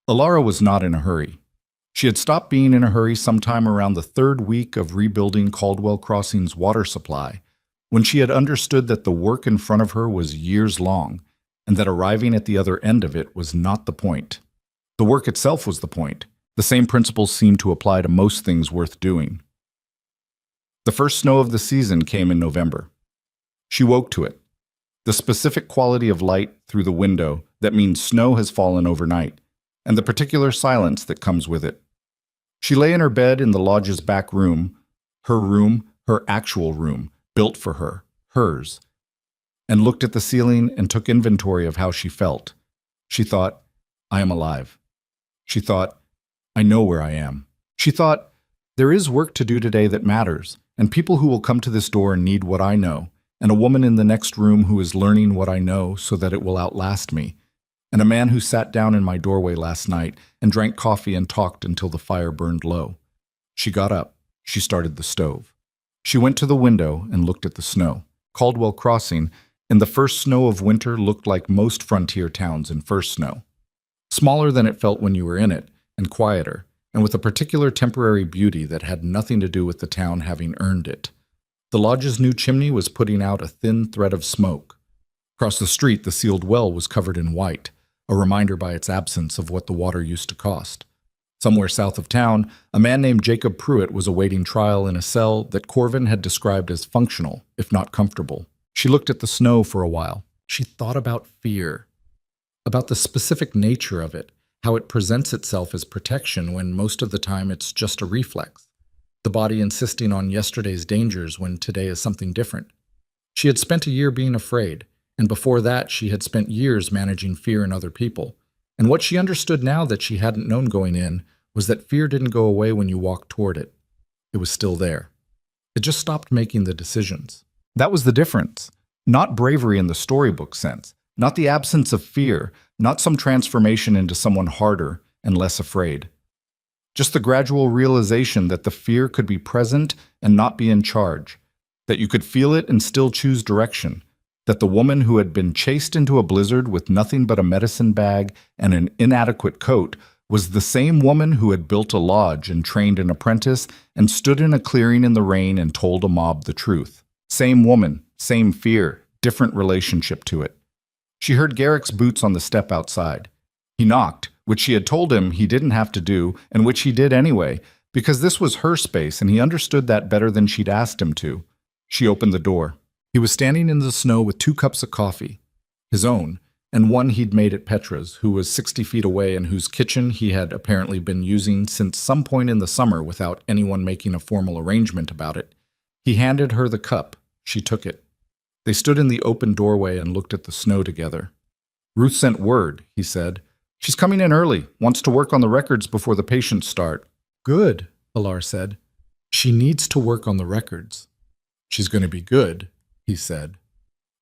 Alara was not in a hurry. She had stopped being in a hurry sometime around the third week of rebuilding Caldwell Crossing's water supply, when she had understood that the work in front of her was years long, and that arriving at the other end of it was not the point. The work itself was the point. The same principles seemed to apply to most things worth doing. The first snow of the season came in November. She woke to it. The specific quality of light through the window that means snow has fallen overnight, and the particular silence that comes with it. She lay in her bed in the lodge's back room, her actual room, built for her, hers, and looked at the ceiling and took inventory of how she felt. She thought, "I am alive." She thought, "I know where I am." She thought, "There is work to do today that matters, and people who will come to this door need what I know, and a woman in the next room who is learning what I know so that it will outlast me, and a man who sat down in my doorway last night and drank coffee and talked until the fire burned low." She got up. She started the stove. She went to the window and looked at the snow. Caldwell Crossing, and the first snow of winter looked like most frontier towns in first snow. Smaller than it felt when you were in it, and quieter, and with a particular temporary beauty that had nothing to do with the town having earned it. The lodge's new chimney was putting out a thin thread of smoke. Across the street, the sealed well was covered in white, a reminder by its absence of what the water used to cost. Somewhere south of town, a man named Jacob Pruitt was awaiting trial in a cell that Corvin had described as functional, if not comfortable. She looked at the snow for a while. She thought about fear, about the specific nature of it, how it presents itself as protection when most of the time it's just a reflex. The body insisting on yesterday's dangers when today is something different. She had spent a year being afraid, and before that she had spent years managing fear in other people. And what she understood now that she hadn't known going in was that fear didn't go away when you walked toward it. It was still there. It just stopped making the decisions. That was the difference. Not bravery in the storybook sense, not the absence of fear, not some transformation into someone harder and less afraid. Just the gradual realization that the fear could be present and not be in charge, that you could feel it and still choose direction, that the woman who had been chased into a blizzard with nothing but a medicine bag and an inadequate coat was the same woman who had built a lodge and trained an apprentice and stood in a clearing in the rain and told a mob the truth. Same woman, same fear, different relationship to it. She heard Garrick's boots on the step outside. He knocked, which she had told him he didn't have to do, and which he did anyway, because this was her space and he understood that better than she'd asked him to. She opened the door. He was standing in the snow with 2 cups of coffee, his own, and one he'd made at Petra's, who was 60 feet away and whose kitchen he had apparently been using since some point in the summer without anyone making a formal arrangement about it. He handed her the cup. She took it. They stood in the open doorway and looked at the snow together. "Ruth sent word," he said. "She's coming in early, wants to work on the records before the patients start." "Good," Alar said. "She needs to work on the records." "She's going to be good," he said.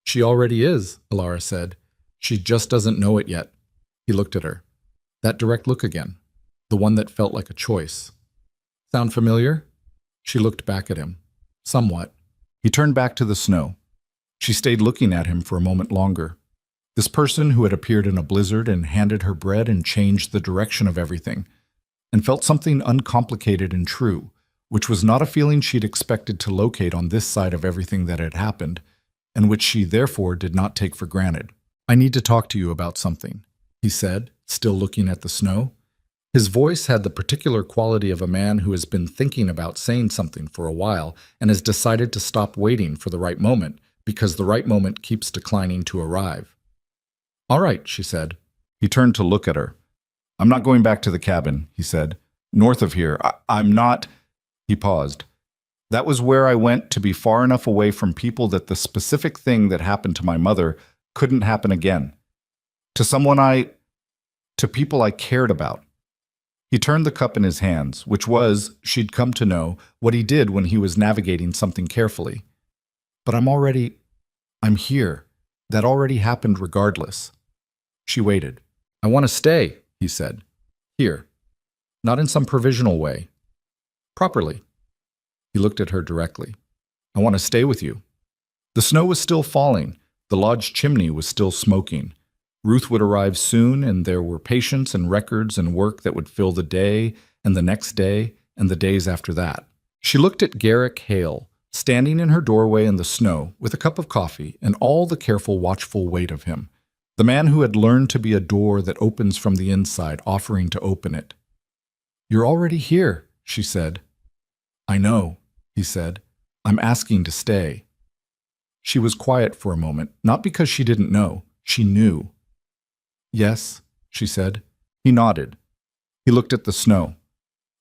"She already is," Alara said. "She just doesn't know it yet." He looked at her. That direct look again, the one that felt like a choice. "Sound familiar?" She looked back at him. Somewhat. He turned back to the snow. She stayed looking at him for a moment longer. This person who had appeared in a blizzard and handed her bread and changed the direction of everything, and felt something uncomplicated and true, which was not a feeling she'd expected to locate on this side of everything that had happened, and which she therefore did not take for granted. "I need to talk to you about something," he said, still looking at the snow. His voice had the particular quality of a man who has been thinking about saying something for a while and has decided to stop waiting for the right moment, because the right moment keeps declining to arrive. "All right," she said. He turned to look at her. "I'm not going back to the cabin," he said. "North of here. I'm not—" He paused. "That was where I went to be far enough away from people that the specific thing that happened to my mother couldn't happen again. To people I cared about." He turned the cup in his hands, which was, she'd come to know, what he did when he was navigating something carefully. "But I'm here. That already happened regardless." She waited. "I want to stay," he said. "Here. Not in some provisional way. Properly." He looked at her directly. "I want to stay with you." The snow was still falling. The lodge chimney was still smoking. Ruth would arrive soon, and there were patients and records and work that would fill the day and the next day and the days after that. She looked at Garrick Hale, standing in her doorway in the snow with a cup of coffee and all the careful, watchful weight of him, the man who had learned to be a door that opens from the inside, offering to open it. "You're already here," she said. "I know," he said. "I'm asking to stay." She was quiet for a moment, not because she didn't know. She knew. "Yes," she said. He nodded. He looked at the snow.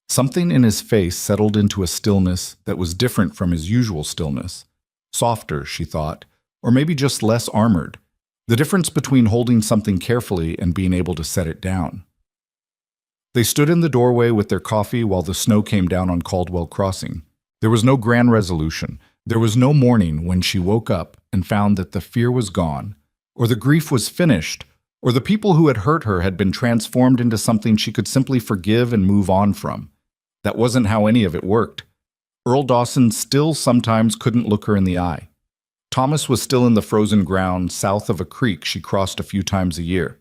Something in his face settled into a stillness that was different from his usual stillness. Softer, she thought, or maybe just less armored. The difference between holding something carefully and being able to set it down. They stood in the doorway with their coffee while the snow came down on Caldwell Crossing. There was no grand resolution. There was no morning when she woke up and found that the fear was gone, or the grief was finished, or the people who had hurt her had been transformed into something she could simply forgive and move on from. That wasn't how any of it worked. Earl Dawson still sometimes couldn't look her in the eye. Thomas was still in the frozen ground south of a creek she crossed a few times a year.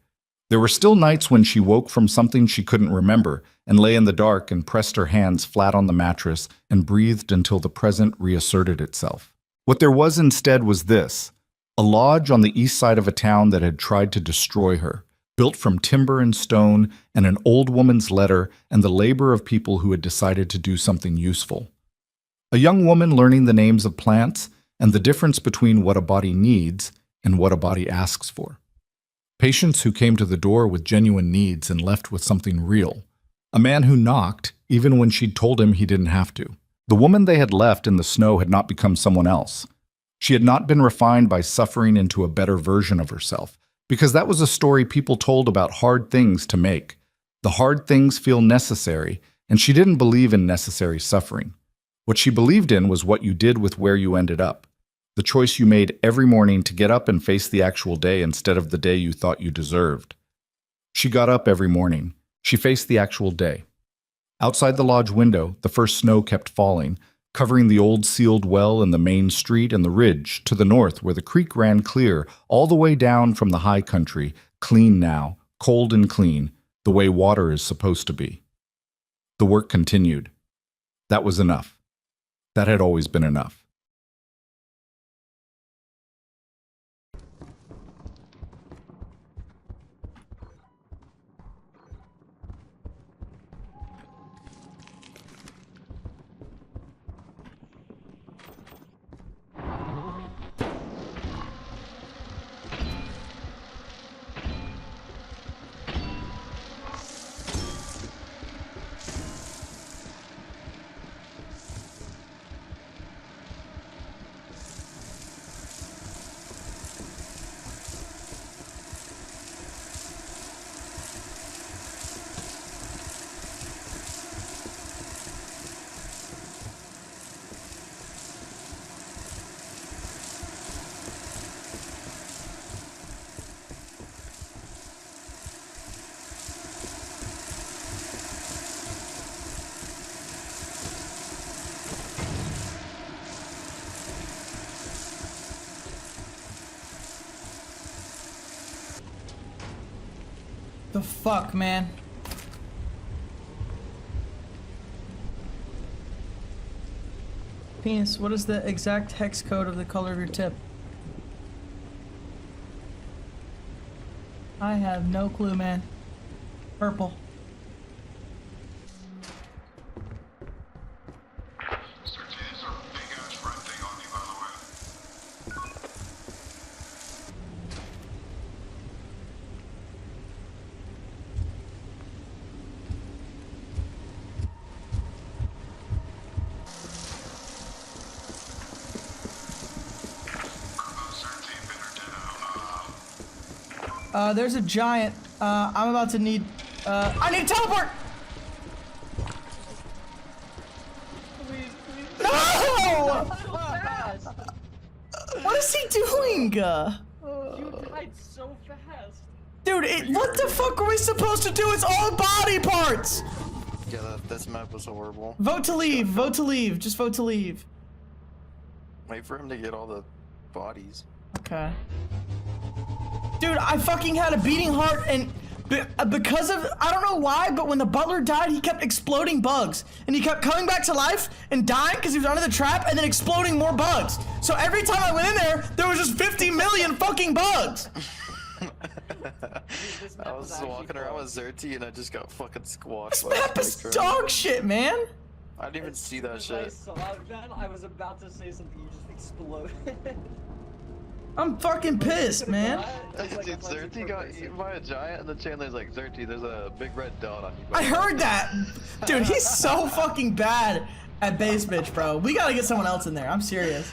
There were still nights when she woke from something she couldn't remember and lay in the dark and pressed her hands flat on the mattress and breathed until the present reasserted itself. What there was instead was this: a lodge on the east side of a town that had tried to destroy her, built from timber and stone and an old woman's letter and the labor of people who had decided to do something useful. A young woman learning the names of plants and the difference between what a body needs and what a body asks for. Patients who came to the door with genuine needs and left with something real. A man who knocked, even when she'd told him he didn't have to. The woman they had left in the snow had not become someone else. She had not been refined by suffering into a better version of herself, because that was a story people told about hard things to make. The hard things feel necessary, and she didn't believe in necessary suffering. What she believed in was what you did with where you ended up. The choice you made every morning to get up and face the actual day instead of the day you thought you deserved. She got up every morning. She faced the actual day. Outside the lodge window, the first snow kept falling, covering the old sealed well and the main street and the ridge to the north where the creek ran clear, all the way down from the high country, clean now, cold and clean, the way water is supposed to be. The work continued. That was enough. That had always been enough. The fuck, man? Penis, what is the exact hex code of the color of your tip? I have no clue, man. Purple. There's a giant. I'm about to need. I need to teleport! Please. No! What is he doing? You died so fast. Dude, what the fuck are we supposed to do? It's all body parts! Yeah, this map was horrible. Vote to leave. Vote to leave. Just vote to leave. Wait for him to get all the bodies. Okay. Dude, I fucking had a beating heart and because of, I don't know why, but when the butler died, he kept exploding bugs. And he kept coming back to life and dying because he was under the trap and then exploding more bugs. So every time I went in there was just 50 million fucking bugs. I was walking around with Zerty and I just got fucking squashed. This map is dog shit, man. I didn't even see that shit. I saw that, I was about to say something, you just exploded. I'm fucking pissed, man. Dude, Zerty got eaten by a giant and then Chandler's like, Zerty, there's a big red dot on you. I heard that! Dude, he's so fucking bad at base bitch, bro. We gotta get someone else in there. I'm serious.